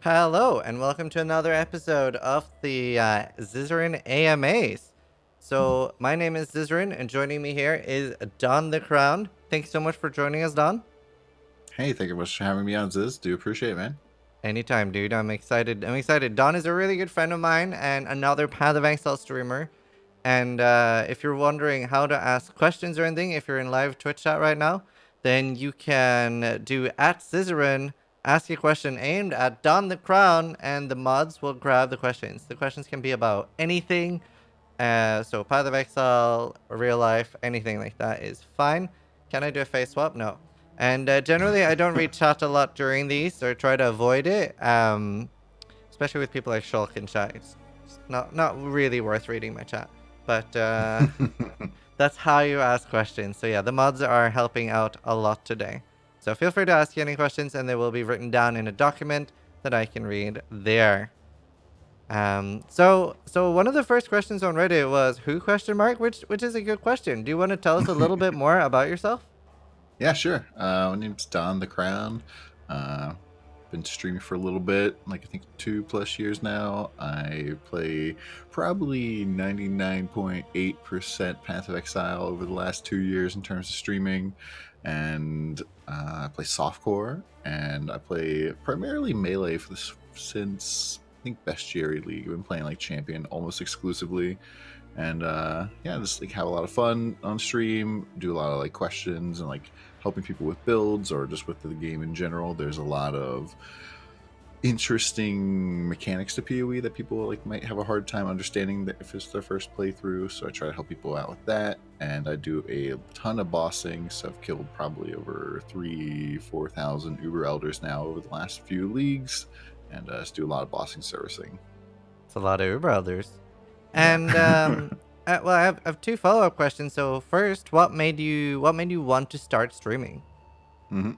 Hello, and welcome to another episode of the Zizaran AMAs. So, my name is Zizaran, and joining me here is Don the Crown. Thanks so much for joining us, Don. Hey, thank you much for having me on, Ziz. Do appreciate it, man. Anytime, dude. I'm excited. I'm excited. Don is a really good friend of mine and another Path of Exile streamer. And if you're wondering how to ask questions or anything, if you're in live Twitch chat right now, then you can do at Zizaran, ask a question aimed at Don the Crown, and the mods will grab the questions. The questions can be about anything. So Path of Exile, real life, anything like that is fine. Can I do a face swap? No. And generally, I don't read chat a lot during these, or try to avoid it. Especially with people like Shulk in chat. It's not really worth reading my chat. But that's how you ask questions. So yeah, the mods are helping out a lot today. So feel free to ask any questions, and they will be written down in a document that I can read there. So one of the first questions on Reddit was who question mark, which is a good question. Do you want to tell us a little bit more about yourself? Yeah, sure. My name's Don the Crown. Uh, been streaming for a little bit, like I think 2+ years now. I play probably 99.8% Path of Exile over the last 2 years in terms of streaming, and I play softcore, and I play primarily melee for this since I think Bestiary League. I've been playing like champion almost exclusively, and yeah, just like have a lot of fun on stream, do a lot of like questions and like helping people with builds or just with the game in general. There's a lot of interesting mechanics to Peewee that people like might have a hard time understanding that if it's their first playthrough, so I try to help people out with that. And I do a ton of bossing, so I've killed probably over 3,000-4,000 Uber Elders now over the last few leagues, and just do a lot of bossing servicing. It's a lot of Uber Elders. Yeah. And well, I have two follow-up questions. So first, what made you want to start streaming? hmm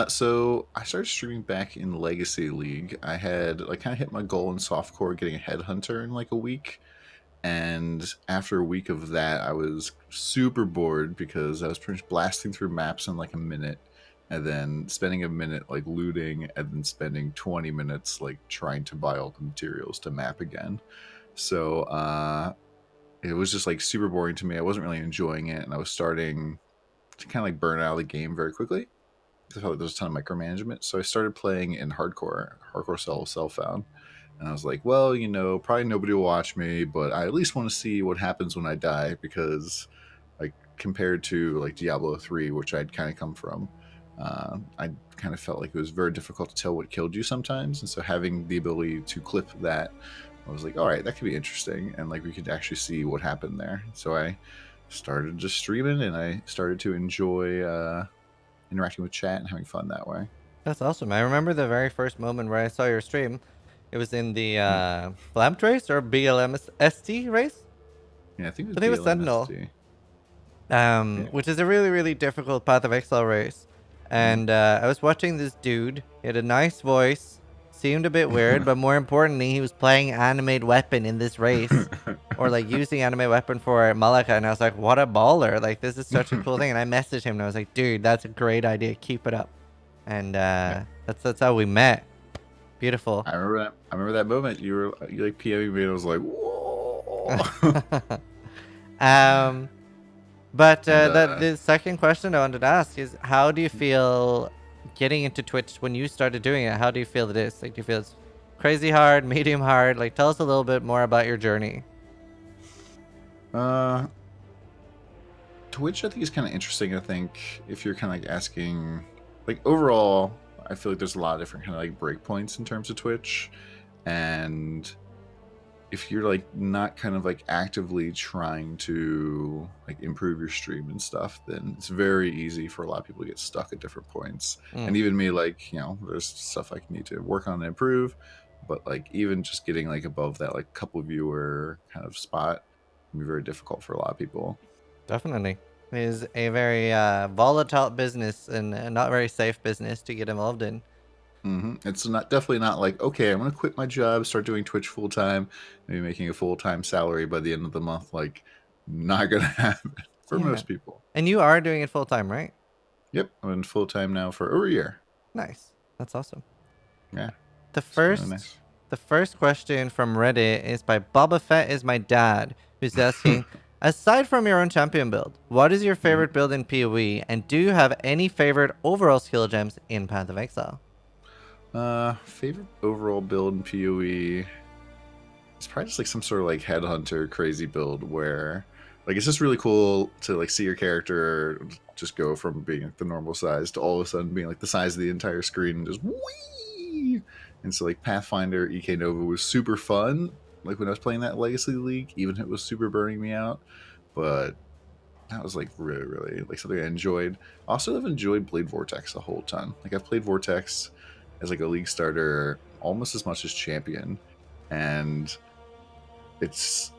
So I started streaming back in Legacy League. I had like kind of hit my goal in softcore, getting a headhunter in like a week. And after a week of that, I was super bored because I was pretty much blasting through maps in like a minute, and then spending a minute like looting, and then spending 20 minutes like trying to buy all the materials to map again. So it was just like super boring to me. I wasn't really enjoying it, and I was starting to kind of like burn out of the game very quickly. I felt like there was a ton of micromanagement. So I started playing in hardcore self found. And I was like, well, probably nobody will watch me, but I at least want to see what happens when I die because, like, compared to like Diablo 3, which I'd kind of come from, I kind of felt like it was very difficult to tell what killed you sometimes. And so having the ability to clip that, I was like, all right, that could be interesting. And like we could actually see what happened there. So I started just streaming and I started to enjoy interacting with chat and having fun that way. That's awesome. I remember the very first moment where I saw your stream. It was in the Hmm. Flamp race or BLMST race. Yeah, I think it was I think it was Sentinel. BLMST. Yeah. Which is a really, really difficult Path of Exile race. Mhm. And I was watching this dude. He had a nice voice, seemed a bit weird, but more importantly, he was playing animate weapon in this race, or like using animate weapon for Malaka. And I was like, what a baller! Like this is such a cool thing. And I messaged him and I was like, dude, that's a great idea. Keep it up. And Yeah. that's how we met. Beautiful. I remember that. I remember that moment. You like PMing me, and I was like, "Whoa!" um, But and the second question I wanted to ask is, how do you feel getting into Twitch when you started doing it? How do you feel it is? Like, do you feel it's crazy hard, medium hard? Like, tell us a little bit more about your journey. uh, Twitch, I think is kind of interesting. I think if you're kind of like asking, like overall, I feel like there's a lot of different kind of like breakpoints in terms of Twitch, and if you're like not kind of like actively trying to like improve your stream and stuff, then it's very easy for a lot of people to get stuck at different points. Mm, And even me, like, there's stuff I need to work on and improve, but like even just getting like above that like couple viewer kind of spot can be very difficult for a lot of people. definitely. It is a very volatile business and not very safe business to get involved in. It's not definitely not like, okay, I'm gonna quit my job, start doing Twitch full time, maybe making a full time salary by the end of the month. Like, not gonna happen for Yeah. most people. And you are doing it full time, right? Yep, I'm in full time now for over a year. Nice. That's awesome. Yeah. The It's really first nice. the first question from Reddit is by Boba Fett is my dad, who's asking, aside from your own champion build, what is your Mhm. favorite build in PoE, and do you have any favorite overall skill gems in Path of Exile? Favorite overall build in PoE. It's probably just like some sort of like headhunter crazy build where like it's just really cool to like see your character just go from being like the normal size to all of a sudden being like the size of the entire screen and just whee! And so like Pathfinder EK Nova was super fun. Like when I was playing that Legacy League, even if it was super burning me out, but that was like really, really like something I enjoyed. I also have enjoyed Blade Vortex a whole ton. Like I've played Vortex as like a league starter almost as much as champion, and it's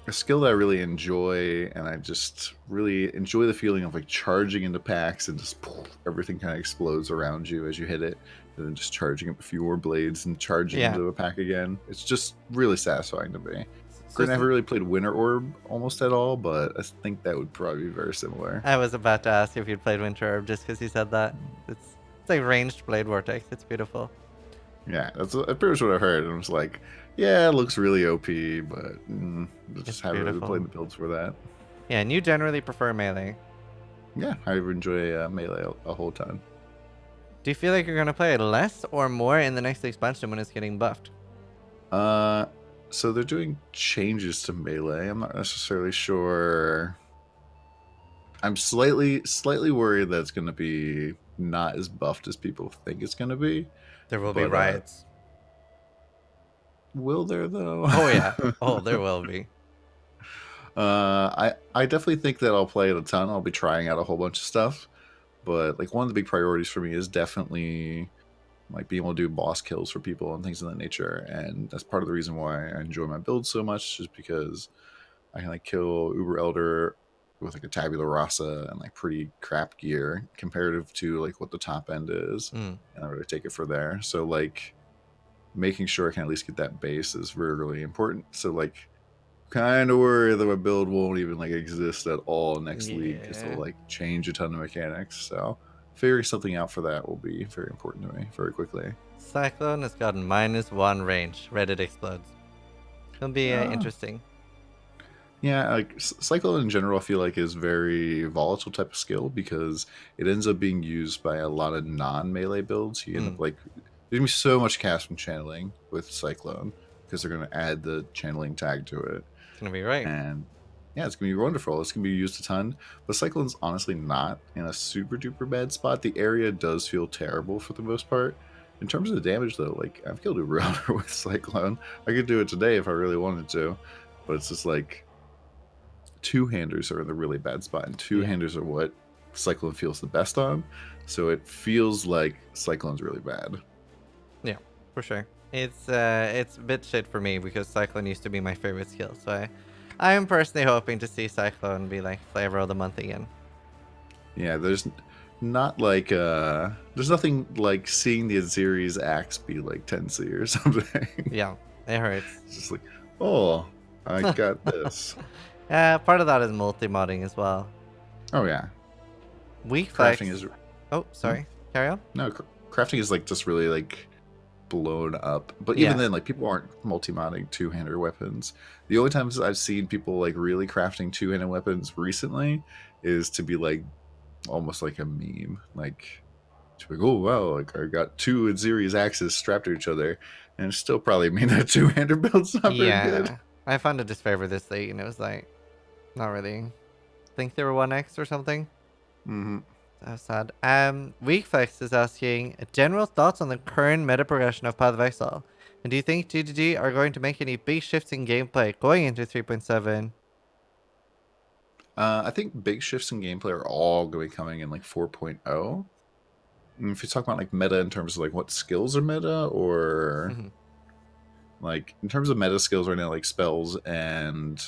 a skill that I really enjoy, and I just really enjoy the feeling of like charging into packs and just everything kind of explodes around you as you hit it, and then just charging up a few more blades and charging Yeah. into a pack again. It's just really satisfying to me. So Granted, I haven't really played Winter Orb almost at all, but I think that would probably be very similar. I was about to ask if you'd played Winter Orb just because you said that. It's like ranged Blade Vortex. It's beautiful. Yeah, that's pretty much what I heard, and I was like, yeah, it looks really OP, but just It's haven't really played beautiful. the builds for that. Yeah, and you generally prefer melee. Yeah, I enjoy melee a whole ton. Do you feel like you're gonna play it less or more in the next expansion when it's getting buffed? Uh, so they're doing changes to melee. I'm not necessarily sure. I'm slightly worried that it's going to be not as buffed as people think it's going to be. There will be But riots. will there though? Oh yeah. Oh, there will be. I definitely think that I'll play it a ton. I'll be trying out a whole bunch of stuff. But like one of the big priorities for me is definitely like being able to do boss kills for people and things of that nature. And that's part of the reason why I enjoy my build so much, just because I can like kill Uber Elder with like a tabula rasa and like pretty crap gear comparative to like what the top end is, Mm. and I really take it for there. So like making sure I can at least get that base is really really important. So like kind of worry that my build won't even like exist at all next league because they'll Yeah. like change a ton of mechanics. So figuring something out for that will be very important to me very quickly. Cyclone has gotten -1 range. Reddit explodes. It'll be Uh, interesting. Yeah, like Cyclone in general, I feel like is very volatile type of skill because it ends up being used by a lot of non-melee builds. You end Mm. up like there's gonna be so much cast from channeling with Cyclone because they're gonna add the channeling tag to it, It's gonna be right. and yeah, it's gonna be wonderful. It's gonna be used a ton, but Cyclone's honestly not in a super duper bad spot. The area does feel terrible for the most part. In terms of the damage, though, like I've killed a router with Cyclone. I could do it today if I really wanted to, but it's just like two-handers are in the really bad spot, and Yeah. two-handers are what Cyclone feels the best on. So it feels like Cyclone's really bad. Yeah, for sure. It's a bit shit for me because Cyclone used to be my favorite skill. So I am personally hoping to see Cyclone be like flavor of the month again. Yeah, there's not like there's nothing like seeing the Aziri's axe be like Tensei or something. Yeah, it hurts. It's just like, oh, I got this. Part of that is multi-modding as well. Oh yeah, Weak crafting flex. is Oh, sorry. Carry on. no crafting is like just really like blown up. But even Yeah. then, like people aren't multi-modding two-hander weapons. The only times I've seen people like really crafting two-handed weapons recently is to be like almost like a meme, like to be like, oh wow, like I got two Aziri's axes strapped to each other, and it still probably mean that two-hander build's not very good. Yeah. I found a disfavor this late and it was like, not really. I think they were 1x or something. Mm-hmm. That was sad. Weak flex is asking general thoughts on the current meta progression of Path of Exile. And do you think GGG are going to make any big shifts in gameplay going into 3.7? I think big shifts in gameplay are all going to be coming in like 4.0. If you talk about like meta in terms of like what skills are meta, or Mm-hmm. like in terms of meta skills right now, like spells and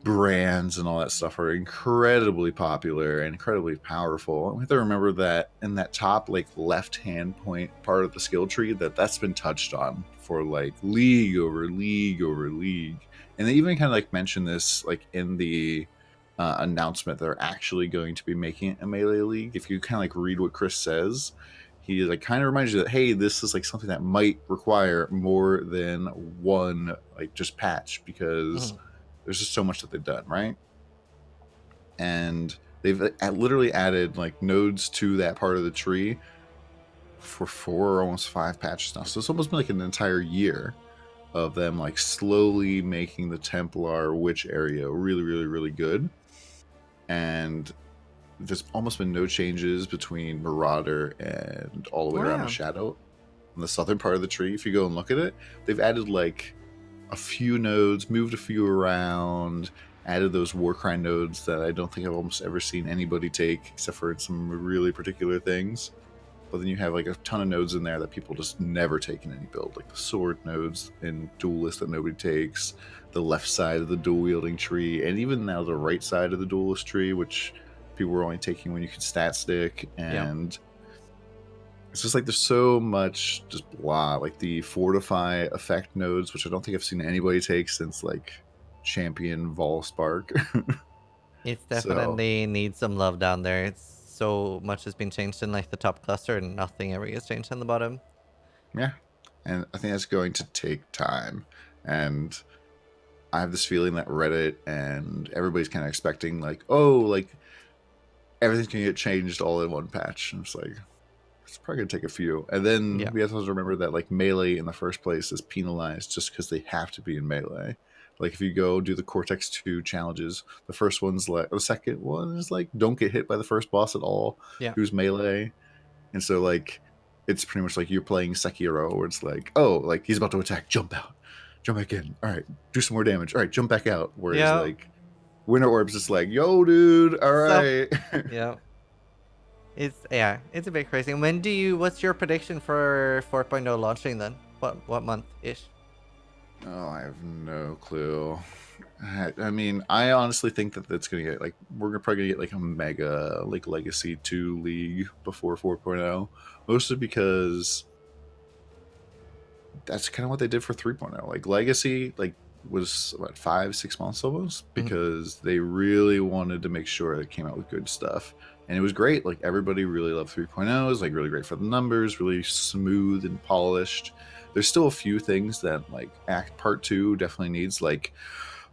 brands and all that stuff are incredibly popular and incredibly powerful. And we have to remember that in that top like left hand point part of the skill tree, that's been touched on for like league over league over league. And they even kind of like mention this like in the announcement that they're actually going to be making it a melee league. If you kind of like read what Chris says, he like kind of reminds you that, hey, this is like something that might require more than one like just patch, because Mhm. there's just so much that they've done, right? And they've literally added like nodes to that part of the tree for 4 or almost 5 patches now. So it's almost been like an entire year of them like slowly making the Templar witch area really, really, really good. And there's almost been no changes between Marauder and all the way Oh around to yeah. Shadow. On the southern part of the tree, if you go and look at it, they've added like a few nodes, moved a few around, added those Warcry nodes that I don't think I've almost ever seen anybody take, except for some really particular things. But then you have like a ton of nodes in there that people just never take in any build, like the sword nodes in Duelist that nobody takes, the left side of the dual wielding tree, and even now the right side of the Duelist tree, which people were only taking when you could stat stick. Yeah. And it's just like there's so much just blah, like the fortify effect nodes, which I don't think I've seen anybody take since like Champion Volspark. It's So definitely needs some love down there. It's so much has been changed in like the top cluster, and nothing ever gets changed in the bottom. yeah, and I think that's going to take time. And I have this feeling that Reddit and everybody's kind of expecting like, oh, like everything's gonna get changed all in one patch. And it's like it's probably gonna take a few. And then Yeah. we have to remember that like melee in the first place is penalized just because they have to be in melee. Like if you go do the Cortex 2 challenges, the first one's like the second one is like don't get hit by the first boss at all, Yeah. who's melee. And so like it's pretty much like you're playing Sekiro where it's like, oh, like he's about to attack, jump out, jump back in. All right, do some more damage. All right, jump back out. Whereas Yeah. like Winter Orb's just like, yo, dude, all Sup. right. Yeah. It's a bit crazy. And when do you? What's your prediction for 4.0 launching then? What month ish? Oh, I have no clue. I mean, I honestly think that it's gonna get like we're probably gonna get like a mega like Legacy 2 league before 4.0, mostly because that's kind of what they did for 3.0. Like Legacy, like was what 5-6 months almost, Mhm. because they really wanted to make sure it came out with good stuff, and it was great. Like everybody really loved 3.0. It was like really great for the numbers, really smooth and polished. There's still a few things that like Act Part 2 definitely needs, like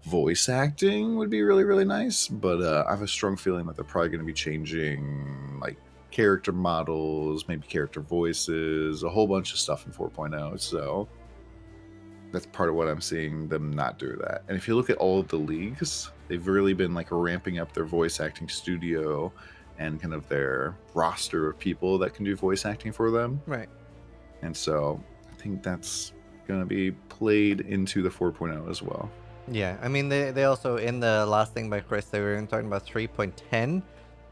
voice acting would be really really nice, but I have a strong feeling that they're probably going to be changing like character models, maybe character voices, a whole bunch of stuff in 4.0. So that's part of what I'm seeing them not do that. And if you look at all of the leagues, they've really been like ramping up their voice acting studio and kind of their roster of people that can do voice acting for them. Right. And so I think that's going to be played into the 4.0 as well. Yeah. I mean, they also in the last thing by Chris, they were talking about 3.10.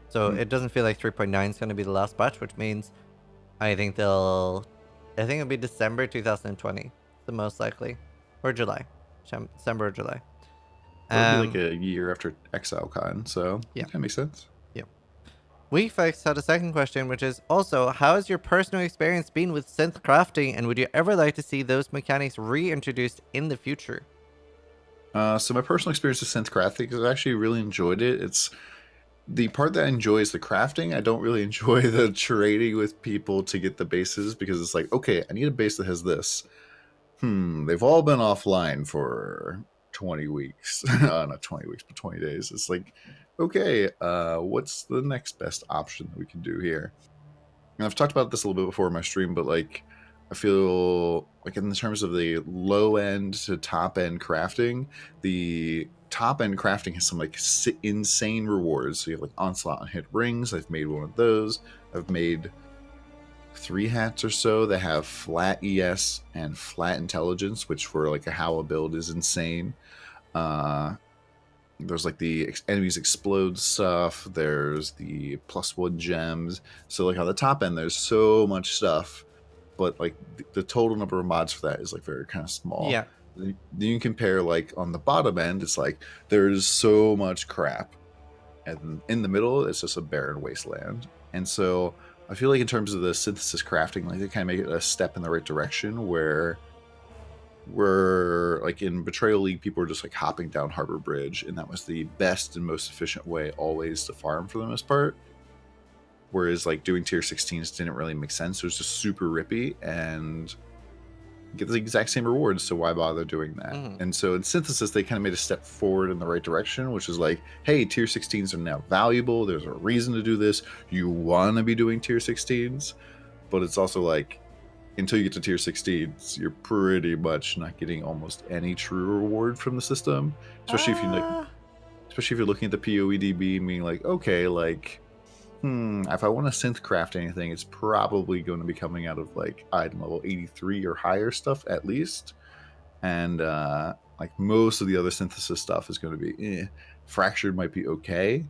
So Mm. it doesn't feel like 3.9 is going to be the last batch, which means I think they'll. I think it'll be December 2020, the most likely, or July, December or July. That'll be like Um. a year after ExileCon, so Yeah. that kind of makes sense. Yeah. We folks had a second question, which is also, how has your personal experience been with synth crafting, and would you ever like to see those mechanics reintroduced in the future? So my personal experience with synth crafting is I actually really enjoyed it. It's the part that I enjoy is the crafting. I don't really enjoy the trading with people to get the bases, because it's like, okay, I need a base that has this. They've all been offline for 20 weeks. Not 20 weeks, but 20 days. It's like, okay, what's the next best option that we can do here? And I've talked about this a little bit before in my stream, but like I feel like in terms of the low end to top end crafting, the top end crafting has some like insane rewards. So you have like onslaught and hit rings. I've made one of those. I've made 3 hats or so that have flat ES and flat intelligence, which for like a Howa build is insane. Uh, there's like the enemies explode stuff. There's the +1 gems. So like on the top end, there's so much stuff, but like the total number of mods for that is like very kind of small. Yeah. Then you can compare like on the bottom end, it's like there's so much crap, and in the middle, it's just a barren wasteland. And so I feel like in terms of the synthesis crafting, like they kind of make it a step in the right direction where we're like in Betrayal League, people are just like hopping down Harbor Bridge, and that was the best and most efficient way always to farm for the most part. Whereas like doing tier 16s didn't really make sense. It was just super rippy and get the exact same rewards, so why bother doing that? Mm. And so in synthesis, they kind of made a step forward in the right direction, which is like, hey, tier 16s are now valuable. There's a reason to do this. You want to be doing tier 16s, but it's also like, until you get to tier 16s, you're pretty much not getting almost any true reward from the system, especially if you like, Ah. especially if you're looking at the PoEDB and being like, okay, like, if I want to synth craft anything, it's probably going to be coming out of like item level 83 or higher stuff at least. And like most of the other synthesis stuff is going to be fractured might be okay.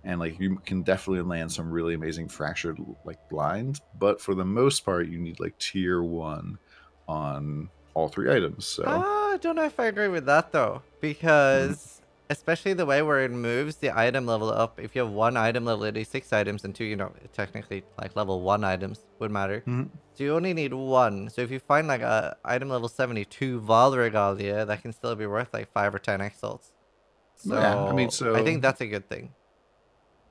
And like you can definitely land some really amazing fractured like lines, but for the most part, you need like tier 1 on all 3 items. So I don't know if I agree with that though, mhm. because especially the way where it moves the item level up. If you have one item level 86 items and two, technically like level 1 items would matter. Mhm. So you only need one. So if you find like a item level 72 Val Regalia, that can still be worth like 5 or 10 exalts. Oh, yeah, I mean, So I think so that's a good thing.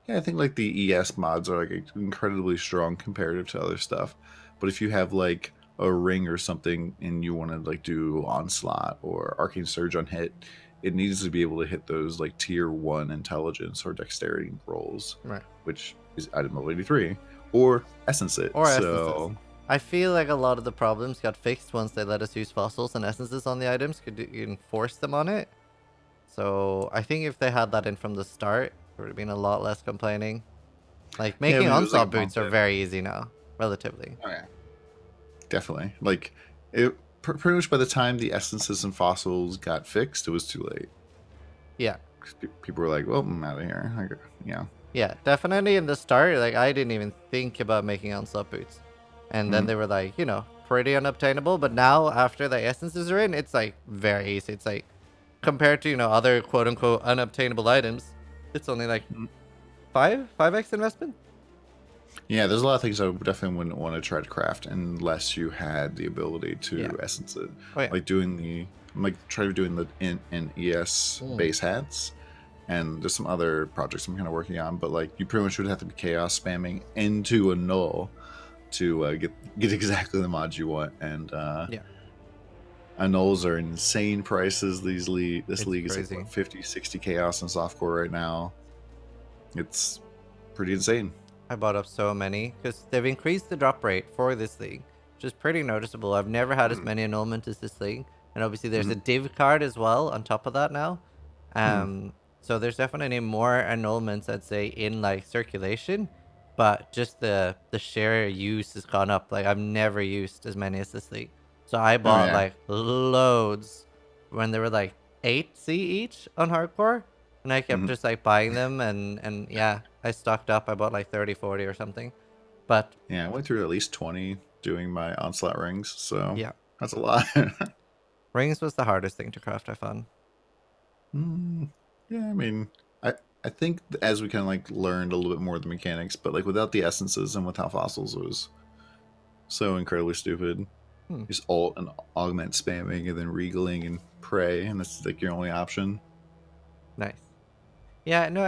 yeah, I think like the ES mods are like incredibly strong comparative to other stuff. But if you have like a ring or something and you want to like do onslaught or arcane surge on hit, it needs to be able to hit those like tier 1 intelligence or dexterity rolls, Right. which is item level 83, or essence it. Or essences. So I feel like a lot of the problems got fixed once they let us use fossils and essences on the items. Could enforce them on it. So I think if they had that in from the start, there would have been a lot less complaining. Like yeah, I making mean, it was like a onslaught bump boots are in. very easy now, relatively. Oh, yeah, definitely. Like it pretty much by the time the essences and fossils got fixed, it was too late. Yeah. People were like, "Well, I'm out of here." Like, yeah. Yeah, definitely in the start, like I didn't even think about making onslaught boots. And then Mhm. they were like, pretty unobtainable. But now after the essences are in, it's like very easy. It's like compared to, other quote unquote unobtainable items, it's only like Mhm. 5x investment. Yeah, there's a lot of things I definitely wouldn't want to try to craft unless you had the ability Yeah. to essence it. Oh yeah. Like doing I'm like trying to doing the in and ES Mm. base hats, and there's some other projects I'm kind of working on. But like you pretty much would have to be chaos spamming into a null to get exactly the mods you want. And Yeah. nulls are insane prices. This It's league is like crazy. what 50, 60 chaos and softcore right now. It's pretty insane. I bought up so many because they've increased the drop rate for this league, which is pretty noticeable. I've never had as Mm. many annulments as this league, and obviously there's a Mhm. div card as well on top of that now. Hmm. So there's definitely more annulments, I'd say, in like circulation, but just the share use has gone up. Like I've never used as many as this league, so I Oh bought yeah. like loads when they were like 8C each on hardcore, and I kept Mhm. just like buying them, and yeah, I stocked up. I bought like 30, 40 or something. But Yeah, I went through at least 20 doing my onslaught rings, so yeah, that's a lot. rings was the hardest thing to craft, I found. Mm, yeah, I mean, I I think as we kind of like learned a little bit more of the mechanics, but like without the essences and without fossils, it was so incredibly stupid. Hmm, Just alt and augment spamming and then regaling and pray, and that's like your only option. nice. Yeah, no,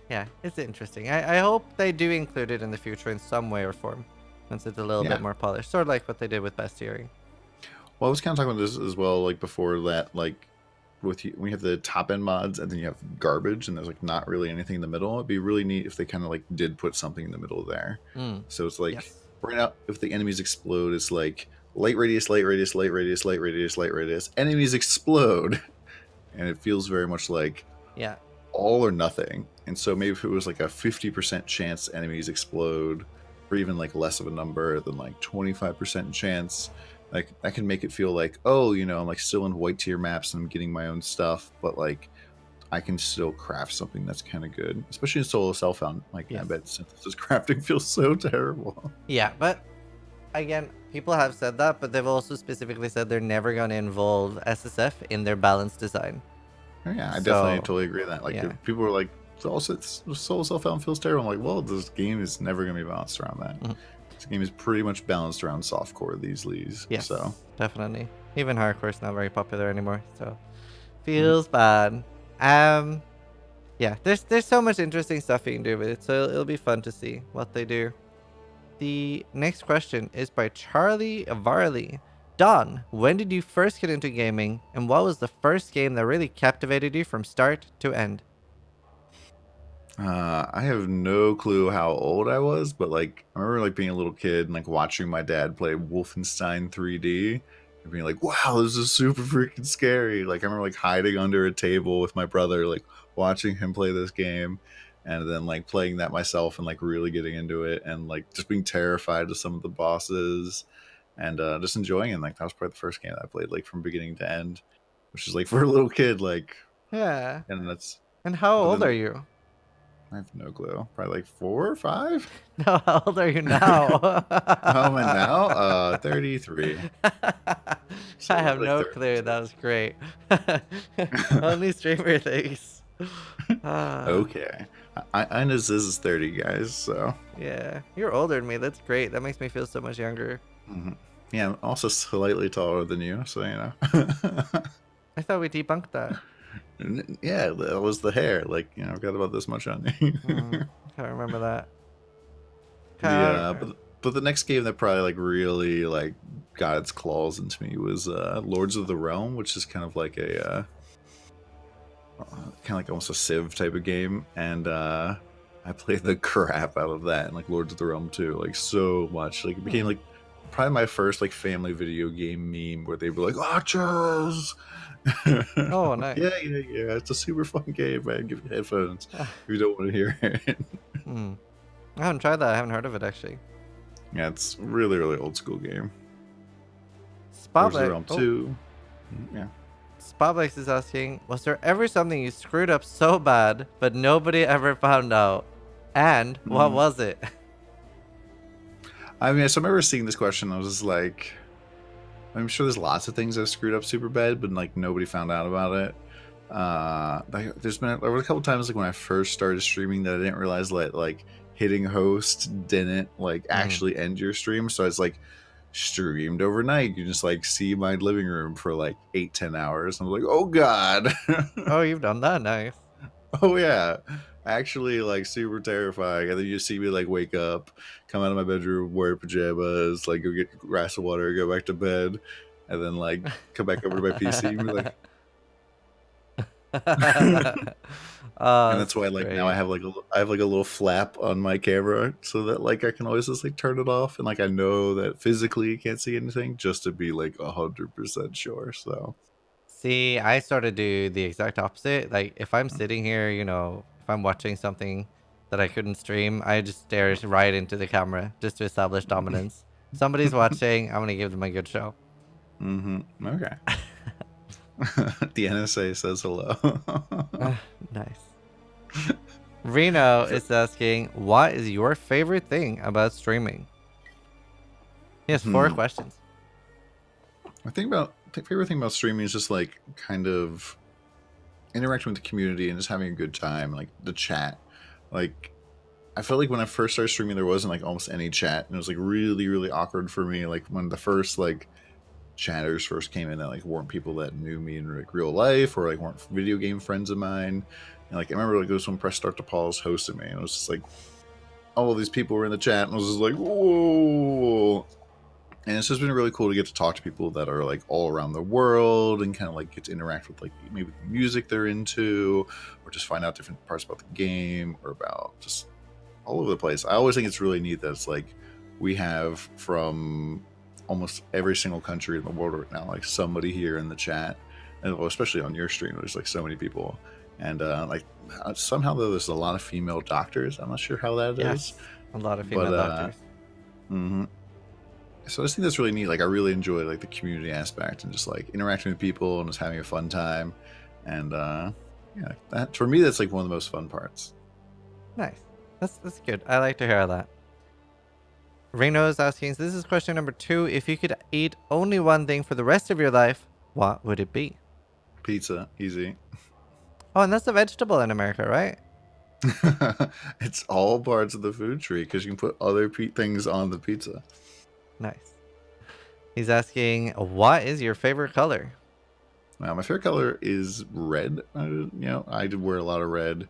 yeah, it's interesting. I hope they do include it in the future in some way or form, once it's a little bit Yeah. more polished, sort of like what they did with bestiary. Well, I was kind of talking about this as well, like before that, like with you, we have the top end mods and then you have garbage, and there's like not really anything in the middle. It'd be really neat if they kind of like did put something in the middle there. Mm, So it's like yes. right now, if the enemies explode, it's like light radius, light radius, light radius, light radius, light radius. Enemies explode, and it feels very much like Yeah. all or nothing. And so maybe if it was like a 50% chance enemies explode, or even like less of a number than like 25% chance, like that can make it feel like, oh, I'm like still in white tier maps and I'm getting my own stuff, but like I can still craft something that's kind of good, especially in solo self-found. Like I Yes. bet synthesis crafting feels so terrible. Yeah, but again, people have said that, but they've also specifically said they're never going to involve SSF in their balance design. Oh, yeah, I definitely So, totally agree with that. Like yeah. if people are like, solo self-found feels terrible. I'm like, well, this game is never going to be balanced around that. Mhm. This game is pretty much balanced around softcore these leagues. So Yes, definitely. Even hardcore's not very popular anymore, so mhm. feels bad. Um, yeah, there's so much interesting stuff you can do with it, so it'll be fun to see what they do. The next question is by Charlie Varley. Don, when did you first get into gaming, and what was the first game that really captivated you from start to end? I have no clue how old I was, but like I remember like being a little kid and like watching my dad play Wolfenstein 3D and being like, "Wow, this is super freaking scary!" Like I remember like hiding under a table with my brother, like watching him play this game, and then like playing that myself and like really getting into it and like just being terrified of some of the bosses and just enjoying it. And, like that was probably the first game that I played like from beginning to end, which is like for a little kid, like, Yeah. and that's. And how But old then are like you? I have no clue. Probably like 4 or 5. No, how old are you now? How am I now? 33. So I have like no clue. That 36. was great. Only streamer things. Ah, Okay. I know Ziz is 30, guys, so. yeah. You're older than me. That's great. That makes me feel so much younger. Mhm. Yeah, I'm also slightly taller than you, so you know. I thought we debunked that. Yeah, that was the hair. Like, you know, I've got about this much on me. Can't remember that. the Can't. but the next game that probably like really like got its claws into me was Lords of the Realm, which is kind of like a kind of like almost a Civ type of game, and I played the crap out of that and like Lords of the Realm too, like so much. Like it became Hmm. like probably my first like family video game meme where they were like archers. Oh, Like, nice. yeah, yeah, yeah. It's a super fun game, man. Give me headphones Ah, if you don't want to hear it. hmm. I haven't tried that. I haven't heard of it actually. Yeah, it's really, really old school game. Lords of the Spotlight. Realm Oh, 2. Yeah. Spotlight is asking, was there ever something you screwed up so bad, but nobody ever found out? And what Mm. was it? I mean, so I remember seeing this question. I was just like, I'm sure there's lots of things I've screwed up super bad, but like nobody found out about it. There was a couple times like when I first started streaming that I didn't realize that like hitting host didn't like Hmm. actually end your stream. So it's like streamed overnight. You just like see my living room for like 8-10 hours. And I'm like, oh god. Oh, you've done that. Nice. Oh yeah, actually like super terrifying. And then you see me like wake up, come out of my bedroom, wear pajamas, like go get a glass of water, go back to bed, and then like come back over to my PC and be like. Oh, And that's that's why like now great. I have like a little flap on my camera so that like I can always just like turn it off and like I know that physically you can't see anything just to be like 100% sure. So. See, I sort of do the exact opposite. Like, if I'm sitting here, if I'm watching something that I couldn't stream, I just stare right into the camera just to establish dominance. Somebody's watching, I'm gonna give them a good show. Okay. The NSA says hello. Nice. Reno is asking, what is your favorite thing about streaming? He has four Hmm. questions. The favorite thing about streaming is just like kind of interacting with the community and just having a good time, like the chat. Like I felt like when I first started streaming, there wasn't like almost any chat, and it was like really, really awkward for me. Like when the first like chatters first came in, that like weren't people that knew me in like real life or like weren't video game friends of mine. And like I remember like it was when Press Start to Pause hosted me, and it was just like all of these people were in the chat, and I was just like, whoa. And it's just been really cool to get to talk to people that are like all around the world and kind of like get to interact with like maybe the music they're into or just find out different parts about the game or about just all over the place. I always think it's really neat that it's like we have from almost every single country in the world right now, like somebody here in the chat, and well, especially on your stream, there's like so many people, and like somehow though there's a lot of female doctors. I'm not sure how that is, Yes, a lot of but female doctors. mhm. So I just think that's really neat. Like I really enjoy like the community aspect and just like interacting with people and just having a fun time, and yeah, that for me that's like one of the most fun parts. Nice. That's good. I like to hear that. Reno is asking, so this is question number 2. If you could eat only one thing for the rest of your life, what would it be? Pizza, easy. Oh, and that's a vegetable in America, right? It's all parts of the food tree because you can put other things on the pizza. Nice. He's asking, what is your favorite color? Now, my favorite color is red. I did wear a lot of red,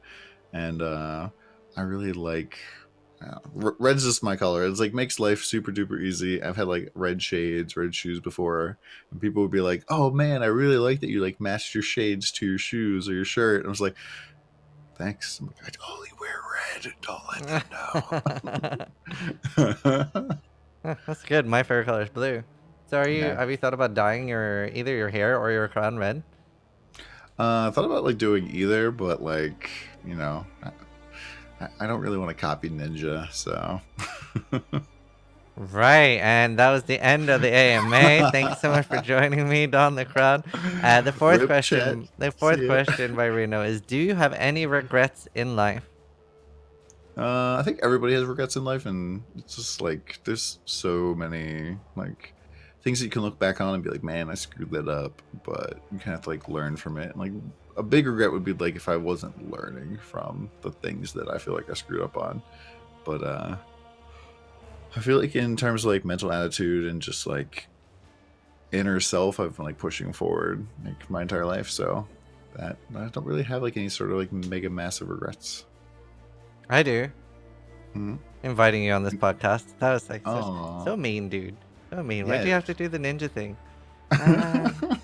and I really like. Red's just my color. It's like makes life super duper easy. I've had like red shades, red shoes before, and people would be like, "Oh man, I really like that you like matched your shades to your shoes or your shirt." And I was like, "Thanks." I'm like, "I only wear red. Don't let them know." That's good. My favorite color is blue. So Yeah. have you thought about dyeing either your hair or your crown red? I thought about like doing either, but like I don't really want to copy Ninja, so. Right, and that was the end of the AMA. Thank you so much for joining me, Don the Crown. Rip chat. The fourth See ya. question by Reno is: do you have any regrets in life? I think everybody has regrets in life, and it's just like there's so many like things that you can look back on and be like, "Man, I screwed that up," but you kind of have to like learn from it. And like a big regret would be like if I wasn't learning from the things that I feel like I screwed up on. But I feel like in terms of like mental attitude and just like inner self, I've been like pushing forward like my entire life. So that I don't really have like any sort of like mega massive regrets. I do. Hmm. Inviting you on this podcast. That was like Oh so mean, dude. So mean. Why'd yeah. you have to do the ninja thing? Man.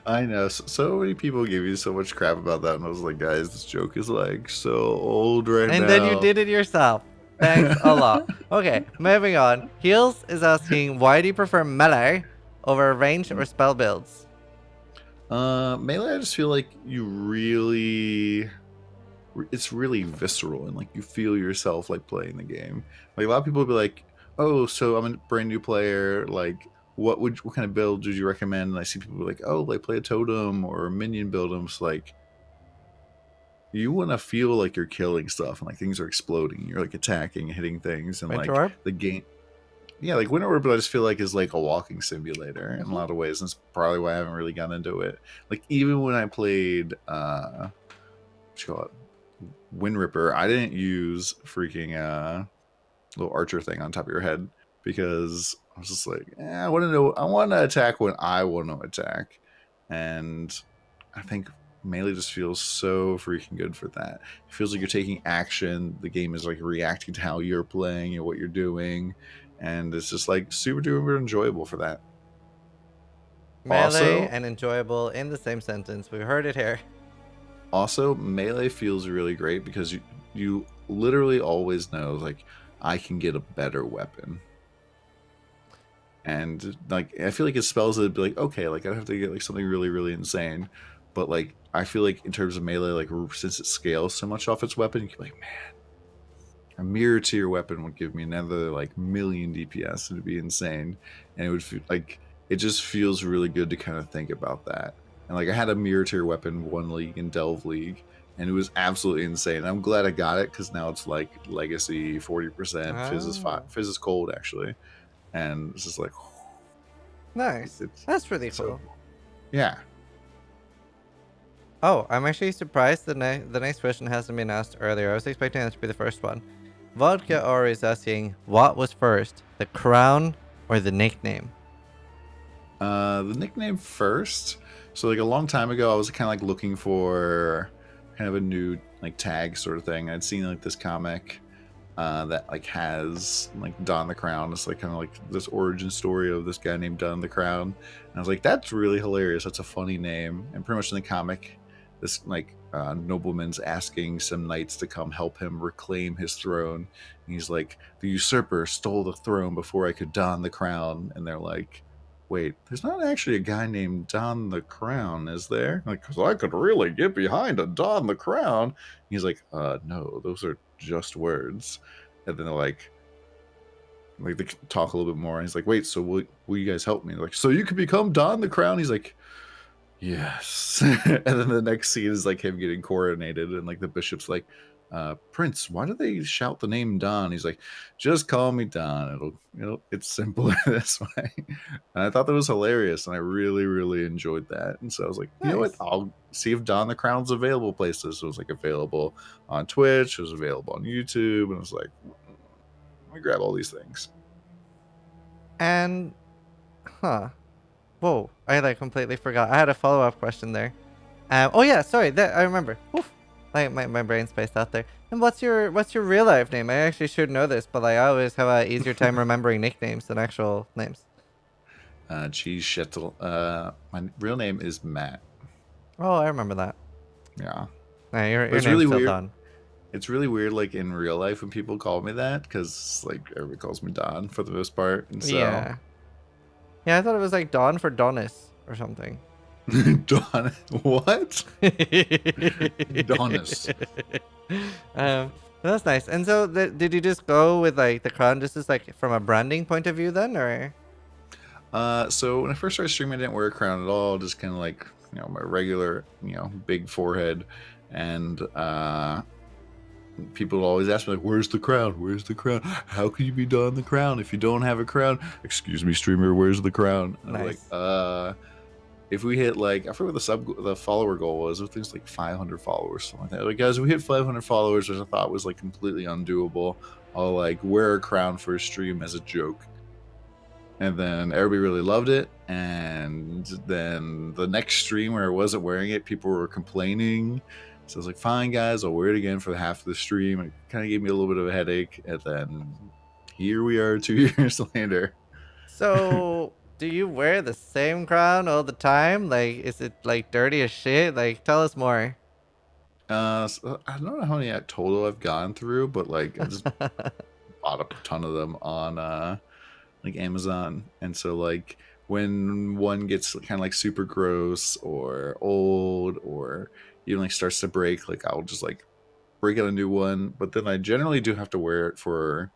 I know. So many people give you so much crap about that, and I was like, guys, this joke is like so old right And then you now. did it yourself. Thanks a lot. Okay, moving on. Heels is asking, why do you prefer melee over range or spell builds? Melee, I just feel like you really, it's really visceral, and like you feel yourself like playing the game. Like a lot of people will be like, "Oh, so I'm a brand new player. Like, what kind of build would you recommend?" And I see people like, "Oh, like play a totem or a minion build." I'm just like, you want to feel like you're killing stuff and like things are exploding. You're like attacking, hitting things, and Winter like Orb? the game. Yeah, like Winter Orb, I just feel like is like a walking simulator in a Mm-hmm. lot of ways. And that's probably why I haven't really gotten into it. Like even when I played, what you call it, Wind Ripper, I didn't use freaking little archer thing on top of your head because I was just like, I want to know, I want to attack when I want to attack, and I think melee just feels so freaking good for that. It feels like you're taking action. The game is like reacting to how you're playing and what you're doing, and it's just like super duper enjoyable for that. Melee Also, and enjoyable in the same sentence. We heard it here. melee feels really great because you literally always know like I can get a better weapon. And like I feel like it spells it'd be like okay, like I have to get like something really really insane, but like I feel like in terms of melee, like since it scales so much off its weapon, you can be like, man, a mirror tier weapon would give me another like million DPS, and it'd be insane, and it would feel like it just feels really good to kind of think about that. And like I had a mirror tier weapon one league in Delve League, and it was absolutely insane. I'm glad I got it because now it's like Legacy 40%, Oh, Fizz is cold actually, and it's just like nice. it's That's really so cool. cool. Yeah. Oh, I'm actually surprised the next question hasn't been asked earlier. I was expecting that to be the first one. Vodka Ori is asking, what was first, the crown or the nickname? The nickname first. So like a long time ago, I was kind of like looking for kind of a new like tag sort of thing. I'd seen like this comic that like has like Don the Crown. It's like kind of like this origin story of this guy named Don the Crown. And I was like, that's really hilarious. That's a funny name. And pretty much in the comic, this like nobleman's asking some knights to come help him reclaim his throne. And he's like, the usurper stole the throne before I could don the crown. And they're like, wait, there's not actually a guy named Don the Crown, is there? Like, because I could really get behind a Don the Crown. He's like, no, those are just words. And then they're like they talk a little bit more. And he's like, wait, so will you guys help me? They're like, so you can become Don the Crown? He's like, yes. And then the next scene is like him getting coronated, and like the bishop's like, Prince, why do they shout the name Don? He's like, just call me Don. It's simpler this way. And I thought that was hilarious, and I really, really enjoyed that. And so I was like, you know what? Nice. I'll see if Don the Crown's available places. So it was like available on Twitch, it was available on YouTube, and I was like, let me grab all these things. And, huh. Whoa, I like completely forgot. I had a follow up question there. Oh, yeah, sorry. That I remember. Oof. Like my brain spaced out there. And what's your real life name? I actually should know this, but like, I always have a easier time remembering nicknames than actual names. Cheese Schettel. My real name is Matt. Oh, I remember that. Yeah, Nah, but your it's name's really still weird. Don. It's really weird, like in real life, when people call me that, because like everybody calls me Don for the most part, and so Yeah. Yeah, I thought it was like Don for Donis or something. Don. What? Donis. That's nice. And so, did you just go with like the crown just as like from a branding point of view then, or? So when I first started streaming, I didn't wear a crown at all. Just kind of like my regular big forehead, and people always ask me like, "Where's the crown? Where's the crown? How can you be Don the Crown if you don't have a crown?" Excuse me, streamer, where's the crown? And I'm like, Nice. if we hit like, I forget what the follower goal was. I think it's like 500 followers, something like that. Like, guys, if we hit 500 followers, which I thought was like completely undoable, I'll like wear a crown for a stream as a joke. And then everybody really loved it. And then the next stream where I wasn't wearing it, people were complaining. So I was like, fine, guys, I'll wear it again for half of the stream. It kind of gave me a little bit of a headache. And then here we are 2 years later. So, do you wear the same crown all the time? Like, is it like dirty as shit? Like, tell us more. So I don't know how many total I've gone through, but like I just bought a ton of them on like Amazon. And so like when one gets kind of like super gross or old or even like starts to break, like I'll just like break out a new one. But then I generally do have to wear it for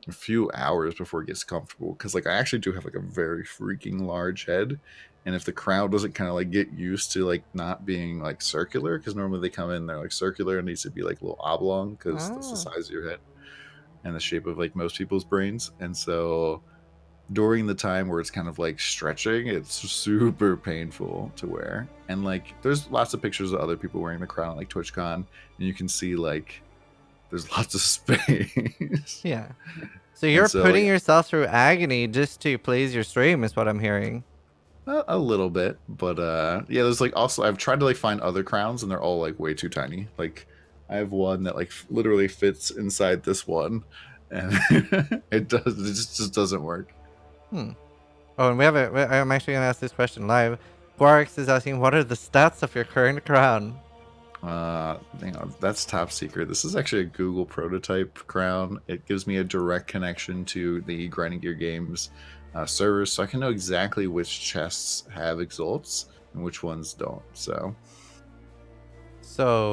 a few hours before it gets comfortable, because like I actually do have like a very freaking large head, and if the crown doesn't kind of like get used to like not being like circular, because normally they come in, they're like circular, and needs to be like a little oblong because that's the Oh. size of your head and the shape of like most people's brains. And so during the time where it's kind of like stretching, it's super painful to wear. And like there's lots of pictures of other people wearing the crown like TwitchCon, and you can see like there's lots of space. Yeah. So And you're so putting like yourself through agony just to please your stream, is what I'm hearing. a little bit, but yeah, there's like also I've tried to like find other crowns, and they're all like way too tiny. Like I have one that like literally fits inside this one, and it just doesn't work. Hmm. Oh, and I'm actually gonna ask this question live. Quarks is asking, what are the stats of your current crown? That's top secret. This is actually a Google prototype crown. It gives me a direct connection to the Grinding Gear Games servers, so I can know exactly which chests have exalts and which ones don't. So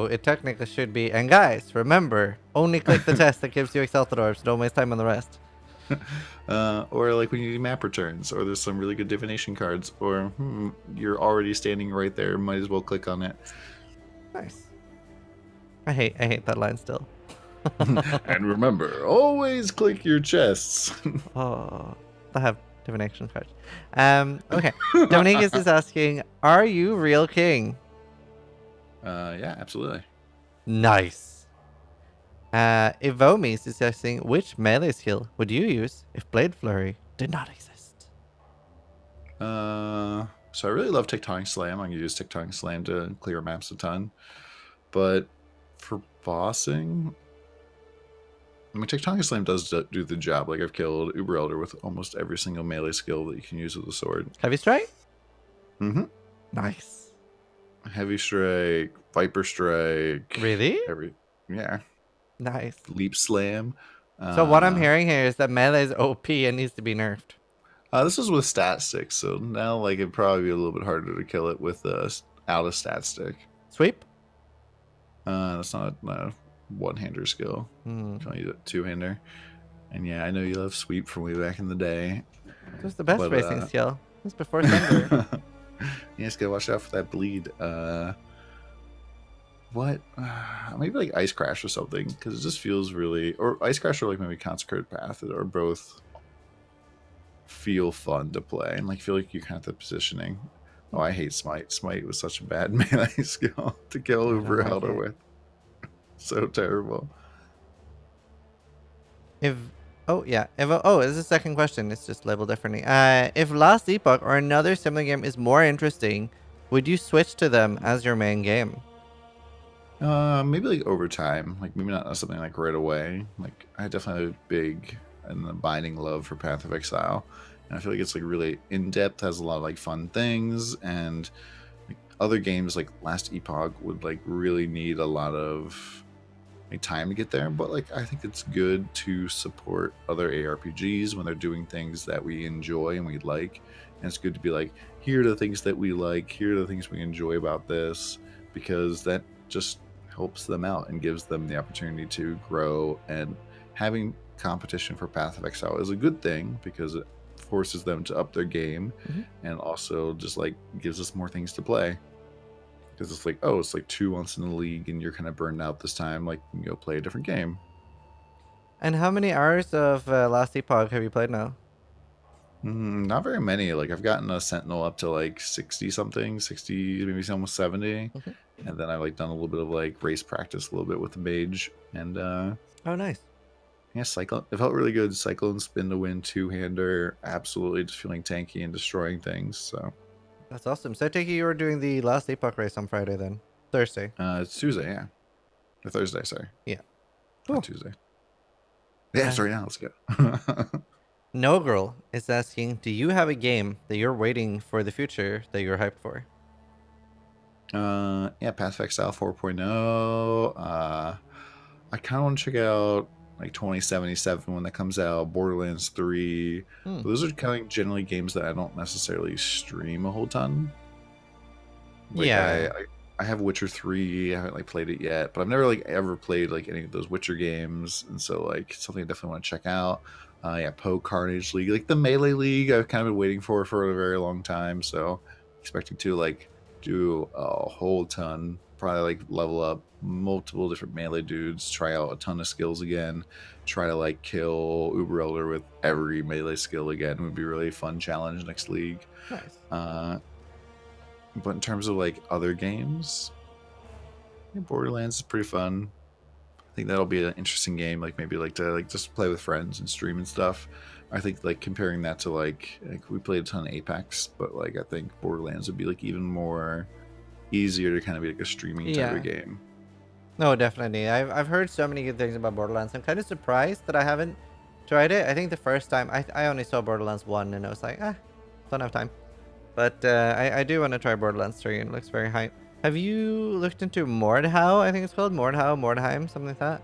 it technically should be. And guys, remember, only click the test that gives you exalted orbs. Don't waste time on the rest. Or like when you do map returns, or there's some really good divination cards, or you're already standing right there, might as well click on it. Nice. I hate that line still. And remember, always click your chests. Oh, I have divination cards. Okay. Dominguez is asking, are you real king? Yeah, absolutely. Nice. Ivomis is asking, which melee skill would you use if Blade Flurry did not exist? So I really love Tectonic Slam. I'm gonna use Tectonic Slam to clear maps a ton. But for bossing, I mean, Tectonic Slam does do the job. Like I've killed Uber Elder with almost every single melee skill that you can use with a sword. Heavy Strike? Mm-hmm. Nice. Heavy Strike, Viper Strike. Really? Yeah. Nice. Leap Slam. So what I'm hearing here is that melee is OP and needs to be nerfed. This is with stat stick, so now like it'd probably be a little bit harder to kill it with out of stat stick. Sweep? That's not a one-hander skill. Hmm. Can I use a two-hander? And yeah, I know you love sweep from way back in the day. It was the best racing skill. It was before Thunder. You just gotta watch out for that bleed. What? Maybe like Ice Crash or something, because it just feels really... Or Ice Crash or like maybe Consecrated Path, or both feel fun to play, and like feel like you kind of have the positioning. Oh, I hate Smite. Smite was such a bad melee skill to kill Uber Elder with. So terrible. This is the second question. It's just labeled differently. If Last Epoch or another similar game is more interesting, would you switch to them as your main game? Maybe like over time, like maybe not something like right away. Like I definitely have a big and abiding love for Path of Exile, and I feel like it's like really in depth, has a lot of like fun things, and like, other games like Last Epoch would like really need a lot of like time to get there. But like I think it's good to support other ARPGs when they're doing things that we enjoy and we like, and it's good to be like, here are the things that we like, here are the things we enjoy about this, because that just helps them out and gives them the opportunity to grow. And having competition for Path of Exile is a good thing because it forces them to up their game, Hmm. and also just like gives us more things to play, because it's like, oh, it's like 2 months in the league and you're kind of burned out this time, like you go play a different game. And how many hours of Last Epoch have you played now? Not very many. Like I've gotten a Sentinel up to like 60 something, 60, maybe almost 70. Hmm. And then I've like done a little bit of like race practice a little bit with the mage. And Oh, nice. yeah, Cyclone, it felt really good. Cyclone spin to win, two-hander, absolutely just feeling tanky and destroying things. So That's awesome. So I take it you were doing the Last Epoch race on Friday then? Thursday. it's Tuesday, yeah. Or Thursday, sorry. Yeah. Not Cool. Tuesday. Yeah, Uh, sorry, now let's go. no Girl is asking, do you have a game that you're waiting for the future that you're hyped for? Yeah, Path of Exile 4.0. I kind of want to check out like 2077 when that comes out, Borderlands 3. Hmm. But those are kind of generally games that I don't necessarily stream a whole ton. Like Yeah. I have Witcher 3. I haven't like played it yet, but I've never like ever played like any of those Witcher games, and so like it's something I definitely want to check out. Yeah, Carnage League, like the Melee League, I've kind of been waiting for a very long time. So expecting to like do a whole ton, probably like level up multiple different melee dudes, try out a ton of skills again, try to like kill Uber Elder with every melee skill again. It would be a really fun challenge next league. Nice. Uh, but in terms of like other games, yeah, Borderlands is pretty fun. I think that'll be an interesting game. Like maybe like to like just play with friends and stream and stuff. I think like comparing that to like we played a ton of Apex, but like I think Borderlands would be like even more easier to kind of be like a streaming type of Yeah. game. No, definitely. I've heard so many good things about Borderlands. I'm kind of surprised that I haven't tried it. I think the first time I only saw Borderlands 1 and I was like, don't have time. But I do want to try Borderlands 3 and it looks very hype. Have you looked into Mordhau? I think it's called Mordhau, Mordheim, something like that.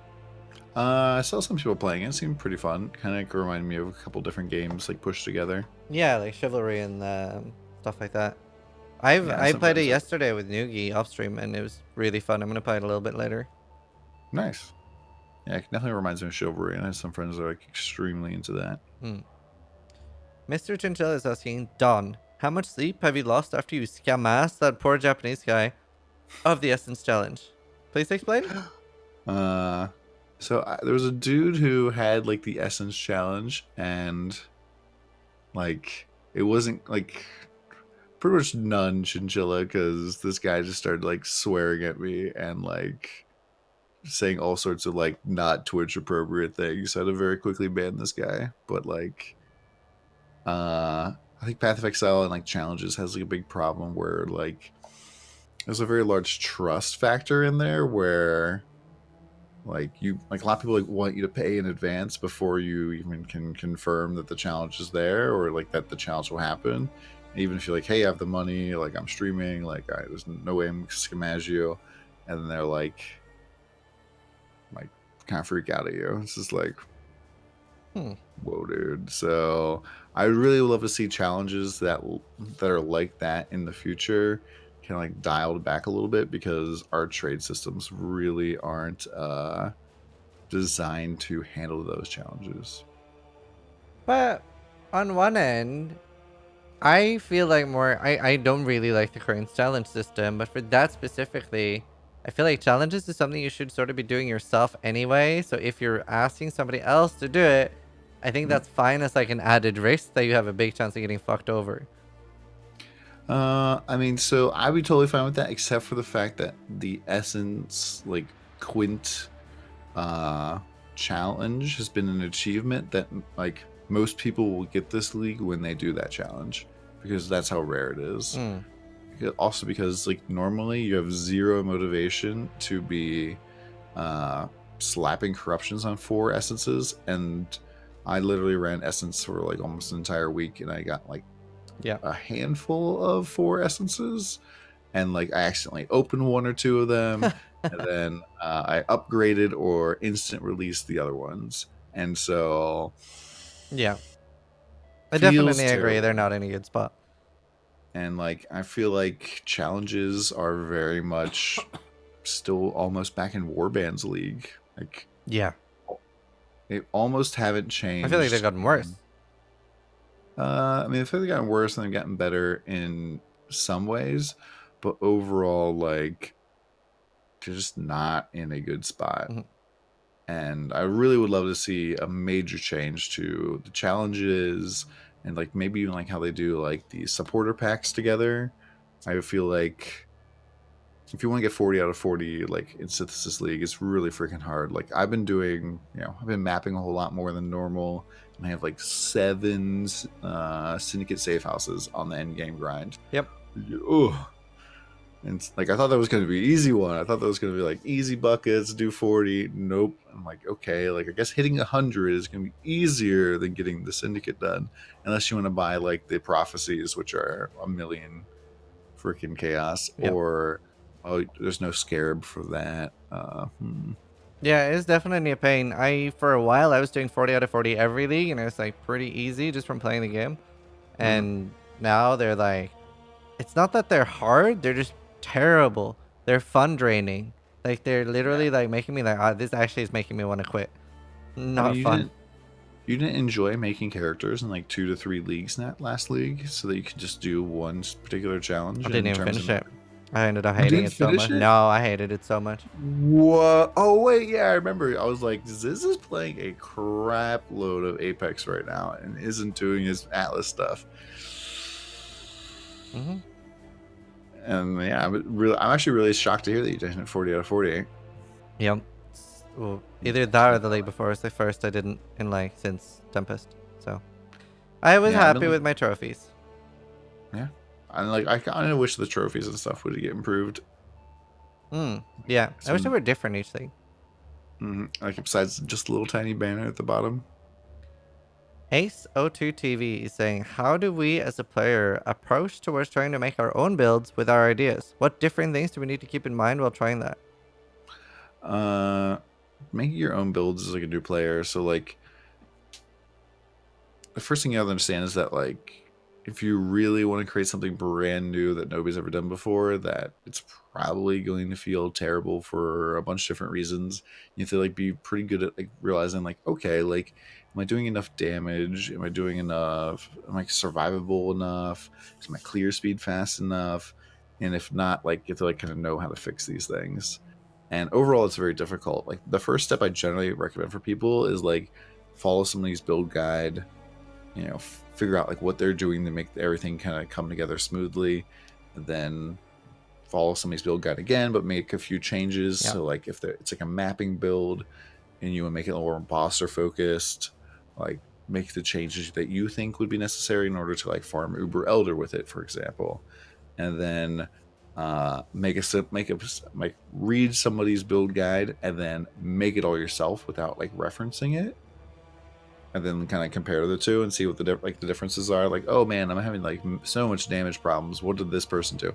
I saw some people playing it. It seemed pretty fun. Kind of reminded me of a couple different games like pushed together. Yeah, like Chivalry and stuff like that. Yeah, I some played it friends. yesterday with Nugi off stream and it was really fun. I'm gonna play it a little bit later. Nice. Yeah, it definitely reminds me of Chivalry, and I have some friends that are like extremely into that. Hmm. Mr. Chinchilla is asking, Don, how much sleep have you lost after you scam-ass that poor Japanese guy of the Essence Challenge? Please explain? Uh, there was a dude who had like the Essence Challenge, and like it wasn't like pretty much none chinchilla because this guy just started like swearing at me and like saying all sorts of like not Twitch appropriate things. So I had to very quickly ban this guy. But like, I think Path of Exile and like challenges has like a big problem where like there's a very large trust factor in there where like you like a lot of people like want you to pay in advance before you even can confirm that the challenge is there or like that the challenge will happen. Even if you're like, hey, I have the money, like I'm streaming, like there's no way I'm scamage you, and then they're like kind of freak out at you. It's just like, Hmm. whoa, dude. So I really love to see challenges that are like that in the future, kind of like dialed back a little bit because our trade systems really aren't designed to handle those challenges. But on one end, I feel like I don't really like the current challenge system, but for that specifically, I feel like challenges is something you should sort of be doing yourself anyway. So if you're asking somebody else to do it, I think Mhm. that's fine as like an added risk that you have a big chance of getting fucked over. I mean, so I'd be totally fine with that, except for the fact that the Essence like Quint uh, challenge has been an achievement that like most people will get this league when they do that challenge because that's how rare it is. Hmm. also because like normally you have zero motivation to be uh, slapping corruptions on 4 essences, and I literally ran essence for like almost an entire week, and I got like Yeah. a handful of 4 essences, and like I accidentally opened 1 or 2 of them, and then I upgraded or instant released the other ones, and so Yeah. I feels definitely agree. They're terrible. not in a good spot. And like I feel like challenges are very much still almost back in Warbands League. Like Yeah. they almost haven't I feel like they've changed. gotten worse. I mean, I feel they've gotten worse and they've gotten better in some ways, but overall, like they're just not in a good spot. Mhm. And I really would love to see a major change to the challenges and like maybe even like how they do like the supporter packs together. I feel like if you want to get 40 out of 40 like in Synthesis League, it's really freaking hard. Like I've been doing, I've been mapping a whole lot more than normal, and I have like 7 syndicate safe houses on the end game grind. Yep. Oh, and like I thought that was going to be an easy one. I thought that was going to be like easy buckets, do 40. Nope. I'm like, okay, like I guess hitting 100 is going to be easier than getting the syndicate done, unless you want to buy like the prophecies, which are a million freaking chaos, Yep. or oh, there's no scarab for that. Yeah, it's definitely a pain. For a while, I was doing 40 out of 40 every league, and it was like pretty easy just from playing the game. Mhm. And now they're like, it's not that they're hard, they're just terrible. They're fun draining. Like, they're Yeah. literally like making me like, this actually is making me want to quit. I mean, Not fun. you didn't enjoy making characters in like 2 to 3 leagues in that last league, so that you could just do one particular challenge I didn't in even terms finish of it. I ended up you hating didn't it so finish much. it. No, I hated it so much. What? Oh wait, yeah, I remember. I was like, Ziz is playing a crap load of Apex right now and isn't doing his Atlas stuff. Hmm. And yeah, I'm actually really shocked to hear that you did hit 40 out of 48. Yep. Well, Makes either that or me the feel league before was the first I didn't in like since Tempest. So I was yeah, I've been happy like with my trophies. yeah, and like I kind of wish the trophies and stuff would get improved. Yeah. I wish they Some were different each league. like besides just a little tiny banner at the bottom. Ace02TV is saying, how do we as a player approach towards trying to make our own builds with our ideas? What different things do we need to keep in mind while trying that? Uh, Making your own builds as like a new player. So like the first thing you have to understand is that like if you really want to create something brand new that nobody's ever done before, that it's probably going to feel terrible for a bunch of different reasons. You have to like be pretty good at like realizing like, okay, like am I doing enough damage? Am I doing enough? Am I survivable enough? Is my clear speed fast enough? And if not, like you have to like kind of know how to fix these things. And overall, it's very difficult. Like the first step I generally recommend for people is like follow somebody's build guide, figure out like what they're doing to make everything kind of come together smoothly, and then follow somebody's build guide again, but make a few changes. Yeah. So like if it's like a mapping build and you want to make it a little more boss focused, like make the changes that you think would be necessary in order to like farm Uber Elder with it, for example, and then read somebody's build guide and then make it all yourself without like referencing it, and then kind of compare the two and see what the differences are. Like, oh man, I'm having like so much damage problems. What did this person do?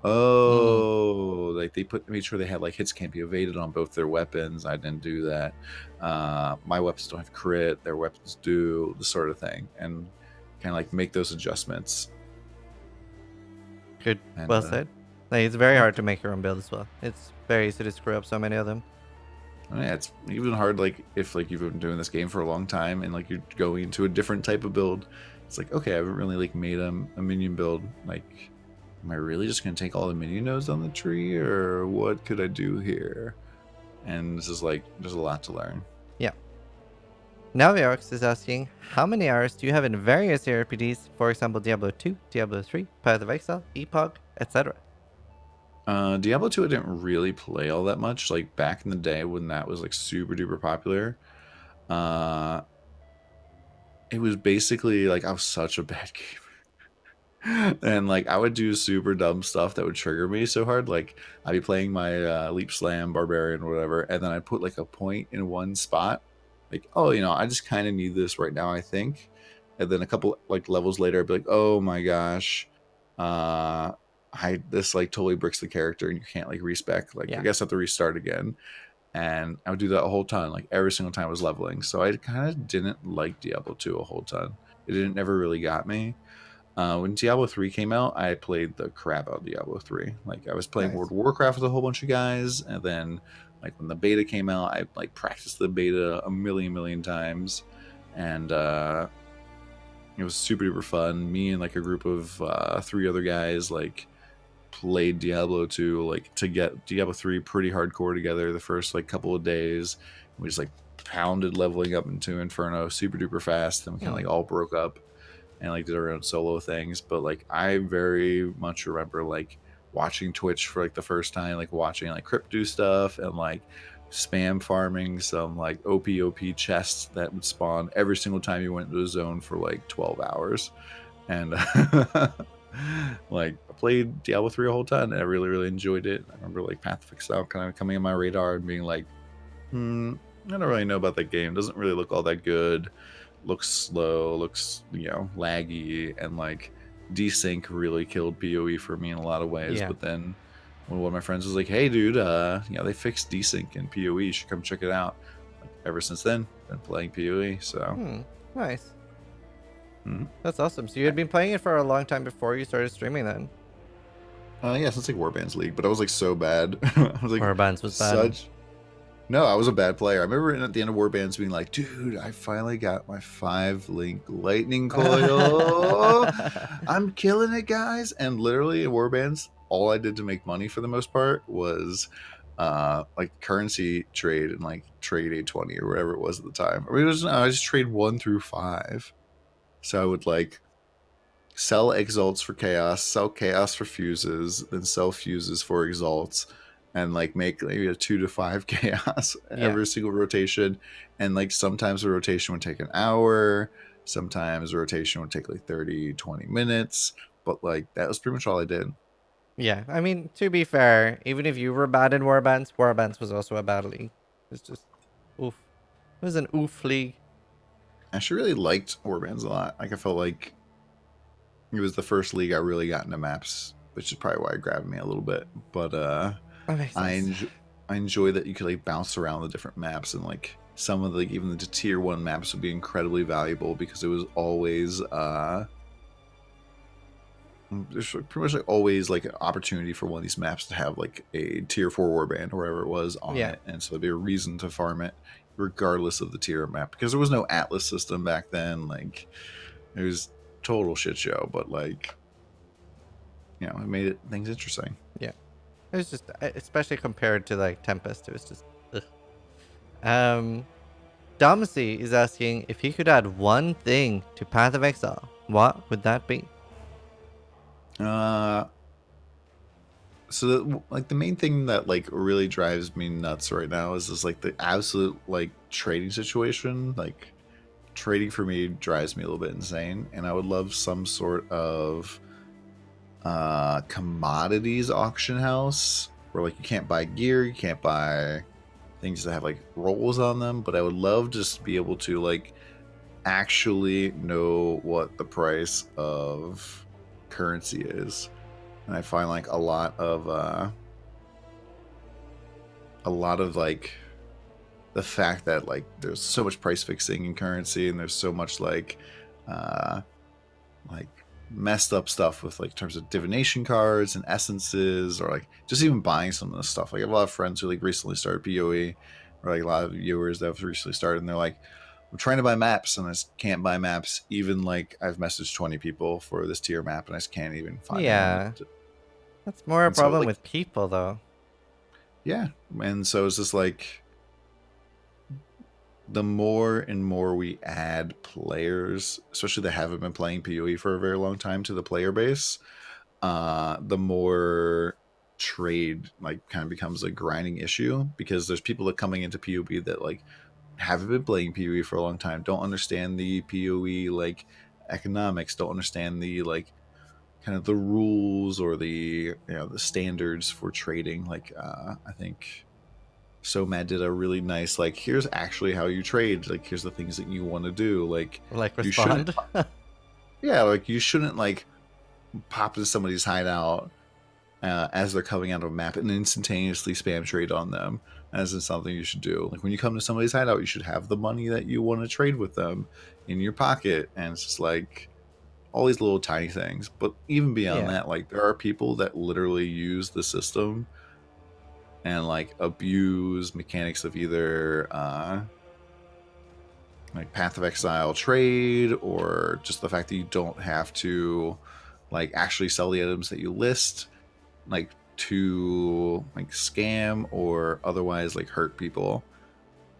Mm. Oh, like they made sure they had like hits can't be evaded on both their weapons. I didn't do that. My weapons don't have crit. Their weapons do. The sort of thing, and kind of like make those adjustments. Good. And Well said. Like, it's very yeah, hard to make your own build as well. It's very easy to screw up so many of them. yeah, it's even hard like if like you've been doing this game for a long time and like you're going into a different type of build. It's like, okay, I haven't really like made a minion build. Like, am I really just gonna take all the minion nodes on the tree, or what could I do here? And this is like there's a lot to learn. Yeah. Naviox is asking, how many hours do you have in various ARPGs? For example, Diablo 2, Diablo 3, Path of Exile, Epoch, etc. Diablo 2 I didn't really play all that much. Like back in the day when that was like super duper popular. Uh, it was basically like I was such a bad gamer. And like I would do super dumb stuff that would trigger me so hard. Like I'd be playing my Leap Slam Barbarian or whatever, and then I'd put like a point in one spot. Like, oh, I just kind of need this right now, I think. And then a couple like levels later, I'd be like, oh my gosh, uh, I this like totally bricks the character, and you can't like respec. Like I Yeah. guess I have to restart again. And I would do that a whole ton, like every single time I was leveling. So I kind of didn't like Diablo 2 a whole ton. It didn't never really got me. When Diablo 3 came out, I played the crap out of Diablo 3. Like I was playing World Nice. of Warcraft with a whole bunch of guys, and then like when the beta came out, I like practiced the beta a million times, and it was super duper fun. Me and like a group of three other guys like played Diablo 2 like to get Diablo 3 pretty hardcore together the first like couple of days. We just like pounded leveling up into Inferno super duper fast, and we kind of Hmm. like all broke up and like did our own solo things. But like I very much remember like watching Twitch for like the first time, like watching like Crypt do stuff and like spam farming some like OP chests that would spawn every single time you went into a zone for like 12 hours. And like I played Diablo 3 a whole ton and I really enjoyed it. I remember like Path of Exile kind of coming on my radar and being like, I don't really know about that game. Doesn't really look all that good. Looks slow, looks, laggy, and like desync really killed PoE for me in a lot of ways. Yeah. But then when one of my friends was like, "Hey, dude, they fixed desync in PoE. You should come check it out." Like ever since then, been playing PoE. So, Hmm. Nice. mhm. That's awesome. So you had been playing it for a long time before you started streaming then? Yeah, since like Warbands League, but I was like so bad. I was like Warbands was bad. such. No, I was a bad player. I remember at the end of Warbands being like, dude, I finally got my 5-link lightning coil. I'm killing it, guys. And literally in Warbands, all I did to make money for the most part was like currency trade and like trade 820 or whatever it was at the time. I mean, I just trade 1 through 5. So I would like sell exalts for chaos, sell chaos for fuses, then sell fuses for exalts, and like make maybe a 2 to 5 chaos Yeah. every single rotation. And like sometimes a rotation would take an hour, sometimes a rotation would take like 30-20 minutes, but like that was pretty much all I did. Yeah. I mean, to be fair, even if you were bad in Warbands, Warbands was also a bad league. It's just oof. It was an oof league. I actually really liked Warbands a lot. Like I felt like it was the first league I really got into maps, which is probably why it grabbed me a little bit. But That makes I sense. enjoy I enjoy that you could like bounce around the different maps, and like some of the like, even the tier 1 maps would be incredibly valuable because it was always there's pretty much like always like an opportunity for one of these maps to have like a tier 4 warband or whatever it was on Yeah. it, and so there'd be a reason to farm it regardless of the tier map because there was no atlas system back then. Like it was total shit show, but like it made things interesting. Yeah. It was just, especially compared to like Tempest, it was just. Ugh. Um, Damacy is asking if he could add one thing to Path of Exile. What would that be? uh like the main thing that like really drives me nuts right now is this like the absolute like trading situation. Like trading for me drives me a little bit insane, and I would love some sort of commodities auction house where like you can't buy gear, you can't buy things that have like rolls on them, but I would love just to be able to like actually know what the price of currency is. And I find like a lot of like the fact that like there's so much price fixing in currency, and there's so much uh like messed up stuff with like terms of divination cards and essences, or like just even buying some of this stuff. Like I have a lot of friends who like recently started PoE, or like a lot of viewers that have recently started, and they're like, I'm trying to buy maps and I just can't buy maps. Even like I've messaged 20 people for this tier map and I just can't even find one. Yeah. That's more a And so problem like with people, though. yeah, and so it's just like the more and more we add players, especially that haven't been playing PoE for a very long time, to the player base, the more trade like kind of becomes a grinding issue, because there's people that coming into PoE that like haven't been playing PoE for a long time, don't understand the PoE like economics, don't understand the like kind of the rules or the standards for trading. Like I think So Mad did a really nice like, here's actually how you trade. Like here's the things that you want to do. Like Like you shouldn't, respond. yeah, like you shouldn't like pop into somebody's hideout as they're coming out of a map and instantaneously spam trade on them. As in something you should do. Like when you come to somebody's hideout, you should have the money that you want to trade with them in your pocket, and it's just like all these little tiny things. But even beyond Yeah. that, like there are people that literally use the system and like abuse mechanics of either like Path of Exile trade, or just the fact that you don't have to like actually sell the items that you list, like to like scam or otherwise like hurt people.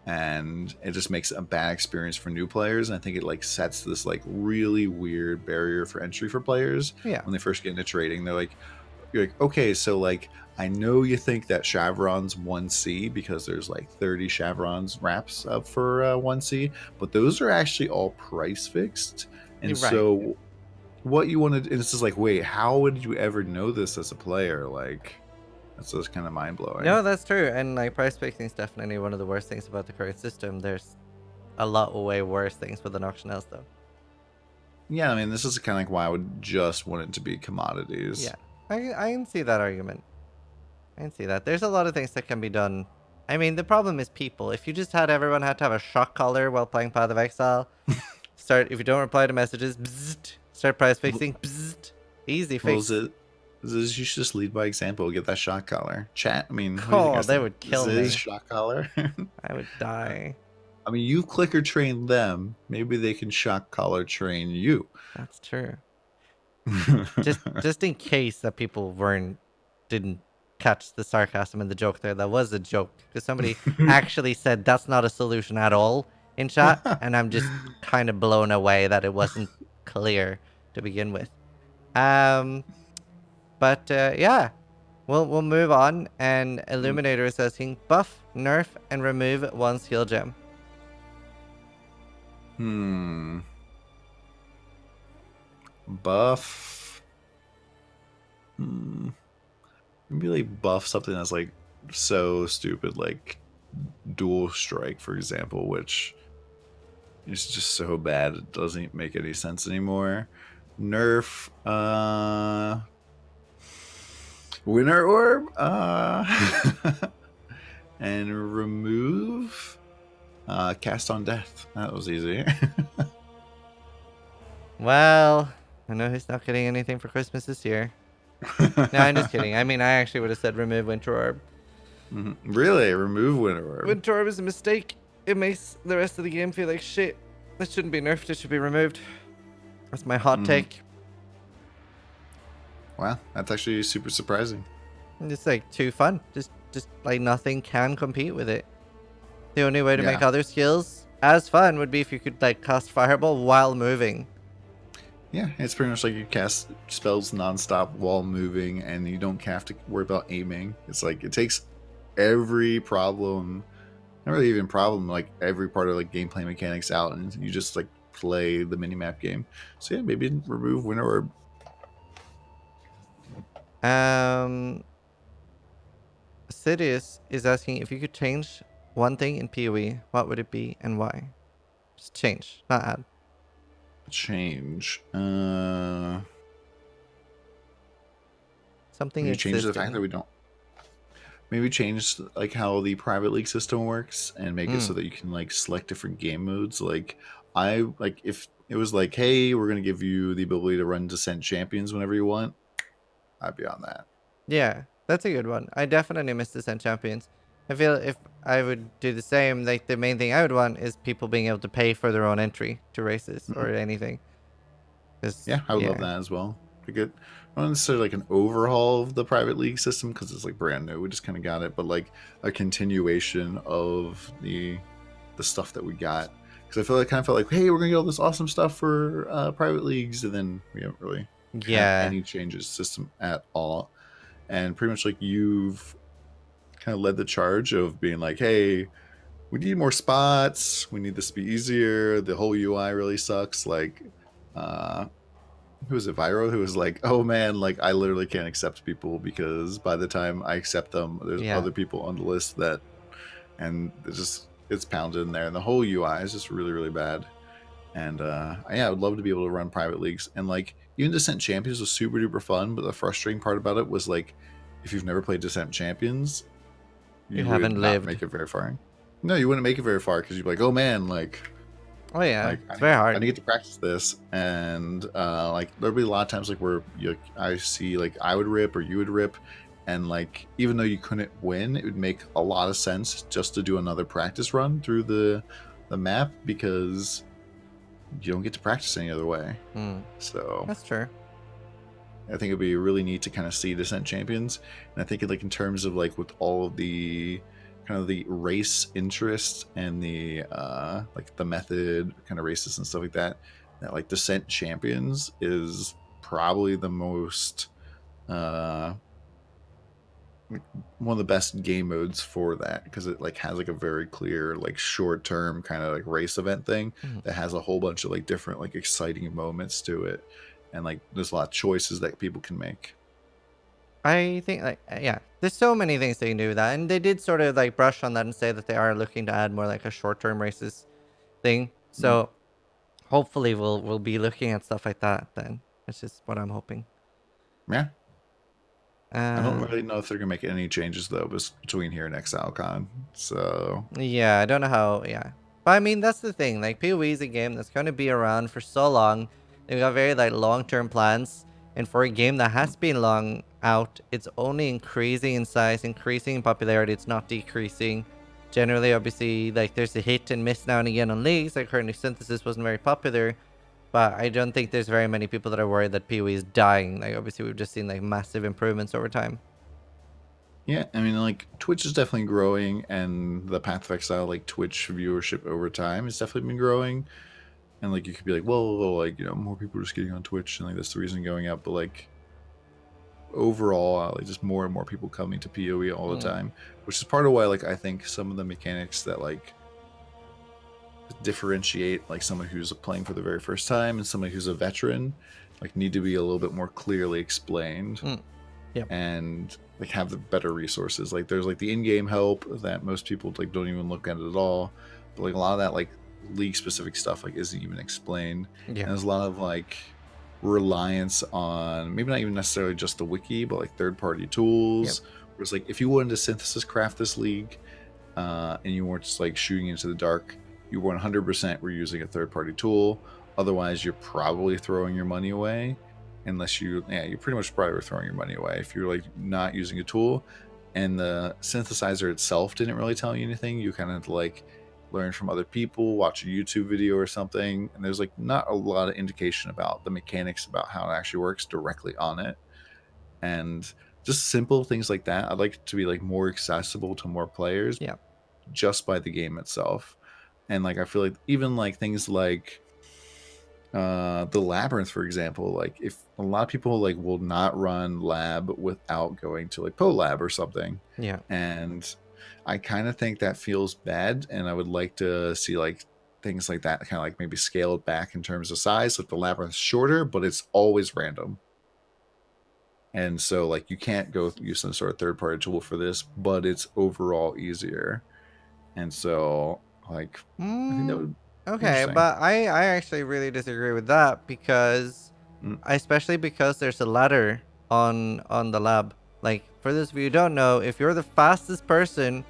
And it just makes it a bad experience for new players, and I think it like sets this like really weird barrier for entry for players Yeah. when they first get into trading. They're like, you're like, okay, so like I know you think that Chevron's 1C because there's like 30 Chevrons wraps up for 1C, but those are actually all price fixed. And You're right. so what you want to, and it's just like, wait, how would you ever know this as a player? Like, that's just kind of mind blowing. No, that's true. And like price fixing is definitely one of the worst things about the current system. There's a lot of way worse things with an auction house though. Yeah, I mean, this is kind of like why I would just want it to be commodities. Yeah. I can see that argument. I can see that. There's a lot of things that can be done. I mean, the problem is people. If you just had everyone had to have a shock collar while playing Path of Exile, if you don't reply to messages, bzzzt, start price fixing, bzzzt, easy Well, fix. you should just lead by example. Get that shock collar. Chat. I mean, what do you Oh, guys they think? would kill This is me. shock collar. I would die. I mean, you clicker train them. Maybe they can shock collar train you. That's true. Just in case that people didn't catch the sarcasm and the joke there. That was a joke because somebody actually said that's not a solution at all in chat, and I'm just kind of blown away that it wasn't clear to begin with. But yeah, we'll move on. And Illuminator is asking buff, nerf, and remove one skill gem. Buff. Maybe like buff something that's like so stupid, like dual strike, for example, which is just so bad it doesn't make any sense anymore. Nerf, winter orb, and remove cast on death. That was easy. Well, I know he's not getting anything for Christmas this year. No, I'm just kidding. I mean, I actually would have said remove Winter Orb. Really? Remove winter orb? Winter Orb is a mistake. It makes the rest of the game feel like shit. It shouldn't be nerfed. It should be removed. That's my hot take. Wow, that's actually super surprising. And it's like too fun. Just like nothing can compete with it. The only way to make other skills as fun would be if you could like cast Fireball while moving. Yeah, it's pretty much like you cast spells nonstop while moving, and you don't have to worry about aiming. It's like it takes every problem, not really even problem, like every part of like gameplay mechanics out, and you just like play the minimap game. So yeah, maybe remove Winter Orb. Sidious is asking if you could change one thing in Peewee, what would it be and why? Just change, not add. Change. Something Maybe existing. change the fact that we don't. Maybe change like how the private league system works and make it so that you can like select different game modes. Like if it was like, hey, we're gonna give you the ability to run Descent Champions whenever you want, I'd be on that. Yeah, that's a good one. I definitely miss Descent Champions. I feel if I would do the same, like the main thing I would want is people being able to pay for their own entry to races or anything. Yeah, I would love that as well. Not necessarily like an overhaul of the private league system because it's like brand new. We just kind of got it, but like a continuation of the stuff that we got. Because I kind of felt like, hey, we're gonna get all this awesome stuff for private leagues, and then we haven't really had any changes system at all. And pretty much like you've kind of led the charge of being like, hey, we need more spots. We need this to be easier. The whole UI really sucks. Like, who was it, Viro, who was like, oh man, like I literally can't accept people because by the time I accept them, there's Yeah. other people on the list that, and it's pounded in there, and the whole UI is just really really bad. And yeah, I would love to be able to run private leagues, and like even Descent Champions was super duper fun, but the frustrating part about it was like if you've never played Descent Champions, You you would haven't not lived. make it very far. No, you wouldn't make it very far because you'd be like, oh man, Oh yeah, like it's very I hard. need to practice this, and like there'll be a lot of times like where I see like I would rip or you would rip, and like even though you couldn't win, it would make a lot of sense just to do another practice run through the map because you don't get to practice any other way. Hmm. So That's true. I think it'd be really neat to kind of see Descent Champions, and I think like in terms of like with all of the kind of the race interest and the like the method kind of races and stuff like that, that like Descent Champions is probably the most uh like, one of the best game modes for that because it like has like a very clear like short term kind of like race event thing Hmm. that has a whole bunch of like different like exciting moments to it, and like there's a lot of choices that people can make. I think like yeah, there's so many things they can do with that, and they did sort of like brush on that and say that they are looking to add more like a short-term races thing. Mm. So hopefully we'll be looking at stuff like that then. That's just what I'm hoping. Yeah, I don't Uh, really know if they're gonna make any changes though between here and ExileCon. So yeah, I don't know how. Yeah, but I mean that's the thing. Like Peewee is a game that's going to be around for so long. They've got very like long-term plans, and for a game that has been long out, it's only increasing in size, increasing in popularity. It's not decreasing. Generally, obviously, like there's a hit and miss now and again on leagues. Like currently, Synthesis wasn't very popular, but I don't think there's very many people that are worried that Peewee is dying. Like obviously, we've just seen like massive improvements over time. yeah, I mean like Twitch is definitely growing, and the Path of Exile like Twitch viewership over time has definitely been growing. And like you could be like, well, like more people are just getting on Twitch, and like that's the reason going up. But like overall, like just more and more people coming to PoE all the Mm, time, which is part of why like I think some of the mechanics that like differentiate like someone who's playing for the very first time and somebody who's a veteran like need to be a little bit more clearly explained, mm, yep, and like have the better resources. Like there's like the in-game help that most people like don't even look at it at all, but like a lot of that like league specific stuff like isn't even explained, yeah, and there's a lot of like reliance on maybe not even necessarily just the wiki but like third party yep. tools, whereas like if you wanted to synthesis craft this league and you weren't just like shooting into the dark, you 100% were using a third party tool. Otherwise, you're probably throwing your money away. Unless you pretty much probably were throwing your money away if you're like not using a tool. And the synthesizer itself didn't really tell you anything. You kind of like learn from other people, watch a YouTube video or something, and there's like not a lot of indication about the mechanics about how it actually works directly on it. And just simple things like that, I'd like it to be like more accessible to more players Yeah. just by the game itself. And like I feel like even like things like the labyrinth, for example, like if a lot of people like will not run lab without going to like PoLab or something, Yeah. and I kind of think that feels bad, and I would like to see like things like that kind of like maybe scaled back in terms of size. Like the labyrinth's shorter, but it's always random, and so like you can't go use some sort of third party tool for this, but it's overall easier. And so like I think that Mm, would be okay, interesting. but I actually really disagree with that because Mm, especially because there's a ladder on the lab. Like for those of you who don't know, if you're the fastest person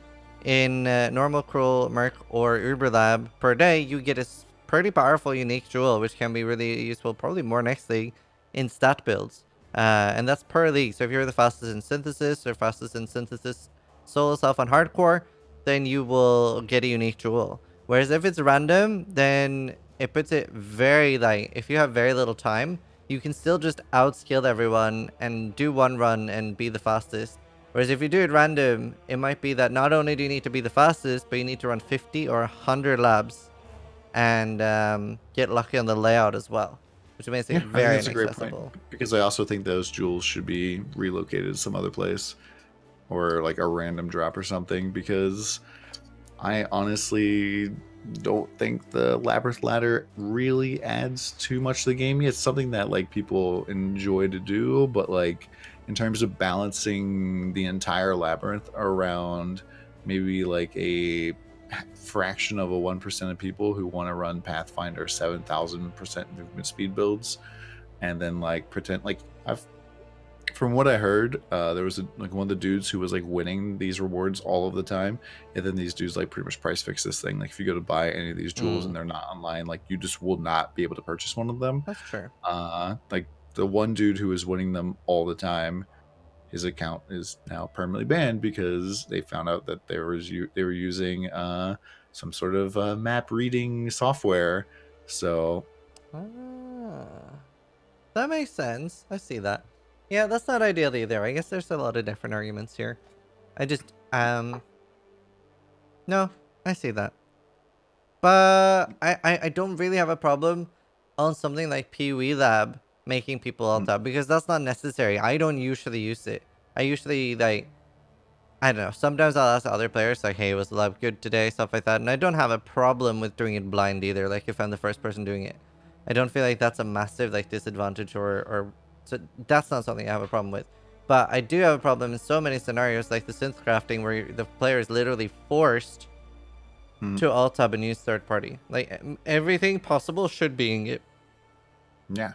in normal crawl, merc, or uber lab per day, you get a pretty powerful unique jewel, which can be really useful, probably more next league in stat builds. And that's per league. So if you're the fastest in synthesis or fastest in synthesis solo self on hardcore, then you will get a unique jewel. Whereas if it's random, then it puts it very like if you have very little time, you can still just outskill everyone and do one run and be the fastest. Whereas if you do it random, it might be that not only do you need to be the fastest, but you need to run 50 or 100 labs and get lucky on the layout as well, which makes it yeah, I think very that's a great point inaccessible. because I also think those jewels should be relocated to some other place or like a random drop or something because I honestly don't think the Labyrinth Ladder really adds too much to the game. It's something that like people enjoy to do, but like in terms of balancing the entire labyrinth around maybe like a fraction of a 1% of people who want to run Pathfinder 7,000% movement speed builds, and then like pretend like I've from what I heard, there was like one of the dudes who was like winning these rewards all of the time, and then these dudes like pretty much price fix this thing. Like if you go to buy any of these jewels Mm, and they're not online, like you just will not be able to purchase one of them. that's true. Like the one dude who was winning them all the time, his account is now permanently banned because they found out that they were using some sort of map reading software. So Ah, that makes sense. I see that. Yeah, that's not ideal either. I guess there's a lot of different arguments here. I just, no, I see that. But I don't really have a problem on something like Peewee Lab making people alt tab because that's not necessary. I don't usually use it. I usually like I don't know. Sometimes I'll ask other players like, "Hey, was the lab good today?" Stuff like that, and I don't have a problem with doing it blind either. Like if I'm the first person doing it, I don't feel like that's a massive like disadvantage or so that's not something I have a problem with. But I do have a problem in so many scenarios like the synth crafting where the player is literally forced mm, to alt tab and use third party. Like everything possible should be in it. yeah,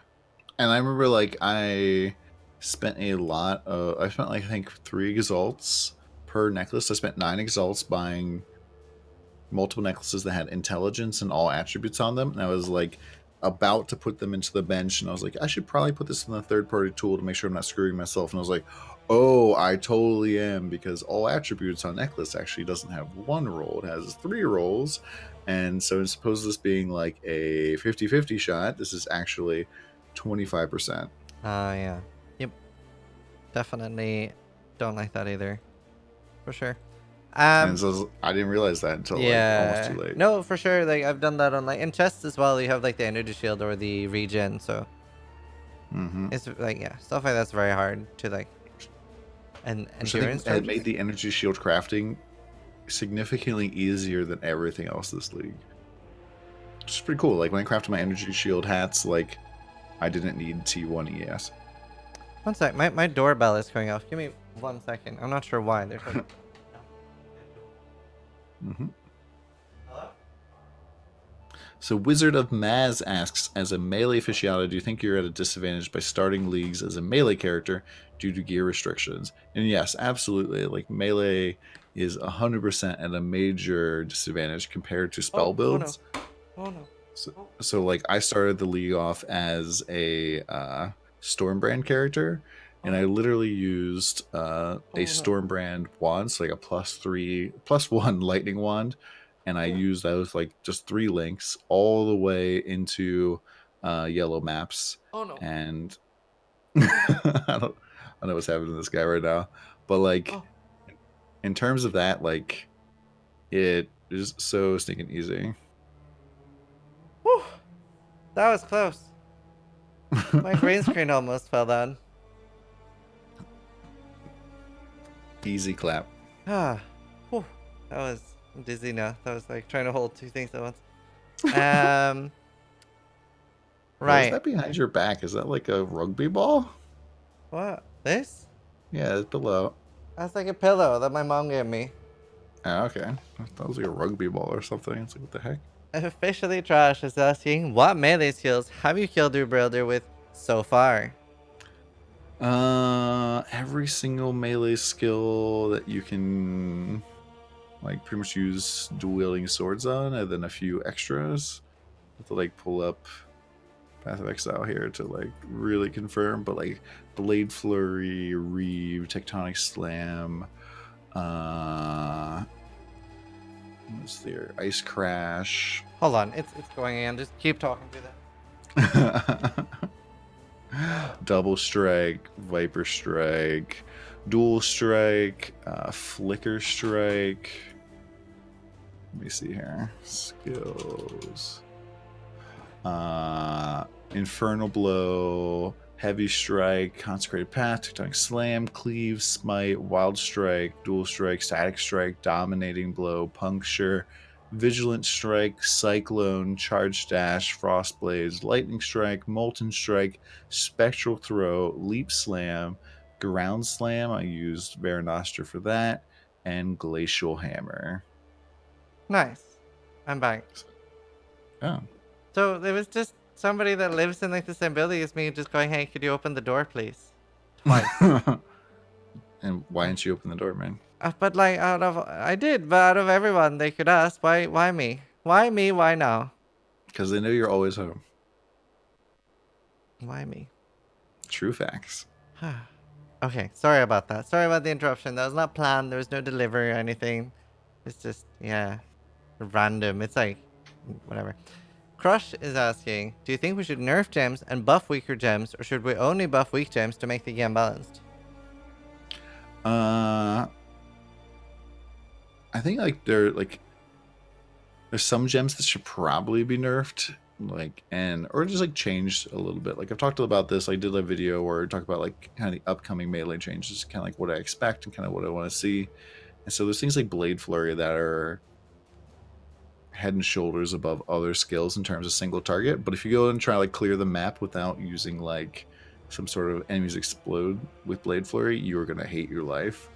and I remember like I spent a lot of I spent like I think 3 exalts per necklace. I spent 9 exalts buying multiple necklaces that had intelligence and all attributes on them, and I was like about to put them into the bench, and I was like, I should probably put this in the third party tool to make sure I'm not screwing myself. And I was like, oh, I totally am, because all attributes on necklace actually doesn't have 1 roll, it has 3 rolls. And so as opposed to this being like a 50-50 shot, this is actually 25%. Yeah. Yep. Definitely don't like that either. For sure. And Um so I didn't realize that until like almost too Yeah. late. No, for sure. Like I've done that on like in chests as well. You have like the energy shield or the regen, so Mm-hmm. it's like yeah, stuff like that's very hard to like and Which I endurance think had charges. made the energy shield crafting significantly easier than everything else this league. Which is pretty cool. Like when I crafted my energy shield hats, like I didn't need T1 ES. One sec, my doorbell is going off. Give me 1 second. I'm not sure why. There's like Mm-hmm. hello? So Wizard of Maz asks, as a melee aficionado, do you think you're at a disadvantage by starting leagues as a melee character due to gear restrictions? And yes, absolutely. Like melee is 100% at a major disadvantage compared to spell Oh no. builds. Oh no. So, Oh, so like I started the league off as a Stormbrand character, and I oh, literally used a oh no. Stormbrand wand, so like a +1 lightning wand, and I Oh, used those like just 3 links all the way into yellow maps, oh no. and I don't know what's happening to this guy right now, but like Oh. in terms of that, like it is so stinking easy. Whew. That was close. My green screen almost fell down. Easy clap. Ah. Whew. That was I'm dizzy now. That was like trying to hold two things at once. Um What is right. that behind your back? Is that like a rugby ball? What? This? Yeah, it's below. That's like a pillow that my mom gave me. Oh, okay. I thought it was like a rugby ball or something. It's like, what the heck? Officially Trash is asking, what melee skills have you killed your brother with so far? Every single melee skill that you can, like, pretty much use dual wielding swords on, and then a few extras. I have to like pull up Path of Exile here to like really confirm, but like Blade Flurry, Reeve, Tectonic Slam, uh, what's there? Ice Crash. Hold on, it's going in. Just keep talking to them. Double Strike, Viper Strike, Dual Strike, Flicker Strike. Let me see here. Skills. Infernal Blow, Heavy Strike, Consecrated Path, Tectonic Slam, Cleave, Smite, Wild Strike, Dual Strike, Static Strike, Dominating Blow, Puncture, Vigilant Strike, Cyclone, Charge Dash, Frost Blaze, Lightning Strike, Molten Strike, Spectral Throw, Leap Slam, Ground Slam. I used Veranastra for that, and Glacial Hammer. Nice. I'm back. Oh. So there was just somebody that lives in like the same building as me just going, hey, could you open the door, please? Twice. And why didn't you open the door, man? But like I did, but out of everyone they could ask, why me? Why me? Why now? Because they know you're always home. Why me? True facts. Okay, sorry about that. Sorry about the interruption. That was not planned. There was no delivery or anything. It's just, yeah, random. It's like, whatever. Crush is asking, do you think we should nerf gems and buff weaker gems, or should we only buff weak gems to make the game balanced? I think there's some gems that should probably be nerfed, or just like changed a little bit. Like I've talked about this. I did a video where I talk about like kind of the upcoming melee changes, kind of like what I expect and kind of what I want to see. And so there's things like Blade Flurry that are head and shoulders above other skills in terms of single target. But if you go and try like clear the map without using like some sort of enemies explode with Blade Flurry, you are gonna hate your life.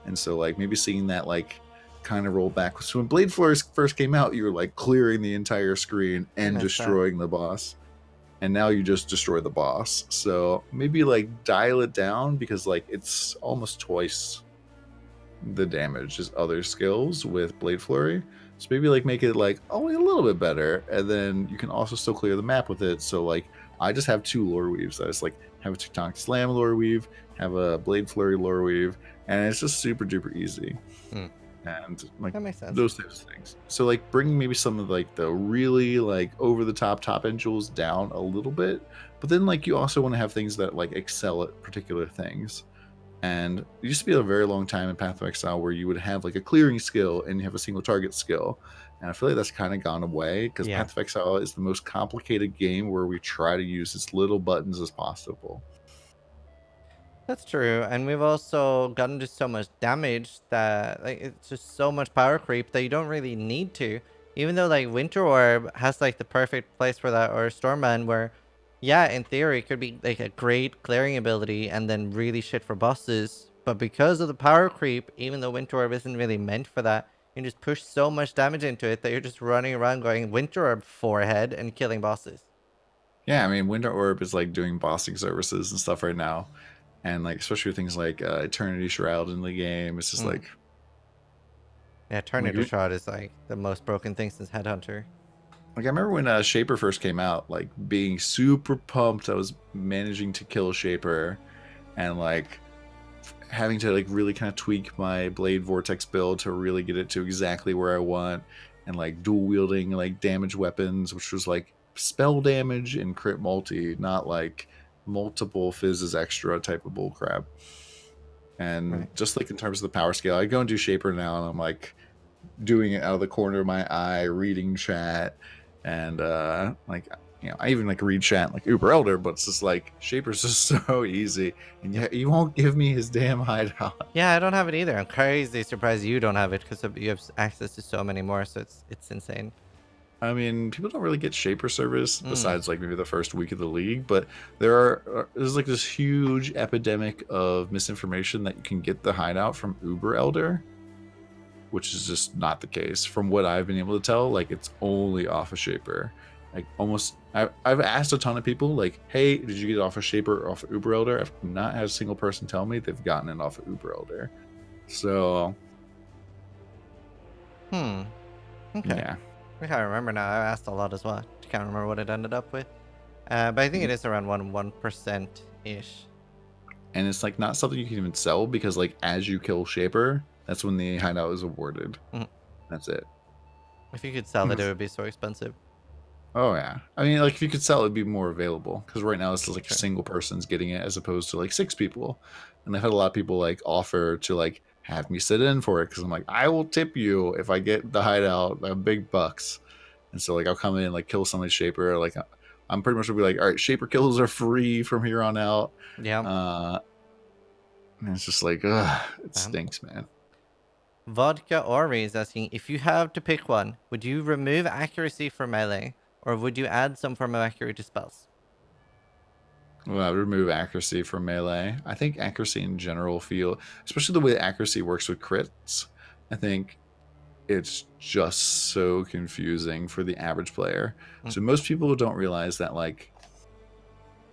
And so like maybe seeing that like kind of roll back. So when Blade Flurry first came out, you were like clearing the entire screen and destroying the boss. And now you just destroy the boss. So maybe like dial it down, because like it's almost twice the damage as other skills with Blade Flurry. So maybe like make it like only a little bit better, and then you can also still clear the map with it. So like I just have 2 lore weaves. I just like have a Teutonic Slam lore weave, have a Blade Flurry lore weave, and it's just super duper easy. And like That makes sense. those types of things. So like bringing maybe some of like the really like over the top end jewels down a little bit, but then like you also want to have things that like excel at particular things. And it used to be a very long time in Path of Exile where you would have like a clearing skill and you have a single target skill. And I feel like that's kind of gone away, because Path of Exile is the most complicated game where we try to use as little buttons as possible. That's true, and we've also gotten to so much damage that like it's just so much power creep that you don't really need to. Even though like Winter Orb has like the perfect place for that, or Stormman, where yeah, in theory it could be like a great clearing ability and then really shit for bosses. But because of the power creep, even though Winter Orb isn't really meant for that, you just push so much damage into it that you're just running around going Winter Orb forehead and killing bosses. Yeah, I mean, Winter Orb is like doing bossing services and stuff right now. And like, especially with things like Eternity Shroud in the game, it's just like. Yeah, Eternity Shroud is like the most broken thing since Headhunter. Like I remember when Shaper first came out, like being super pumped. I was managing to kill Shaper, and like having to like really kind of tweak my Blade Vortex build to really get it to exactly where I want, and like dual wielding like damage weapons, which was like spell damage and crit multi, not like multiple fizzes extra type of bullcrap. And just like in terms of the power scale, I go and do Shaper now, and I'm like doing it out of the corner of my eye, reading chat, and like, you know, I even like read chat like Uber Elder, but it's just like Shaper's just so easy, and yet you won't give me his damn hideout. Yeah, I don't have it either. I'm crazy surprised you don't have it, because you have access to so many more, so it's insane. I mean, people don't really get Shaper service besides like maybe the first week of the league, but there's like this huge epidemic of misinformation that you can get the hideout from Uber Elder, which is just not the case from what I've been able to tell. Like it's only off of Shaper. Like almost, I've asked a ton of people like, hey, did you get it off of Shaper or off of Uber Elder? I've not had a single person tell me they've gotten it off of Uber Elder. So Okay. Yeah. I can't remember now. I asked a lot as well. I can't remember what it ended up with. But I think it is around 1% ish. And it's like not something you can even sell, because like as you kill Shaper, that's when the hideout is awarded. That's it. If you could sell it, it would be so expensive. Oh yeah, I mean, like if you could sell, it'd be more available, because right now it's just like a single person's getting it as opposed to like 6 people. And I've had a lot of people like offer to like have me sit in for it, because I'm like, I will tip you if I get the hideout big bucks. And so like I'll come in and like kill somebody's Shaper. Like I'm pretty much gonna be like, all right, Shaper kills are free from here on out. Yeah. And it's just like, ugh, it stinks, man. Vodka Ori is asking, if you have to pick one, would you remove accuracy for melee, or would you add some form of accuracy to spells? Well, I would remove accuracy from melee. I think accuracy in general especially the way accuracy works with crits. I think it's just so confusing for the average player. Mm. So most people don't realize that like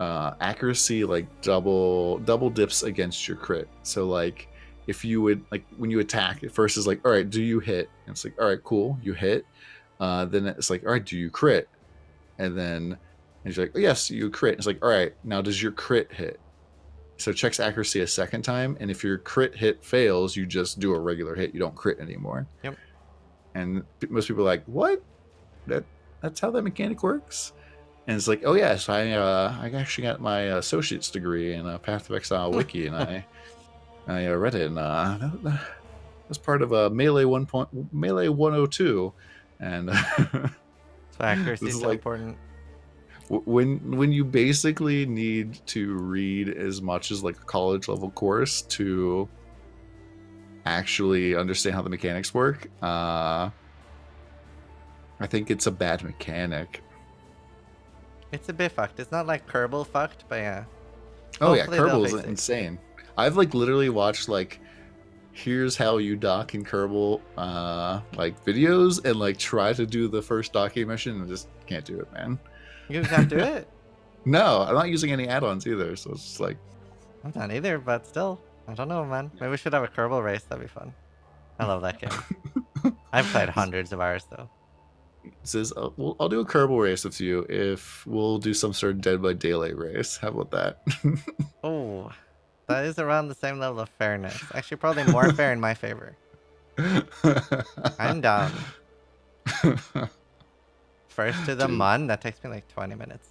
accuracy like double dips against your crit. So like if you would like when you attack, at first is like, all right, do you hit? And it's like, all right, cool, you hit. Then it's like, all right, do you crit? And then and you're like, oh, yes, you crit. It's like, all right, now does your crit hit? So it checks accuracy a second time, and if your crit hit fails, you just do a regular hit. You don't crit anymore. Yep. And most people are like, what? That's how that mechanic works? And it's like, oh yes, I actually got my associate's degree in Path of Exile wiki, and I read it, and that was part of Melee 102, and So accuracy this is is so like important. when you basically need to read as much as like a college level course to actually understand how the mechanics work. I think it's a bad mechanic. It's a bit fucked. It's not like Kerbal fucked, but yeah. Oh yeah, Hopefully they'll Kerbal is fix it. insane. I've like literally watched like here's how you dock in Kerbal like videos and like try to do the first docking mission and just can't do it, man. You can't do it? No, I'm not using any add-ons either, so it's just like I'm not either, but still. I don't know, man. Maybe we should have a Kerbal race. That'd be fun. I love that game. I've played hundreds of hours, though. says I'll do a Kerbal race with you if we'll do some sort of Dead by Daylight race. How about that? Oh, that is around the same level of fairness. Actually, probably more fair in my favor. I'm down. First to the Dude. Mun, that takes me like 20 minutes.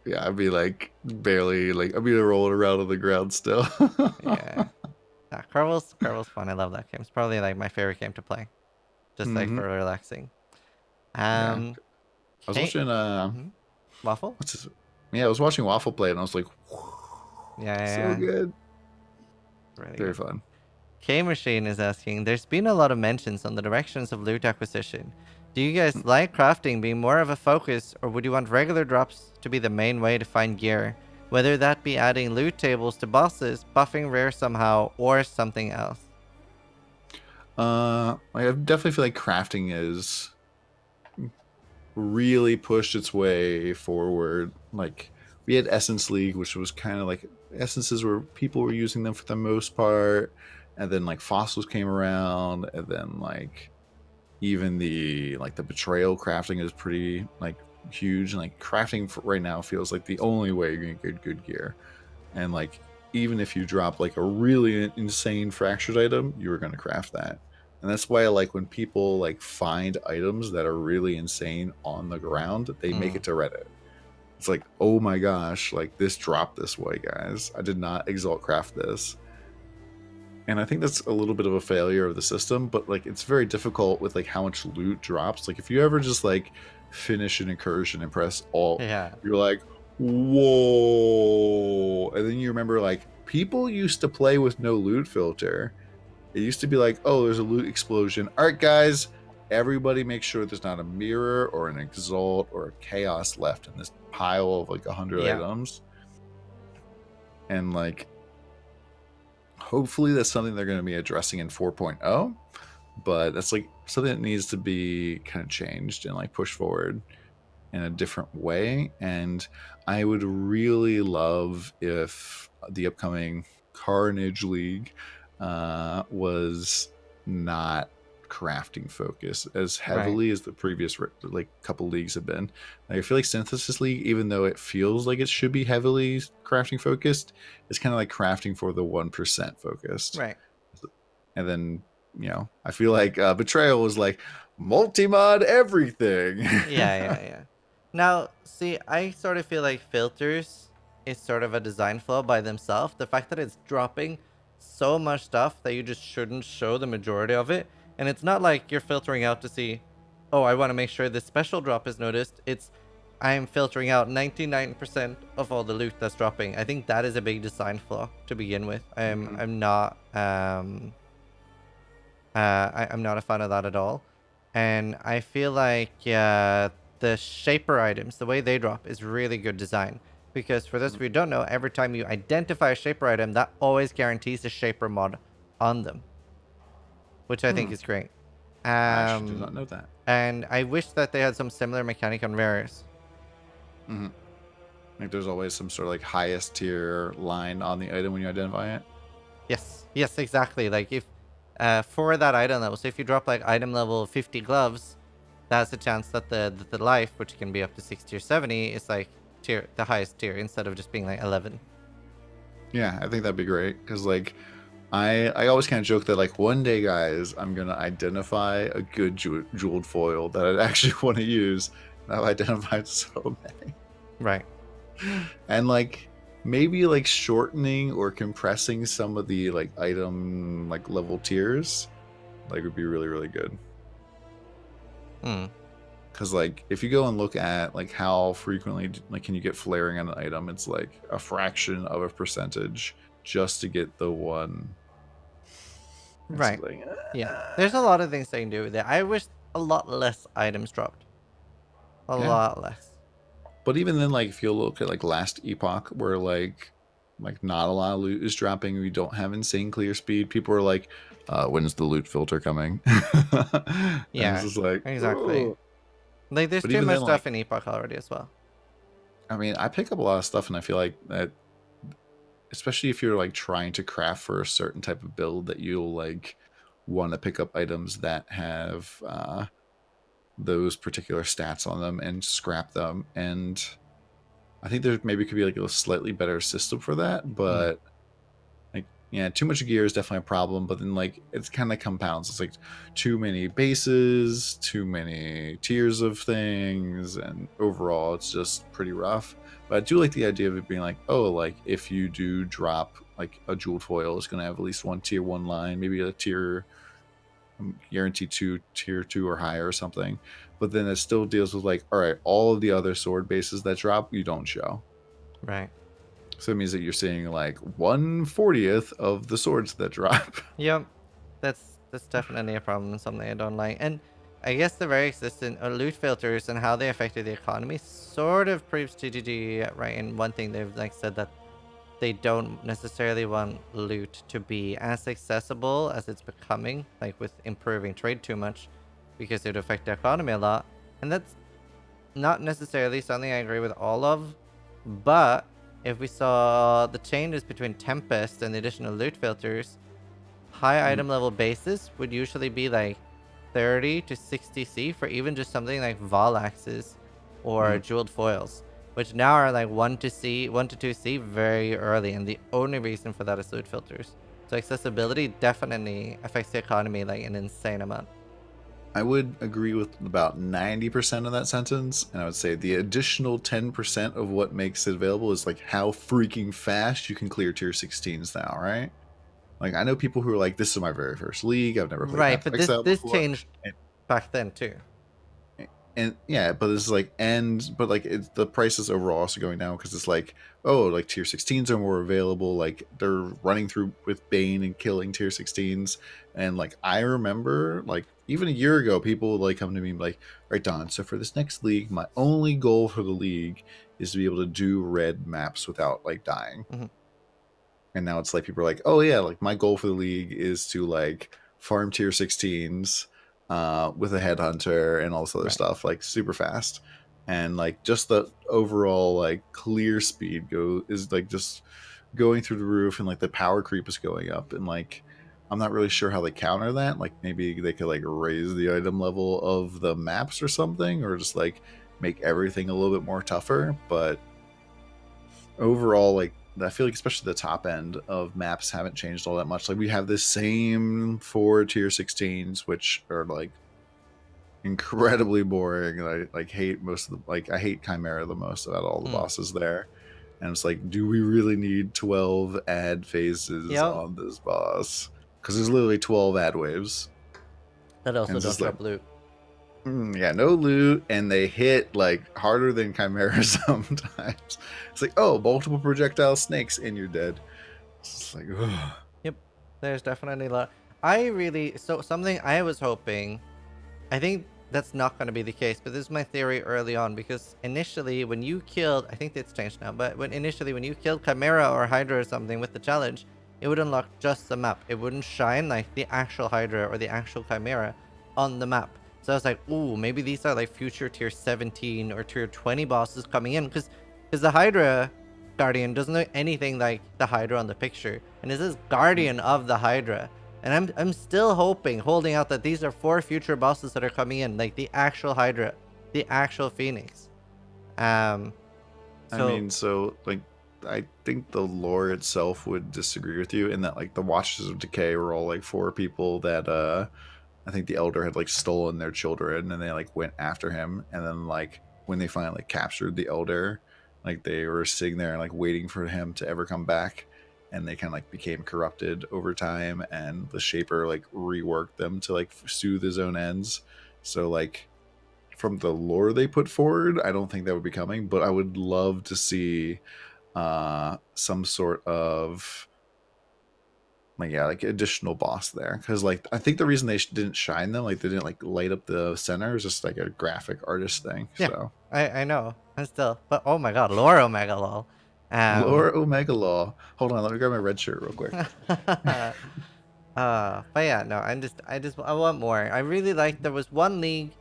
Yeah, I'd be like barely like I'd be rolling around on the ground still. Yeah. Nah, Kerbal's fun. I love that game. It's probably like my favorite game to play. Just like for relaxing. Yeah. I was Kate. watching Waffle? what's this? Yeah, I was watching Waffle play and I was like, so good. Really Very good. fun. K Machine is asking, there's been a lot of mentions on the directions of loot acquisition. Do you guys like crafting being more of a focus, or would you want regular drops to be the main way to find gear? Whether that be adding loot tables to bosses, buffing rare somehow, or something else. I definitely feel like crafting is really pushed its way forward. Like we had Essence League, which was kind of like essences where people were using them for the most part, and then like fossils came around, and then like even the betrayal crafting is pretty like huge, and like crafting for right now feels like the only way you're gonna get good gear. And like even if you drop like a really insane fractured item, you're gonna craft that. And that's why I like when people like find items that are really insane on the ground, they make it to Reddit. It's like, oh my gosh, like this dropped this way, guys. I did not exalt craft this. And I think that's a little bit of a failure of the system, but like it's very difficult with like how much loot drops. Like if you ever just like finish an incursion and press alt, Yeah. you're like, whoa. And then you remember like people used to play with no loot filter. It used to be like, oh, there's a loot explosion. All right, guys, everybody make sure there's not a mirror or an exalt or a chaos left in this pile of like 100 items. And like hopefully that's something they're going to be addressing in 4.0, but that's like something that needs to be kind of changed and like pushed forward in a different way. And I would really love if the upcoming Carnage League was not crafting focus as heavily as the previous like couple leagues have been. Like, I feel like Synthesis League, even though it feels like it should be heavily crafting focused, it's kind of like crafting for the 1% focused. Right. And then, you know, I feel like Betrayal was like multi-mod everything. Yeah. Now, see, I sort of feel like filters is sort of a design flaw by themselves. The fact that it's dropping so much stuff that you just shouldn't show the majority of it. And it's not like you're filtering out to see, oh, I want to make sure this special drop is noticed. It's, I'm filtering out 99% of all the loot that's dropping. I think that is a big design flaw to begin with. I'm not I'm not a fan of that at all. And I feel like the shaper items, the way they drop, is really good design. Because for those of you who don't know, every time you identify a shaper item, that always guarantees a shaper mod on them, which I think Hmm. is great. I actually did not Um, know that. and I wish that they had some similar mechanic on rares. Hmm. Like there's always some sort of like highest tier line on the item when you identify it. Yes, yes, exactly. Like if for that item level, so if you drop like item level 50 gloves, that's a chance that the life, which can be up to 60 or 70, is like the highest tier instead of just being like 11. Yeah, I think that'd be great because like I always kind of joke that like one day, guys, I'm gonna identify a good jeweled foil that I'd actually want to use. And I've identified so many, Right. and like maybe like shortening or compressing some of the like item like level tiers like would be really really good. Hmm. Because like if you go and look at like how frequently like can you get flaring on an item, it's like a fraction of a percentage just to get the one. It's Right. like Yeah. There's a lot of things they can do with it. I wish a lot less items dropped. A yeah. lot less. But even then, like if you look at like last epoch, where like not a lot of loot is dropping, we don't have insane clear speed. People are like, "When's the loot filter coming?" And it's Yeah. just like, Exactly. oh. Like there's But too even much then, like, stuff in Epoch already as well. I mean, I pick up a lot of stuff, and I feel like that, especially if you're like trying to craft for a certain type of build, that you'll like want to pick up items that have those particular stats on them and scrap them. And I think there maybe could be like a slightly better system for that, Mm. but like yeah, too much gear is definitely a problem. But then like it's kind of compounds. It's like too many bases, too many tiers of things, and overall it's just pretty rough. But I do like the idea of it being like, oh, like if you do drop like a jeweled foil, it's gonna have at least one tier one line, maybe a tier guarantee two, tier two or higher or something. But then it still deals with like, all right, all of the other sword bases that drop, you don't show. Right. So it means that you're seeing like 1/40th of the swords that drop. Yep. That's definitely a problem and something I don't like. And I guess the very existence of loot filters and how they affected the economy sort of proves TGG right in one thing they've like said that they don't necessarily want loot to be as accessible as it's becoming, like with improving trade too much, because it would affect the economy a lot. And that's not necessarily something I agree with all of, but if we saw the changes between Tempest and the additional loot filters, high Mhm. item level bases would usually be like 30 to 60 C for even just something like Vol axes or Mhm. jeweled foils, which now are like 1 to 2 C very early, and the only reason for that is loot filters. So accessibility definitely affects the economy like an insane amount. I would agree with about 90% of that sentence, and I would say the additional 10% of what makes it available is like how freaking fast you can clear tier 16s now, right? Like I know people who are like, "This is my very first league. I've never played Right, Path of but Exile this before," changed back then too. and yeah, but it's like but like it's the prices overall also going down because it's like, oh, like tier 16s are more available, like they're running through with Bane and killing tier 16s. And like I remember like even a year ago people would like come to me and be like, all right, Don, so for this next league my only goal for the league is to be able to do red maps without like dying. Hmm. And now it's like people are like, oh yeah, like my goal for the league is to like farm tier 16s with a headhunter and all this other Right. stuff like super fast. And like just the overall like clear speed go is like just going through the roof, and like the power creep is going up. And like I'm not really sure how they counter that. Like maybe they could like raise the item level of the maps or something, or just like make everything a little bit more tougher. But overall, like I feel like especially the top end of maps haven't changed all that much. Like we have the same four tier 16s, which are like incredibly boring. And I like hate most of the like I hate Chimera the most out of all the Mm. bosses there. And it's like, do we really need 12 ad phases Yep. on this boss? Because there's literally 12 ad waves. That And also it's don't just like, drop loot. yeah, no loot, and they hit like harder than Chimera sometimes. It's like, oh, multiple projectile snakes, and you're dead. It's just like, ugh. Yep. There's definitely a lot. I really so something I was hoping. I think that's not going to be the case, but this is my theory early on because initially when you killed, I think it's changed now, but when you killed Chimera or Hydra or something with the challenge, it would unlock just the map. It wouldn't shine like the actual Hydra or the actual Chimera on the map. So I was like, ooh, maybe these are like future tier 17 or tier 20 bosses coming in because the Hydra Guardian doesn't look anything like the Hydra on the picture, and this is Guardian of the Hydra. And I'm still hoping, holding out that these are 4 future bosses that are coming in, like the actual Hydra, the actual Phoenix. Um, I so mean, so like, I think the lore itself would disagree with you in that like the Watchers of Decay were all like four people that I think the Elder had like stolen their children and they like went after him, and then like when they finally like, captured the Elder, like they were sitting there and like waiting for him to ever come back, and they kind of like became corrupted over time, and the Shaper like reworked them to like soothe his own ends. So like from the lore they put forward, I don't think that would be coming, but I would love to see some sort of like yeah like additional boss there, because like I think the reason they didn't shine them, like they didn't like light up the center, is just like a graphic artist thing. yeah, So I know, I'm still, but oh my god, Lore Omega lol. Um, lore Omega Law. Hold on, let me grab my red shirt real quick. but yeah, no, I want more. I really like there was one league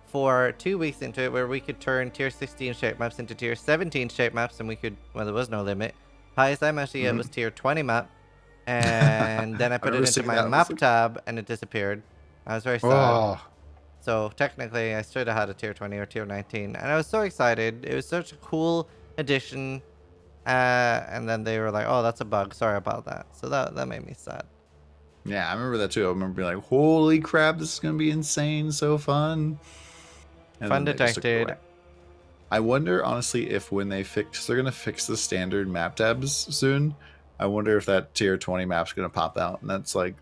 for 2 weeks into it where we could turn tier 16 shape maps into tier 17 shape maps, and we could, well, there was no limit. Highest I managed to get was Mhm. tier 20 map, and then I I put it remember into seeing my that. I was map like, tab and it disappeared. I was very sad. oh So technically, I should have had a tier 20 or tier 19, and I was so excited. It was such a cool addition. And then they were like, "Oh, that's a bug. Sorry about that." So that made me sad. yeah, I remember that too. I remember being like, holy crap, this is gonna be insane, so fun. And Fun then they just took it away. detected. I wonder honestly if when they fix, they're gonna fix the standard map tabs soon. I wonder if that tier 20 map's gonna pop out, and that's like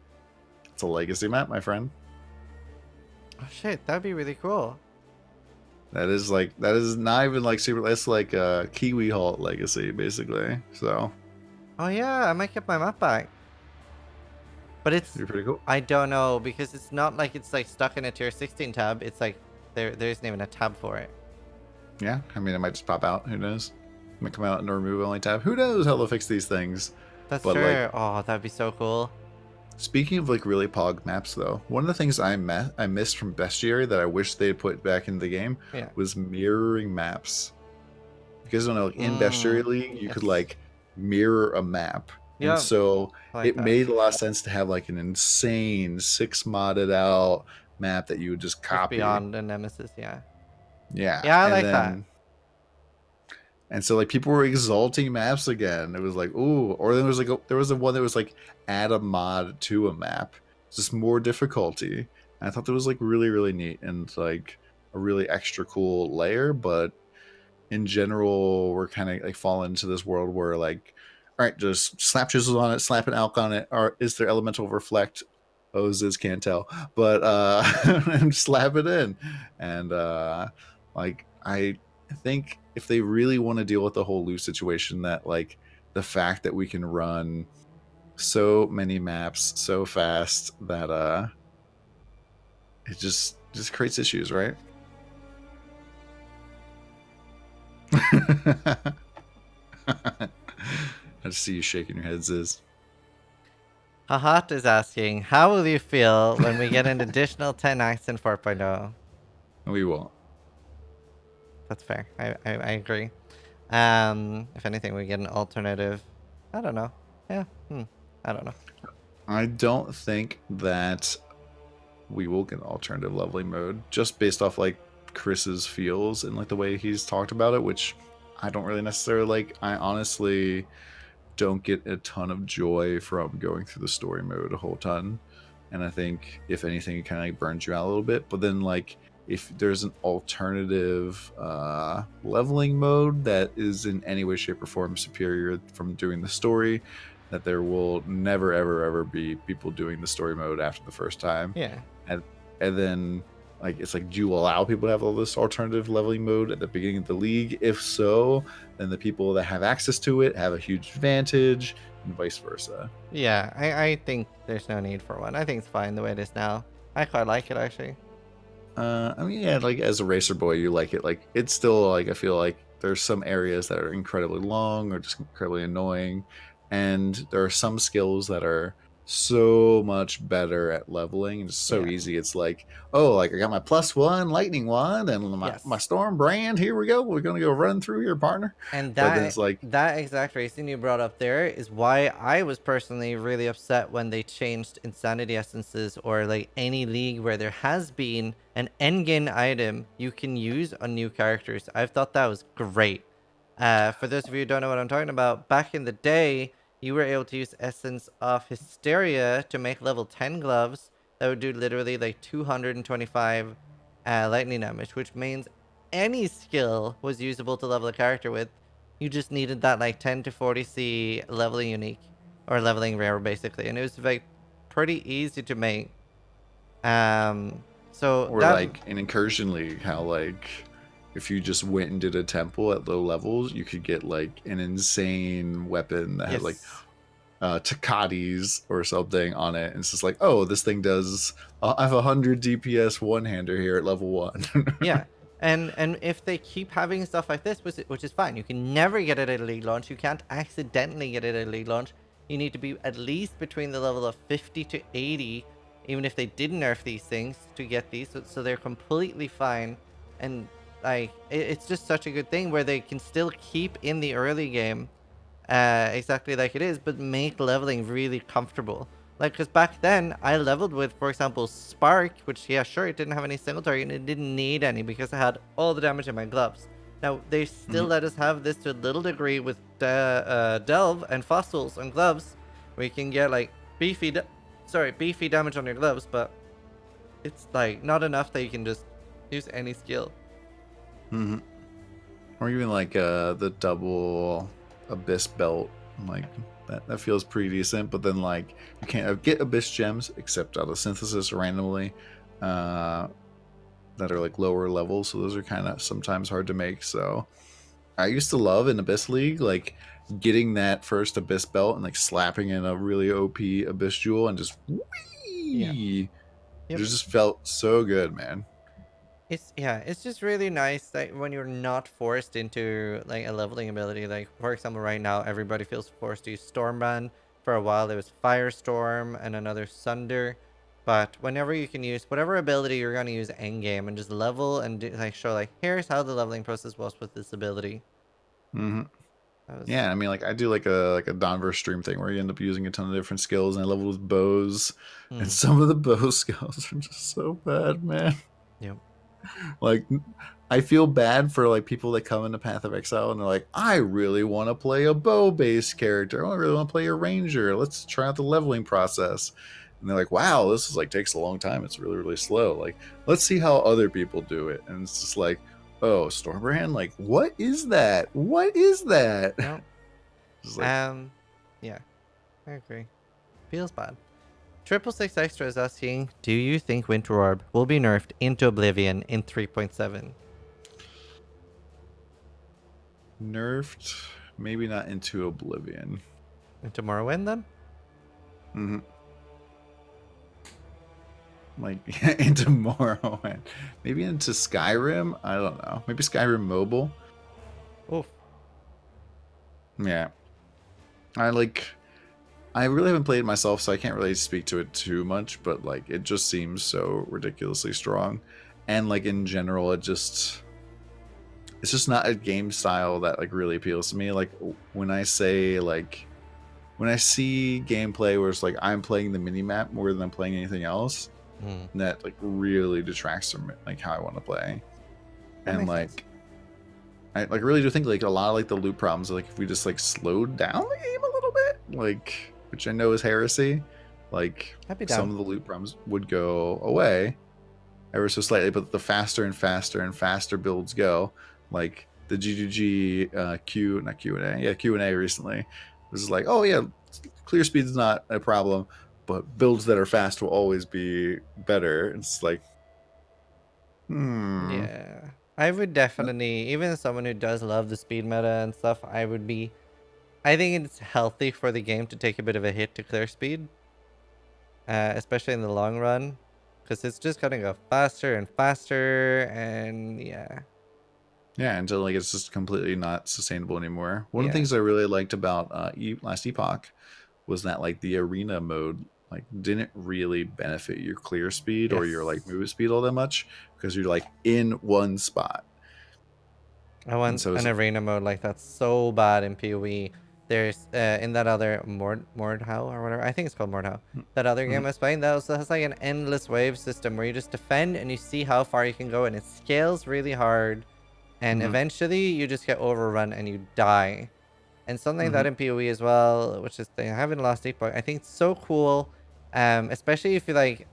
it's a legacy map, my friend. Oh shit, that'd be really cool. That is like that is not even like super. That's like a Kiwi Halt legacy basically. So Oh yeah, I might get my map back. But it'd it's, be pretty cool. I don't know because it's not like it's like stuck in a tier 16 tab. It's like there isn't even a tab for it. Yeah, I mean it might just pop out. Who knows? It might come out in a remove only tab. Who knows how they'll fix these things? That's But like true. Oh, that'd be so cool. speaking of like really pog maps though, one of the things I missed from Bestiary that I wish they had put back in the game Yeah. was mirroring maps. You guys don't know, like in Bestiary Mm. League, you could Yes. like mirror a map. And Yep. so I like it that. made a lot of sense to have like an insane 6 modded out map that you would just Just copy. beyond the nemesis. Yeah. Yeah. Yeah, I And like that. then and so like people were exalting maps again. It was like, ooh, or there was like there was a one that was like add a mod to a map. It's just more difficulty. And I thought that was like really, really neat and like a really extra cool layer, but in general, we're kind of like falling into this world where like, all right, just slap chisels on it, slap an alk on it, or is there elemental reflect? Oh, Ziz can't tell, but and slap it in. And like I think if they really want to deal with the whole loot situation, that like the fact that we can run so many maps so fast that it just creates issues, right? I just see you shaking your head, Ziz. Hahat is asking, how will you feel when we get an additional 10 acts in 4.0? We won't. That's fair. I agree. If anything, we get an alternative. I don't know. Yeah. I don't know. I don't think that we will get an alternative leveling mode just based off like Chris's feels and like the way he's talked about it, which I don't really necessarily like. I honestly don't get a ton of joy from going through the story mode a whole ton. And I think if anything, it kind of like burns you out a little bit. But then like if there's an alternative leveling mode that is in any way, shape, or form superior from doing the story, that there will never, ever, ever be people doing the story mode after the first time. Yeah. And then like it's like, do you allow people to have all this alternative leveling mode at the beginning of the league? If so, then the people that have access to it have a huge advantage. and vice versa. Yeah, I think there's no need for one. I think it's fine the way it is now. I quite like it actually. I mean, yeah, like as a racer boy, you like it. Like it's still like I feel like there's some areas that are incredibly long or just incredibly annoying, and there are some skills that are so much better at leveling and it's so Yeah. easy. It's like, oh, like I got my +1 lightning wand and my Yes. storm brand. Here we go. We're gonna go run through here, partner. And But then it's like, that exact reason you brought up there is why I was personally really upset when they changed insanity essences or like any league where there has been an endgame item you can use on new characters. I've thought that was great. For those of you who don't know what I'm talking about, back in the day, you were able to use Essence of Hysteria to make level 10 gloves that would do literally like 225 lightning damage, which means any skill was usable to level a character with. You just needed that like 10 to 40C leveling unique or leveling rare basically, and it was like pretty easy to make. Um, so or that like in Incursion League, how like if you just went and did a temple at low levels, you could get like an insane weapon that had like yes, Takatis or something on it. And it's just like, oh, this thing does. I have 100 DPS one hander here at level 1. yeah. And if they keep having stuff like this, which is fine, you can never get it at a league launch. You can't accidentally get it at a league launch. You need to be at least between the level of 50 to 80, even if they did nerf these things to get these. So they're completely fine. And like it's just such a good thing where they can still keep in the early game exactly like it is, but make leveling really comfortable. Like, because back then, I leveled with, for example, Spark, which, yeah, sure, it didn't have any single target, and it didn't need any because I had all the damage in my gloves. Now, they still Mhm. let us have this to a little degree with Delve and Fossils and gloves, where you can get, like, beefy damage on your gloves, but it's, like, not enough that you can just use any skill. Mhm. Or even like the double abyss belt, like that feels pretty decent. But then like you can't get abyss gems except out of synthesis randomly, uh, that are like lower levels. So those are kind of sometimes hard to make. So I used to love in Abyss League like getting that first abyss belt and like slapping in a really OP abyss jewel and just Yeah. whee. It Yep. just felt so good, man. It's just really nice that when you're not forced into like a leveling ability. Like for example, right now everybody feels forced to use Stormbrand. For a while there was Firestorm and another Sunder. But whenever you can use whatever ability you're gonna use endgame and just level and like show like here's how the leveling process was with this ability. Hmm. That was Yeah, I mean, like I do like a Donver stream thing where you end up using a ton of different skills, and I level with bows, and hmm. some of the bow skills are just so bad, man. Yep. Like, I feel bad for like people that come into Path of Exile and they're like, I really want to play a bow-based character. I really want to play a ranger. Let's try out the leveling process. And they're like, wow, this is like takes a long time. It's really, really slow. Like, let's see how other people do it. And it's just like, oh, Stormbrand, like, what is that? What is that? Yep. Just like, Um yeah, I agree. Feels bad. 666 Extra is asking, do you think Winter Orb will be nerfed into Oblivion in 3.7? nerfed, maybe not into Oblivion. Into Morrowind then? Mm-hmm. Like into Morrowind, maybe into Skyrim. I don't know. Maybe Skyrim Mobile. Oof. Yeah, I like. I really haven't played it myself, so I can't really speak to it too much. But like, it just seems so ridiculously strong, and like in general, it's just not a game style that like really appeals to me. Like when I say like when I see gameplay where it's like I'm playing the mini map more than I'm playing anything else, Hmm. that like really detracts from like how I want to play. That And makes sense. like I like really do think like a lot of like the loot problems like if we just like slowed down the game a little bit, like which I know is heresy, like I'd be some down. of the loot problems would go away ever so slightly, but the faster and faster and faster builds go, like the GGG Q not Q and A, yeah, Q and A recently was like, oh yeah, clear speed is not a problem, but builds that are fast will always be better. It's like, hmm. Yeah. I would definitely, even as someone who does love the speed meta and stuff, I would be I think it's healthy for the game to take a bit of a hit to clear speed, especially in the long run, because it's just gonna go faster and faster, and yeah, Yeah, until like it's just completely not sustainable anymore. One of the yeah, things I really liked about Last Epoch was that like the arena mode like didn't really benefit your clear speed or your like yes. move speed all that much because you're like in one spot, I and want so it's an arena mode like that's so bad in Peewee. There's in that other Mordhau or whatever. I think it's called Mordhau. That other mm-hmm, game I was playing, that has like an endless wave system where you just defend and you see how far you can go, and it scales really hard. And mm-hmm, eventually, you just get overrun and you die. And something like mm-hmm, that in PoE as well, which is they haven't lost deep I think it's so cool. Especially if you like,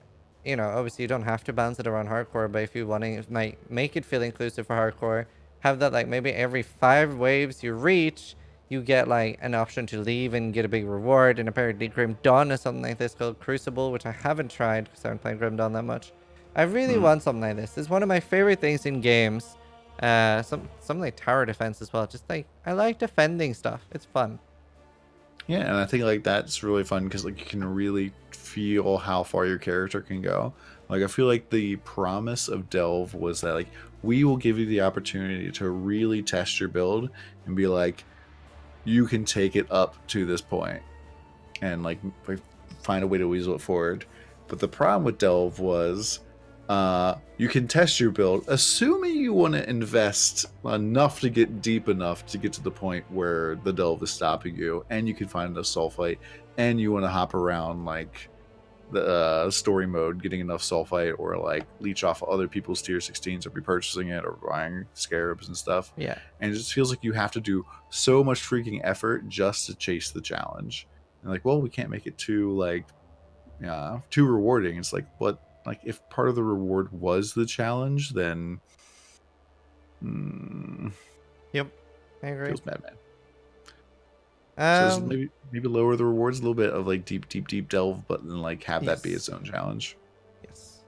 obviously you don't have to bounce it around hardcore, but if you want to make it feel inclusive for hardcore, have that like maybe every 5 waves you reach, you get like an option to leave and get a big reward. And apparently Grim Dawn is something like this called Crucible, which I haven't tried because I haven't played Grim Dawn that much. I really mm-hmm. want something like this. It's one of my favorite things in games. Some like tower defense as well. Just like I like defending stuff. It's fun. Yeah, and I think like that's really fun because like you can really feel how far your character can go. Like I feel like the promise of Delve was that like we will give you the opportunity to really test your build and be like you can take it up to this point and like find a way to weasel it forward. But the problem with Delve was you can test your build, assuming you want to invest enough to get deep enough to get to the point where the Delve is stopping you, and you can find enough sulfite, and you want to hop around like the story mode, getting enough sulfite, or like leech off other people's tier 16s, or be purchasing it, or buying scarabs and stuff. Yeah. And it just feels like you have to do so much freaking effort just to chase the challenge. And like, well, we can't make it too like too rewarding. It's like, what? Like, if part of the reward was the challenge, then mm, Yep. I agree. feels bad, man. So just Um. maybe lower the rewards a little bit of like deep delve, but then like have that be its Yes. own challenge. Yes.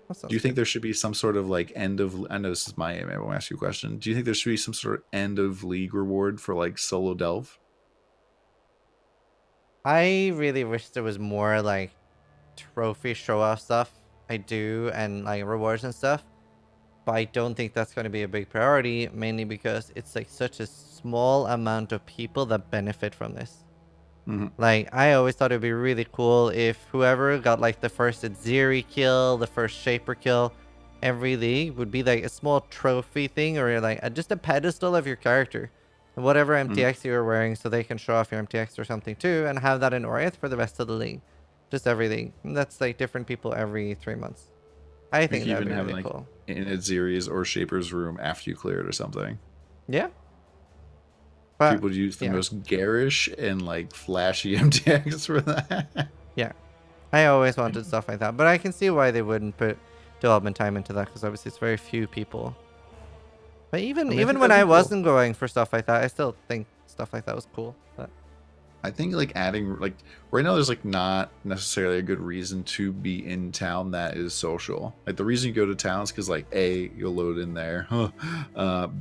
That Do sounds you think good. there should be some sort of like end of? I know this is my aim. I will ask you a question. Do you think there should be some sort of end of league reward for like solo delve? I really wish there was more like trophy show off stuff. I do, and like rewards and stuff. But I don't think that's going to be a big priority, mainly because it's like such a small amount of people that benefit from this. Mm-hmm. Like, I always thought it'd be really cool if whoever got like the first Ziri kill, the first Shaper kill, every league would be like a small trophy thing or like just a pedestal of your character. Whatever Mm-hmm. MTX you were wearing, so they can show off your MTX or something too, and have that in Orioth for the rest of the league. Just every league. And that's like different people every 3 months. I We think could that'd even be have really like cool. in a series or Shaper's room after you clear it or something. Yeah. But People use the yeah. most garish and like flashy MTX for that. Yeah. I always wanted stuff like that, but I can see why they wouldn't put development time into that because obviously it's very few people. But I even mean, I even think when that'd I be cool. wasn't going for stuff like that, I still think stuff like that was cool. But I think like adding like right now there's like not necessarily a good reason to be in town that is social. Like the reason you go to town is because like A, you'll load in there,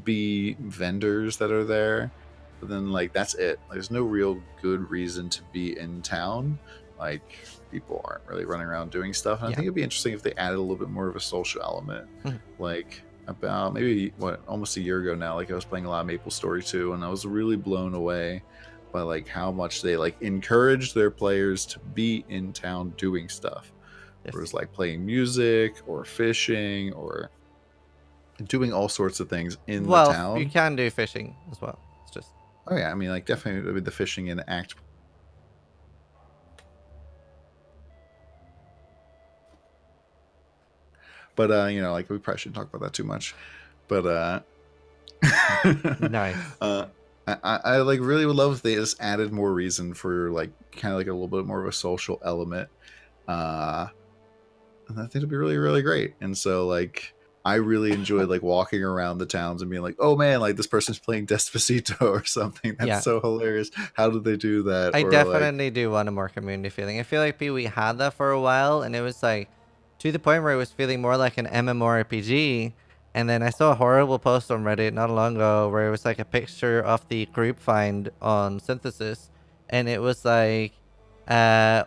B, vendors that are there, but then like that's it. There's no real good reason to be in town. Like people aren't really running around doing stuff, and I yeah. think it'd be interesting if they added a little bit more of a social element. Mhm. Like about maybe what almost a year ago now, like I was playing a lot of Maple Story 2, and I was really blown away by like how much they like encourage their players to be in town doing stuff. Whereas Yes. like playing music or fishing or doing all sorts of things in the Well, you town. can do fishing as well. It's just Oh yeah, I mean like definitely with the fishing in Act. But like we probably shouldn't talk about that too much. But nice. uh I like really would love if they just added more reason for like kind of like a little bit more of a social element. Uh and I think it'd be really, really great. And so like I really enjoyed like walking around the towns and being like, oh man, like this person's playing Despacito or something. That's Yeah. so hilarious. How did they do that? I Or like definitely do want a more community feeling. I feel like Peewee had that for a while, and it was like to the point where it was feeling more like an MMORPG. And then I saw a horrible post on Reddit not long ago where it was like a picture of the group find on Synthesis, and it was like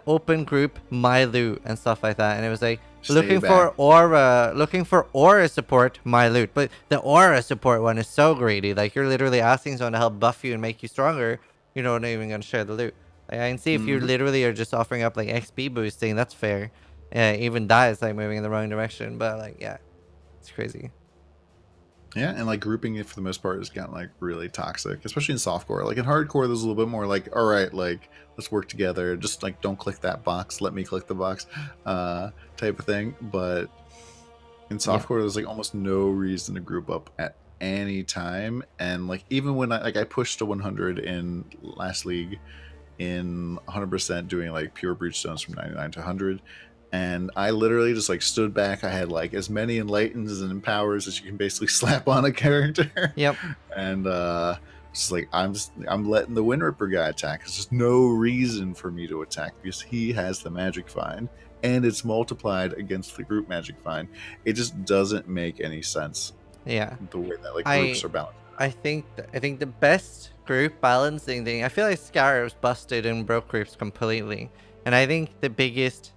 open group my loot and stuff like that, and it was like Stay back. looking for aura support my loot. But the aura support one is so greedy, like you're literally asking someone to help buff you and make you stronger. You're not even gonna share the loot. Like, I can see if you Hmm. literally are just offering up like XP boosting, that's fair. Even that is like moving in the wrong direction, but like yeah, it's crazy. Yeah, and like grouping it for the most part has gotten like really toxic, especially in softcore. Like in hardcore, there's a little bit more like, all right, like let's work together. Just like don't click that box, let me click the box, type of thing. But in Yeah. softcore, there's like almost no reason to group up at any time. And like even when I pushed to 100 in last league in 100% doing like pure breach stones from 99 to 100, and I literally just like stood back. I had like as many enlightens and empowers as you can basically slap on a character, Yep. and just like I'm letting the Wind Ripper guy attack. There's just no reason for me to attack because he has the magic find and it's multiplied against the group magic find. It just doesn't make any sense Yeah. the way that like groups I are balanced. I think the best group balancing thing. I feel like Scarabs busted and broke groups completely, and I think the biggest.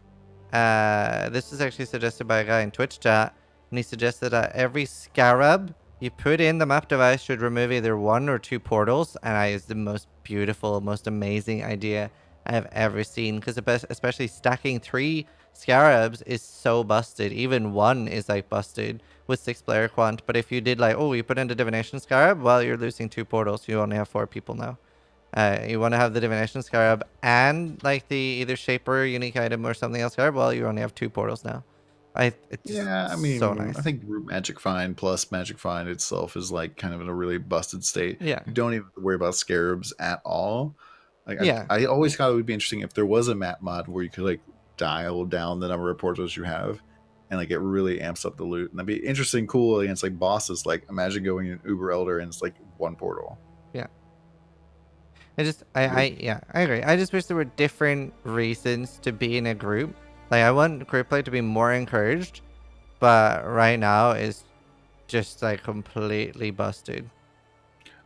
This was actually suggested by a guy in Twitch chat, and he suggested that every Scarab you put in the map device should remove either one or two portals, and I is the most beautiful, most amazing idea I have ever seen. Because especially stacking three Scarabs is so busted. Even one is like busted with 6 player quant. But if you did like, oh, you put in the Divination Scarab, well, you're losing two portals. You only have 4 people now. You want to have the Divination Scarab and like the either Shaper unique item or something else Scarab. Well, you only have 2 portals now. It's just Yeah, I so mean, I nice. think Group Magic Find plus Magic Find itself is like kind of in a really busted state. Yeah, You don't even have to worry about scarabs at all. Like yeah, I always thought it would be interesting if there was a map mod where you could like dial down the number of portals you have, and like it really amps up the loot. And that'd be interesting, cool against like bosses. Like imagine going in Uber Elder and it's like one portal. yeah. I agree. I just wish there were different reasons to be in a group. Like I want group play to be more encouraged, but right now it's just like completely busted.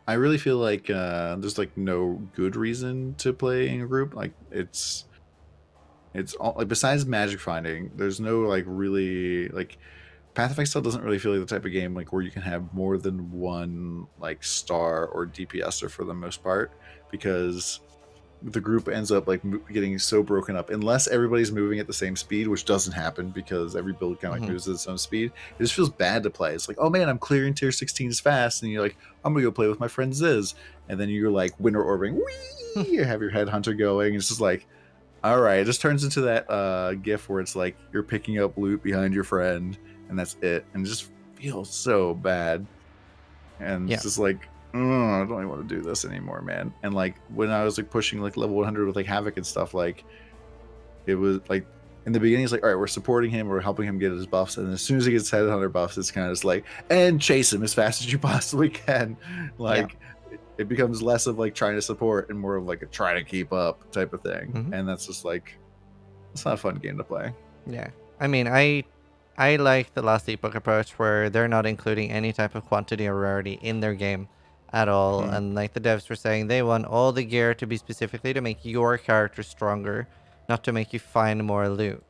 I really feel like there's like no good reason to play in a group. Like it's all like besides magic finding, there's no like really like Path of Exile doesn't really feel like the type of game like where you can have more than one like star or DPSer for the most part because the group ends up like getting so broken up unless everybody's moving at the same speed, which doesn't happen because every build kind of like Hmm. moves at its own speed. It just feels bad to play. It's like, oh man, I'm clearing tier 16s fast, and you're like, I'm gonna go play with my friend Ziz, and then you're like winter orbiting, wee, you have your headhunter going. It's just like, all right, it just turns into that gif where it's like you're picking up loot behind your friend, and that's it, and it just feels so bad, and it's Yeah, just like, I don't even want to do this anymore, man. And like when I was like pushing like level 100 with like Havoc and stuff, like it was like in the beginning, it's like, all right, we're supporting him, we're helping him get his buffs, and as soon as he gets headhunter buffs, it's kind of just like, and chase him as fast as you possibly can. yeah. Like it becomes less of like trying to support and more of like a try to keep up type of thing, Hmm. and that's just like it's not a fun game to play. Yeah. I mean, I like the last epoch approach where they're not including any type of quantity or rarity in their game at all. Mm. And like the devs were saying, they want all the gear to be specifically to make your character stronger, not to make you find more loot.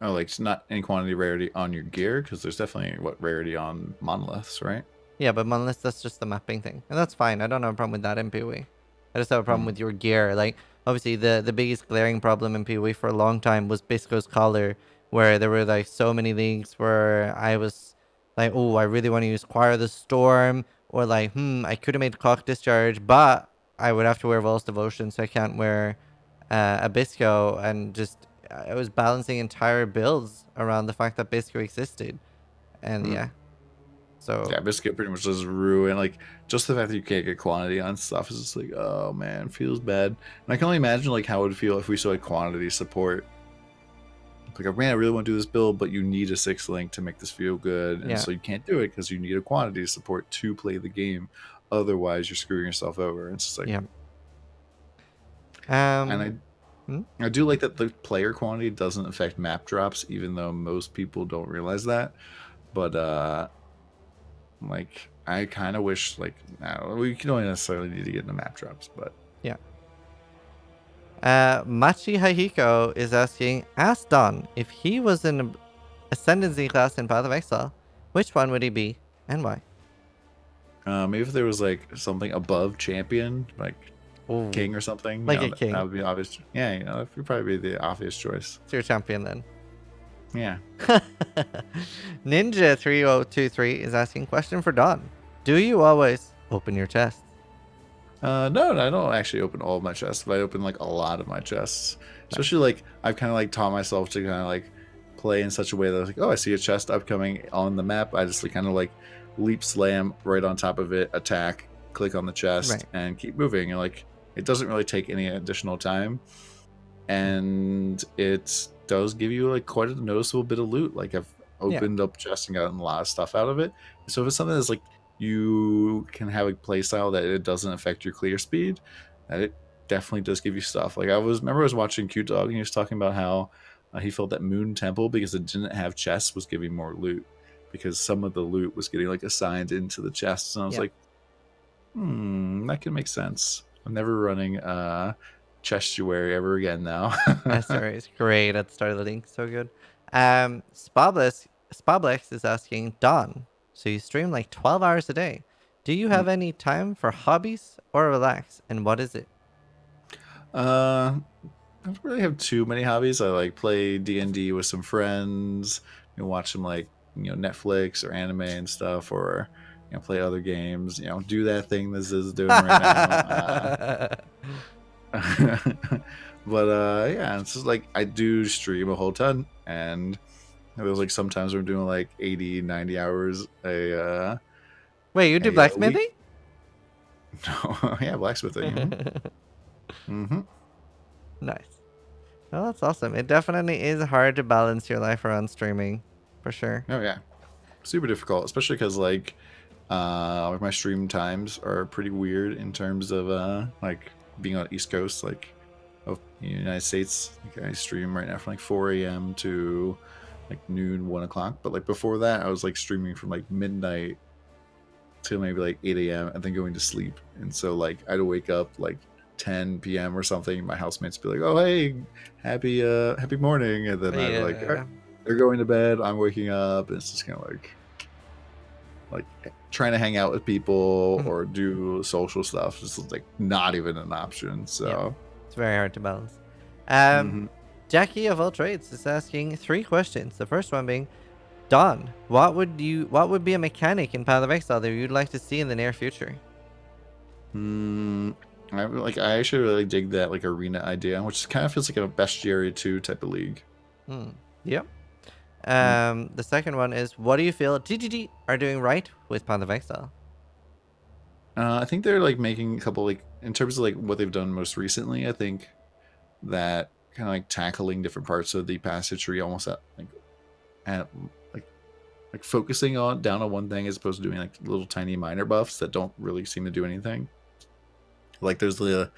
Oh, like it's not any quantity rarity on your gear because there's definitely what rarity on monoliths, right? Yeah, but unless that's just the mapping thing. And that's fine. I don't have a problem with that in Peewee. I just have a problem Mm. with your gear. Like, obviously, the biggest glaring problem in Peewee for a long time was Bisco's collar, where there were like so many leagues where I was like, oh, I really want to use Choir of the Storm, or like, I could have made Clock Discharge, but I would have to wear Vol's Devotion, so I can't wear a Bisco. And just, I was balancing entire builds around the fact that Bisco existed. And Mm. yeah, so Yeah, biscuit pretty much does ruin like just the fact that you can't get quantity on stuff is just like, oh man, feels bad. And I can only imagine like how it would feel if we saw like quantity support. Like, man, I really want to do this build, but you need a 6 link to make this feel good, and yeah, so you can't do it because you need a quantity support to play the game. Otherwise, you're screwing yourself over. It's just like, yeah. and Um, hmm? I do like that the player quantity doesn't affect map drops, even though most people don't realize that. But Like, I kind of wish, like, no, we can only necessarily need to get into map drops, but Yeah. Machi Hahiko is asking, ask Don if he was in an Ascendancy class in Path of Exile, which one would he be and why? maybe if there was like something above champion, like Ooh, king or something, like a that king. would be obvious. Yeah, that would probably be the obvious choice. It's your champion then. Yeah. Ninja3023 is asking, question for Don. Do you always open your chest? No, I don't actually open all of my chests, but I open like a lot of my chests. Nice. Especially like I've kind of like taught myself to kind of like play in such a way that I was like, oh, I see a chest upcoming on the map. I just like, kind of like leap slam right on top of it, attack, click on the chest, Right. and keep moving. And like it doesn't really take any additional time, and it does give you like quite a noticeable bit of loot. Like I've Yeah. opened up chests and gotten a lot of stuff out of it. So if it's something that's like you can have a playstyle that it doesn't affect your clear speed, that it definitely does give you stuff. Like remember I was watching Cute Dog and he was talking about how he felt that Moon Temple, because it didn't have chests, was giving more loot because some of the loot was getting like assigned into the chests, and I was Yeah. like, that can make sense. I'm never running chestuary ever again now. SR is great at starting. So good. Spablex is asking, Don, so you stream like 12 hours a day. Do you have any time for hobbies or relax? And what is it? I don't really have too many hobbies. I like play D&D with some friends, watch some like Netflix or anime and stuff, or play other games. Do that thing this is doing right now. But yeah, it's just like I do stream a whole ton, and there's like sometimes we're doing like 80, 90 hours Wait, you do a week. blacksmithing? No, yeah, blacksmithing. Nice. Well, that's awesome. It definitely is hard to balance your life around streaming, for sure. Oh yeah, super difficult, especially because like my stream times are pretty weird in terms of like being on East Coast, like of the United States. Like I stream right now from like 4 a.m. to like noon, 1 o'clock. But like before that, I was like streaming from like midnight till maybe like 8 a.m. and then going to sleep. And so like I'd wake up like 10 p.m. or something. My housemates would be like, "Oh hey, happy morning," and then I'd be like, "All right, Yeah. they're going to bed. I'm waking up." And it's just kind of like trying to hang out with people Mhm. or do social stuff is like not even an option. Yeah. So It's very hard to balance. Um, mhm. Jackie of all trades is asking 3 questions. The first one being, Don, what would be a mechanic in Path of Exile that you'd like to see in the near future? I actually really dig that like arena idea, which kind of feels like a bestiary 2 type of league. Hmm. Yep. Mm. The second one is, what do you feel TGG are doing right with Path of Exile? I think they're like making a couple like in terms of like what they've done most recently. I think that kind of like tackling different parts of the passage tree almost at like focusing on down on one thing as opposed to doing like little tiny minor buffs that don't really seem to do anything. Like there's the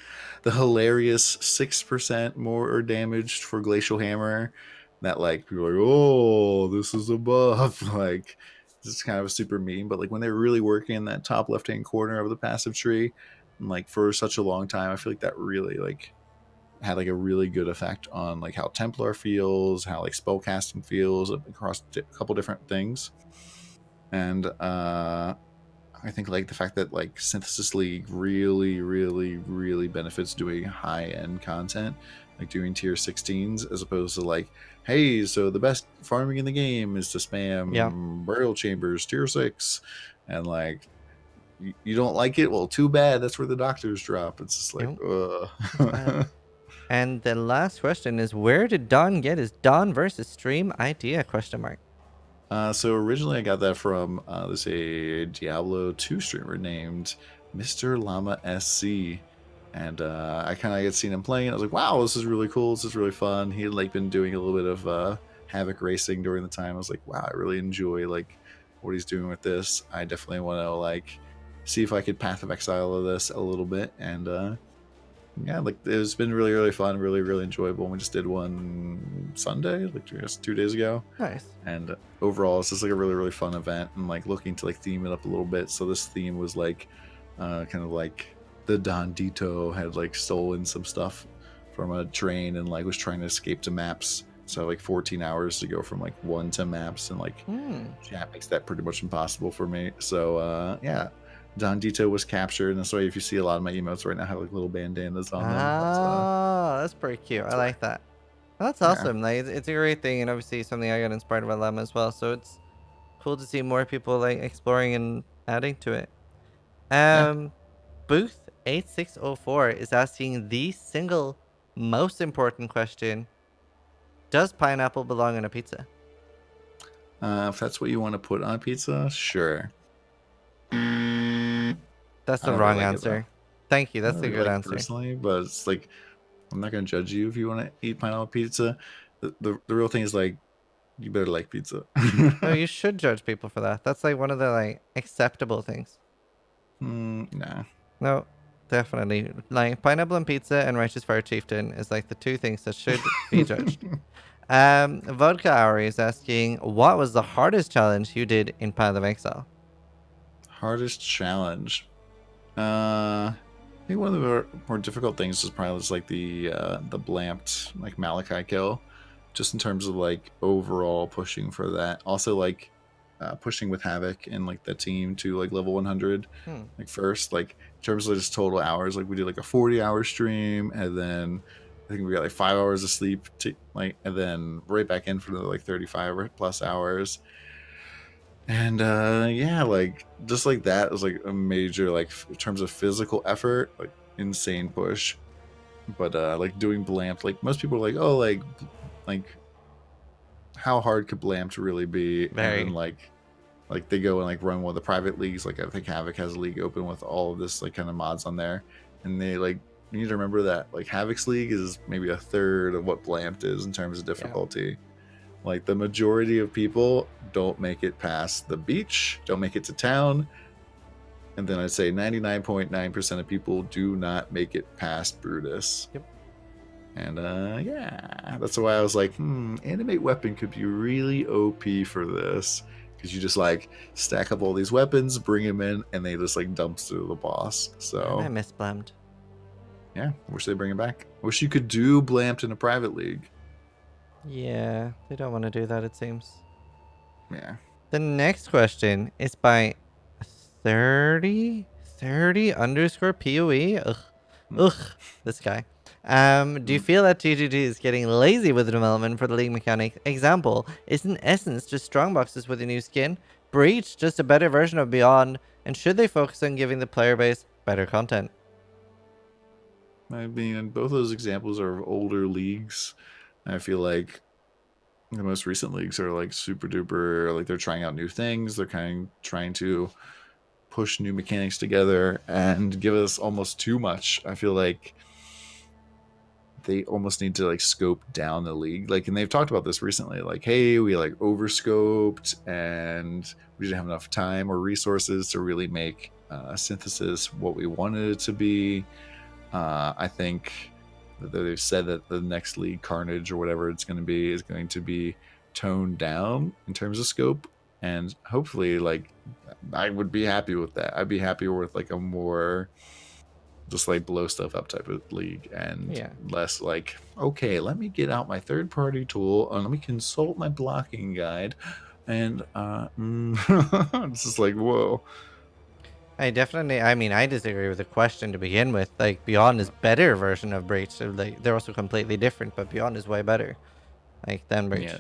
hilarious 6% more damaged for Glacial Hammer that like people are like, oh, this is a buff. Like this is kind of a super meme, but like when they're really working in that top left hand corner of the passive tree, and like for such a long time, I feel like that really like had like a really good effect on like how Templar feels, how like spellcasting feels across a couple different things. And I think like the fact that like Synthesis League really, really, really benefits doing high end content, like doing tier 16s, as opposed to like, hey, so the best farming in the game is to Yeah. spam burial chambers tier 6, and like you don't like it, well, too bad. That's where the doctors drop. It's just like, Yep. It's bad. And the last question is, where did Don get his Don versus stream idea? Question mark. So originally I got that from this a Diablo 2 streamer named Mr. Llama SC. And I kind of had seen him playing. I was like, wow, this is really cool. This is really fun. He had like been doing a little bit of Havoc racing during the time. I was like, wow, I really enjoy like what he's doing with this. I definitely want to like see if I could Path of Exile of this a little bit. And yeah, like it's been really, really fun, really, really enjoyable. We just did one Sunday, like just 2 days ago, Nice. and overall, it's just like a really, really fun event, and like looking to like theme it up a little bit. So this theme was like, kind of like the Don Dito had like stolen some stuff from a train and like was trying to escape to maps. So like 14 hours to go from like one to maps, and like Hmm. chat makes that pretty much impossible for me. So yeah, Don Dito was captured, and that's why if you see a lot of my emotes right now have like little bandanas on them. Ah, that's pretty cute. I That's why. like that. That's Yeah, awesome. Like it's a great thing, and obviously something I got inspired by them as well. So it's cool to see more people like exploring and adding to it. yeah. Booth 8604 is asking the single most important question: does pineapple belong on a pizza? If that's what you want to put on pizza, sure. That's I the don't really wrong like it though. answer. Thank you. I That's don't the really good like it answer. personally, but it's like I'm not gonna judge you if you want to eat pineapple pizza. The real thing is like you better like pizza. No, you should judge people for that. That's like one of the like acceptable things. Nah. No, definitely. Like pineapple and pizza and righteous fire chieftain is like the two things that should be judged. Vodka Hour is asking, what was the hardest challenge you did in Path of Exile? Hardest challenge. I think one of the more difficult things is probably just like the blamped like Malachi kill, just in terms of like overall pushing for that. Also like pushing with Havoc and like the team to like level 100, Hmm. like first like in terms of just total hours. Like we did like a 40-hour stream, and then I think we got like 5 hours of sleep to like, and then right back in for the like 35 or plus hours. And yeah, like just like that was like a major like in terms of physical effort, like insane push. But like doing Blamp, like most people are like, oh, like how hard could Blamp really be? And then Very. like they go and like run one of the private leagues. Like I think Havoc has a league open with all of this like kind of mods on there, and they like you need to remember that like Havoc's league is maybe a third of what Blamp is in terms of Yeah. difficulty. Like the majority of people don't make it past the beach, don't make it to town, and then I'd say 99.9% of people do not make it past Brutus. Yep. And yeah, that's why I was like, animate weapon could be really OP for this. Because you just like stack up all these weapons, bring them in, and they just like dumpster the boss. And I So miss Blamed. yeah, wish they bring it back. Wish you could do Blamped in a private league. Yeah, they don't want to do that, it seems. Yeah. The next question is by 30 underscore Peewee. Ugh. Mm, Ugh. This guy. Do you mm. feel that TGG is getting lazy with the development for the league mechanic? Example, isn't Essence just strong boxes with a new skin? Breach just a better version of Beyond? And should they focus on giving the player base better content? I mean, both of those examples are of older leagues. I feel like the most recent leagues are like super duper, like they're trying out new things. They're kind of trying to push new mechanics together and give us almost too much. I feel like they almost need to like scope down the league. Like, and they've talked about this recently. Like, hey, we like overscoped and we didn't have enough time or resources to really make synthesis what we wanted it to be. I think that they've said that the next league, Carnage or whatever it's going to be, is going to be toned down in terms of scope, and hopefully, like, I would be happy with that. I'd be happier with like a more just like blow stuff up type of league, and Yeah. less like, okay, let me get out my third party tool and let me consult my blocking guide, and it's just like whoa. I mean, I disagree with the question to begin with. Like, Beyond is better version of Breach. So, like, they're also completely different, but Beyond is way better, like, than Yeah, Breach.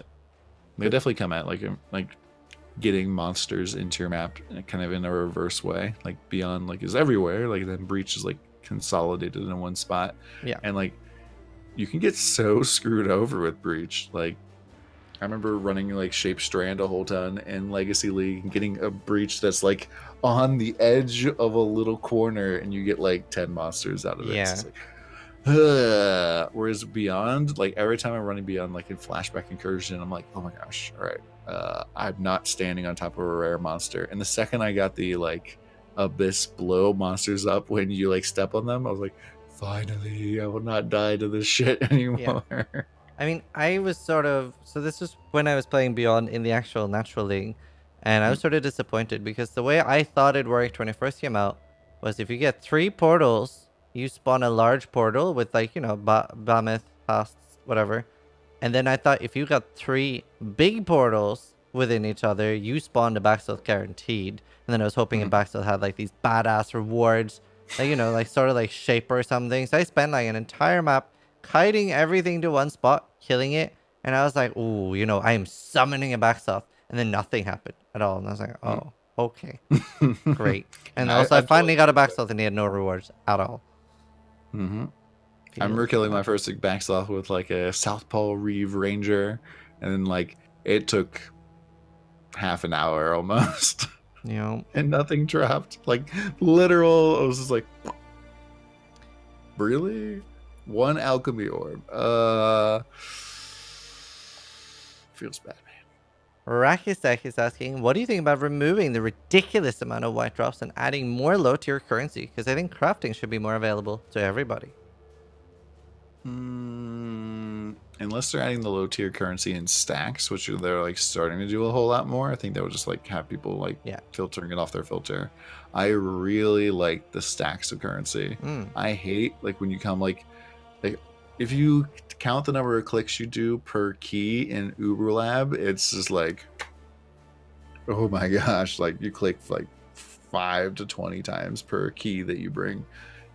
they definitely come at like getting monsters into your map kind of in a reverse way. Like Beyond like is everywhere, like then Breach is like consolidated in one spot. Yeah. And like you can get so screwed over with Breach. Like I remember running like Shape Strand a whole ton in Legacy League and getting a Breach that's like on the edge of a little corner and you get like 10 monsters out of it. So Yeah. it's like whereas Beyond, like every time I'm running Beyond, like in Flashback Incursion, I'm like, oh my gosh, all right, I'm not standing on top of a rare monster. And the second I got the like Abyss blow monsters up when you like step on them, I was like, finally, I will not die to this shit Yeah. anymore. I mean, I was sort of so this was when I was playing Beyond in the actual natural league, and I was sort of disappointed because the way I thought it worked when it first came out was if you get 3 portals, you spawn a large portal with like Bahamut, Hasts, whatever, and then I thought if you got 3 big portals within each other, you spawned a backstealth guaranteed. And then I was hoping a backstealth had like these badass rewards, like like sort of like Shaper or something. So I spent like an entire map kiting everything to one spot, killing it, and I was like, ooh, I am summoning a backstealth, and then nothing happened at all. And I was like, oh, okay, great. And Yeah, also, I I feel finally like got a backstealth, and he had no rewards at all. I remember Feels killing my bad. first like backstealth with like a South Pole Reeve Ranger, and then like it took half an hour almost, You know, and nothing dropped. Like literal, I was just like, really? One alchemy orb. Feels bad, man. Rakisek is asking, what do you think about removing the ridiculous amount of white drops and adding more low tier currency? Because I think crafting should be more available to everybody. Unless they're adding the low tier currency in stacks, which they're like starting to do a whole lot more, I think that would just like have people like Yeah. filtering it off their filter. I really like the stacks of currency. Mm. I hate like when you come like if you count the number of clicks you do per key in Uber Lab, it's just like, oh my gosh, like you click like 5 to 20 times per key that you bring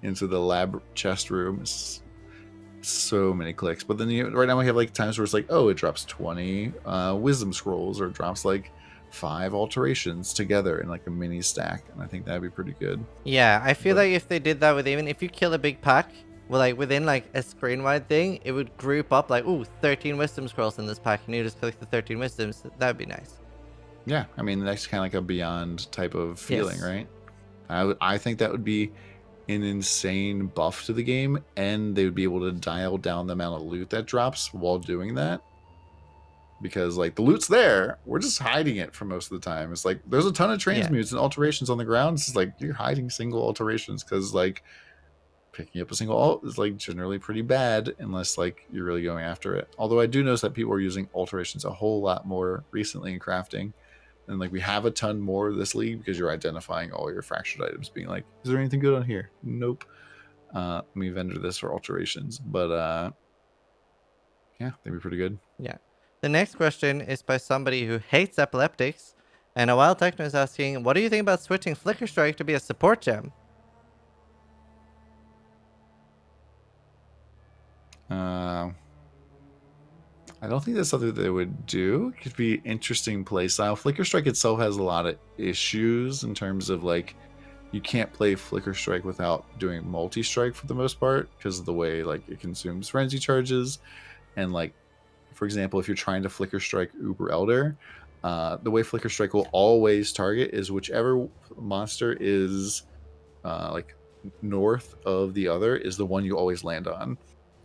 into the lab chest room. It's so many clicks. But then right now we have like times where it's like, oh, it drops 20 wisdom scrolls, or it drops like 5 alterations together in like a mini stack, and I think that'd be pretty good. Yeah, I feel But like if they did that with even if you kill a big pack, well, like within like a screen wide thing, it would group up like, ooh, 13 wisdom scrolls in this pack, and you just click the 13 wisdoms. That would be nice. yeah, I mean that's kind of like a beyond type of feeling, Yes. right? I think that would be an insane buff to the game, and they would be able to dial down the amount of loot that drops while doing that, because like the loot's there, we're just hiding it for most of the time. It's like there's a ton of Yeah. transmutes and alterations on the ground. It's like you're hiding single alterations because like picking up a single alt is like generally pretty bad unless like you're really going after it. Although I do notice that people are using alterations a whole lot more recently in crafting, and like we have a ton more this league because you're identifying all your fractured items, being like, is there anything good on here? Nope. Let me vendor this for alterations. But yeah, they'd be pretty good. Yeah. The next question is by somebody who hates epileptics. And a wild techno is asking, what do you think about switching Flicker Strike to be a support gem? I don't think that's something that they would do. It could be interesting playstyle. Flicker Strike itself has a lot of issues in terms of like you can't play Flicker Strike without doing multi strike for the most part because of the way like it consumes frenzy charges, and like for example, if you're trying to Flicker Strike Uber Elder, the way Flicker Strike will always target is whichever monster is like north of the other is the one you always land on.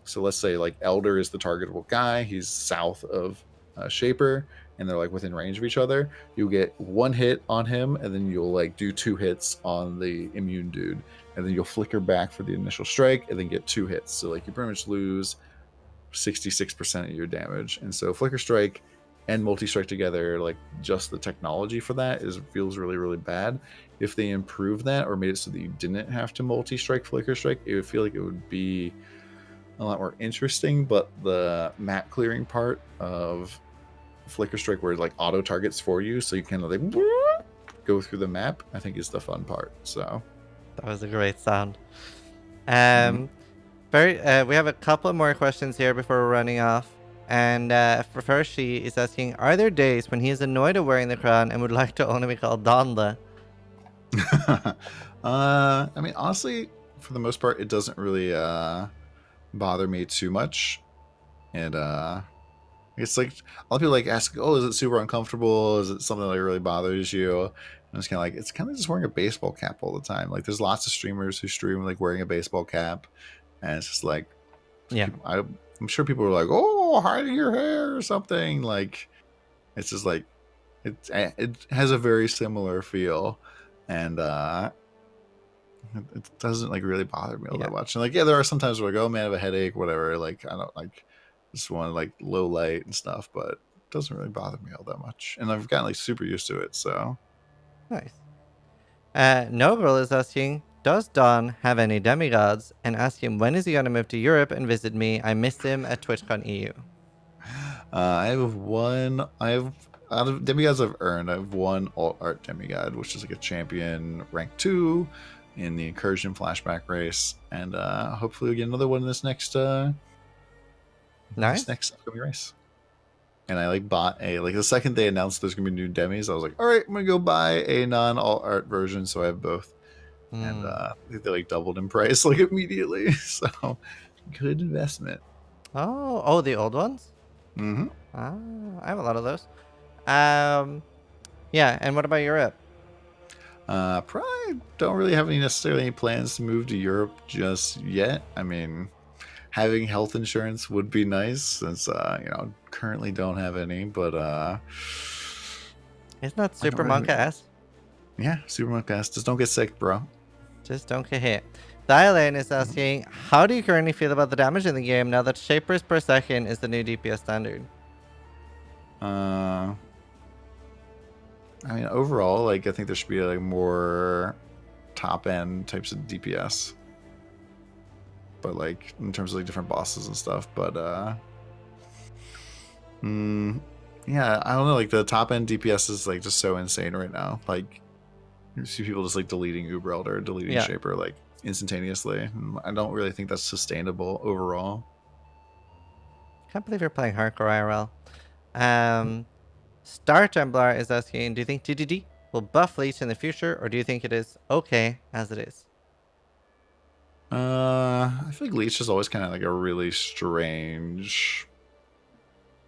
So let's say like Elder is the targetable guy. He's south of Shaper, and they're like within range of each other. You'll get 1 hit on him, and then you'll like do 2 hits on the immune dude, and then you'll flicker back for the initial strike, and then get 2 hits. So like you pretty much lose 66% of your damage. And so Flicker Strike and Multi Strike together, like just the technology for that feels really really bad. If they improved that or made it so that you didn't have to Multi Strike Flicker Strike, it would feel like it would be a lot more interesting. But the map clearing part of Flicker Strike, where it like auto targets for you, so you kind of like go through the map, I think is the fun part. So That was a great sound. mhm. We have a couple more questions here before we're running off. And for first, she is asking, are there days when he is annoyed at wearing the crown and would like to only be called Donda? I mean, honestly, for the most part, it doesn't really bother me too much. And it's like a lot of people like ask, "Oh, is it super uncomfortable? Is it something that really bothers you?" And it's kind of like it's kind of just wearing a baseball cap all the time. Like there's lots of streamers who stream like wearing a baseball cap, and it's just like Yeah. people, I'm sure people are like, "Oh, hiding your hair or something." Like it's just like it has a very similar feel, and It doesn't like really bother me all Yeah, that much. And like, yeah, there are sometimes where I go, oh man, I have a headache, whatever. Like, I don't like just want like low light and stuff, but it doesn't really bother me all that much. And I've gotten like super used to it. So, nice. Noble is asking, does Don have any demigods? And asking when is he gonna move to Europe and visit me? I missed him at TwitchCon EU. I have one. I've out of demigods I've earned. I have one alt art demigod, which is like a champion rank 2 in the incursion flashback race, and hopefully we get another one in this Nice. next upcoming race. And I like bought a like the second they announced there's gonna be new demis, I was like, all right, I'm gonna go buy a non alt art version, so I have both. And Hmm. I think they like doubled in price like immediately. So good investment. Oh, the old ones? Mm-hmm. Ah, I have a lot of those. Um, yeah, and what about Europe? Probably don't really have any necessarily any plans to move to Europe just yet. I mean, having health insurance would be nice since currently don't have any, but It's not I don't super monk really. ass. Yeah, super monk ass. Just don't get sick, bro. Just don't get hit. Dialane is asking, how do you currently feel about the damage in the game now that shapers per second is the new DPS standard? Uh, I mean, overall, like I think there should be like more top end types of DPS, but like in terms of like different bosses and stuff. But mm, yeah, I don't know. Like the top end DPS is like just so insane right now. Like you see people just like deleting Uber Elder, deleting Yeah, Shaper like instantaneously. And I don't really think that's sustainable overall. can't believe you're playing hardcore IRL. Star Templar is asking, do you think TDD will buff Leech in the future, or do you think it is okay as it is? I feel like Leech is always kind of like a really strange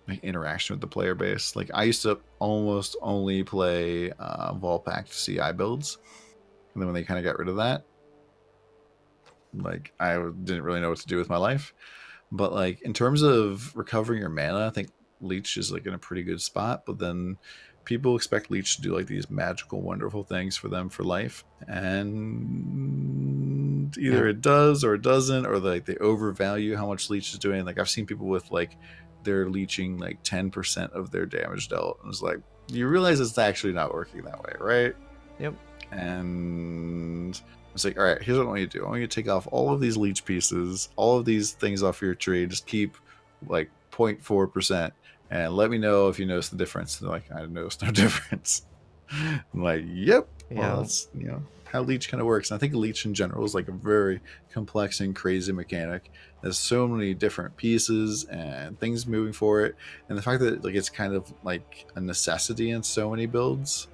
like interaction with the player base. Like I used to almost only play Volpact CI builds, and then when they kind of got rid of that, like I didn't really know what to do with my life. But like in terms of recovering your mana, I think Leech is like in a pretty good spot. But then people expect Leech to do like these magical, wonderful things for them for life, and Yeah, either it does or it doesn't, or like they overvalue how much Leech is doing. Like I've seen people with like they're leeching like 10% of their damage dealt, and it's like you realize it's actually not working that way, right? yep, And it's like, all right, here's what I want you to do. I want you to take off all of these leech pieces, all of these things off your tree. Just keep like 0.4%, and let me know if you notice the difference. And they're like, I noticed no difference. I'm like, yep. Well, yeah, that's how leech kind of works. And I think leech in general is like a very complex and crazy mechanic. There's so many different pieces and things moving for it, and the fact that like it's kind of like a necessity in so many builds,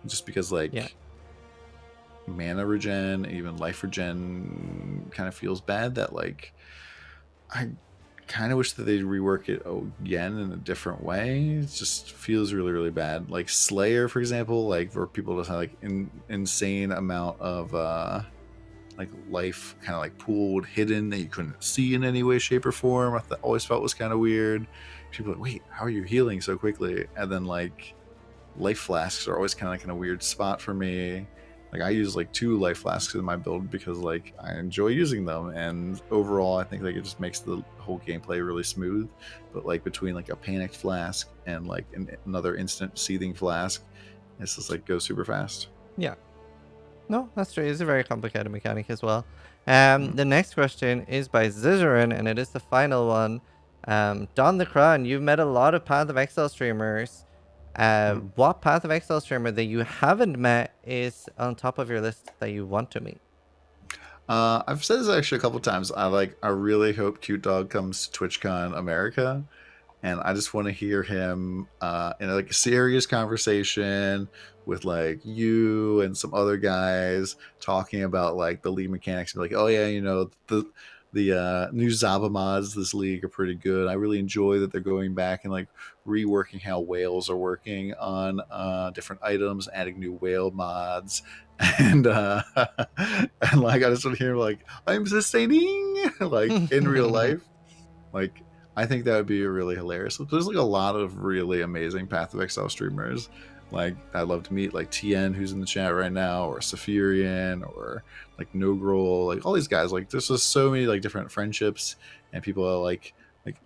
just because yeah, like mana regen, even life regen kind of feels bad that like I kind of wish that they'd rework it again in a different way. It just feels really, really bad. Like Slayer, for example, like where people just have like insane amount of like life kind of like pooled hidden that you couldn't see in any way, shape, or form. Always felt was kind of weird. People are like, wait, how are you healing so quickly? And then like life flasks are always kind of like in a weird spot for me. Like I use like 2 life flasks in my build because like I enjoy using them, and overall I think like it just makes the whole gameplay really smooth. But like between like a panicked flask and like another instant seething flask, it's just like goes super fast. yeah. No, that's true. It's a very complicated mechanic as well. Mm. The next question is by Zizaran, and it is the final one. Don the Crown, you've met a lot of Path of Exile streamers. Mm. What Path of Exile streamer that you haven't met is on top of your list that you want to meet? I've said this actually a couple times. I really hope Cute Dog comes to TwitchCon America, and I just want to hear him in like a serious conversation with like you and some other guys talking about like the league mechanics. And be like, oh yeah, the new Zaba mods this league are pretty good. I really enjoy that they're going back and like reworking how whales are working on different items, adding new whale mods. And and like I just want to hear like I'm sustaining like in real life, like I think that would be really hilarious. There's like a lot of really amazing Path of Exile streamers. Like I'd love to meet like TN who's in the chat right now, or Saphirian, or like Nogrol, like all these guys. Like there's just so many like different friendships, and people are like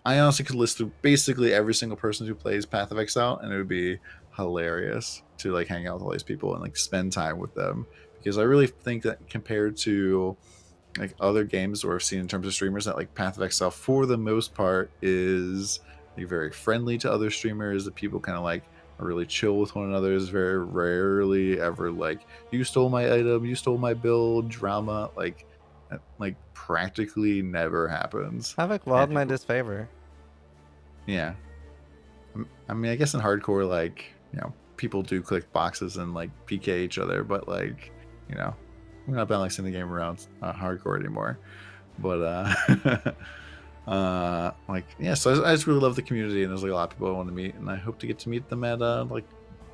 I honestly could list through basically every single person who plays Path of Exile, and it would be hilarious to like hang out with all these people and like spend time with them, because I really think that compared to like other games or I've seen in terms of streamers, that like Path of Exile for the most part is like very friendly to other streamers. That people kind of like are really chill with one another. Is very rarely ever like you stole my item, you stole my build drama. Like practically never happens. Havoc And Wildmind people, is favor. yeah. I mean, I guess in hardcore, like people do click boxes and like PK each other, but like we're not balancing the game around hardcore anymore. But like yeah, so I just really love the community, and there's like a lot of people I want to meet, and I hope to get to meet them at like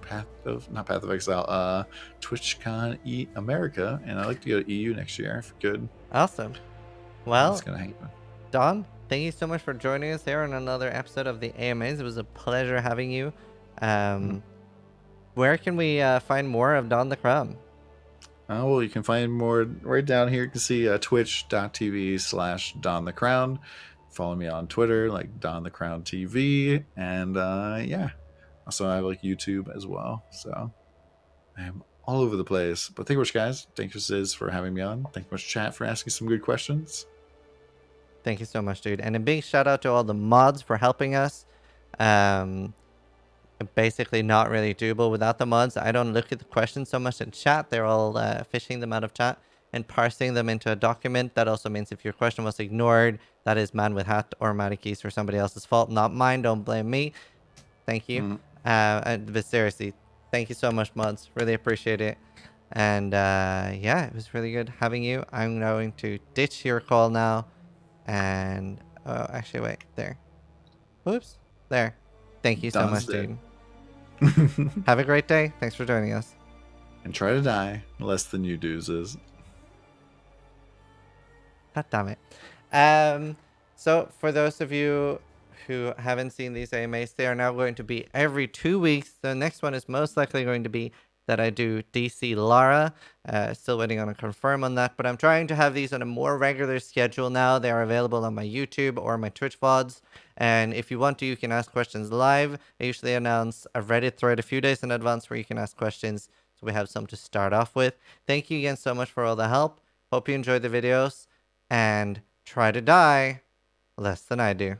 Path of Exile, TwitchCon America, and I'd like to go to EU next year if we could. Awesome. That's Well, gonna happen. Don, thank you so much for joining us here on another episode of the AMAs. It was a pleasure having you. Mm. Um, where can we find more of Don the Crown? Well, you can find more right down here. You can see twitch.tv/Don the Crown. Follow me on Twitter, like Don the Crown TV. And yeah, also I have like YouTube as well. So I'm all over the place. But thank you much, guys. Thank you, Ziz, for having me on. Thank you much, chat, for asking some good questions. Thank you so much, dude. And a big shout out to all the mods for helping us. Um, Basically not really doable without the mods. I don't look at the questions so much in chat. They're all fishing them out of chat and parsing them into a document. That also means if your question was ignored, that is Man with Hat or Matikis or somebody else's fault, not mine. Don't blame me. Thank you. Mm. But seriously, thank you so much, mods. Really appreciate it. And yeah, it was really good having you. I'm going to ditch your call now. And oh, actually, wait, there. Whoops, there. Thank you so Don's much, dead. dude. Have a great day. Thanks for joining us. And try to die less than you do, Ziz. God damn it. Um, so for those of you who haven't seen these AMAs, they are now going to be every 2 weeks. The next one is most likely going to be that I do DC Lara. Still waiting on a confirm on that, but I'm trying to have these on a more regular schedule now. They are available on my YouTube or my Twitch VODs. And if you want to, you can ask questions live. I usually announce a Reddit thread a few days in advance where you can ask questions. So we have some to start off with. Thank you again so much for all the help. Hope you enjoyed the videos and try to die less than I do.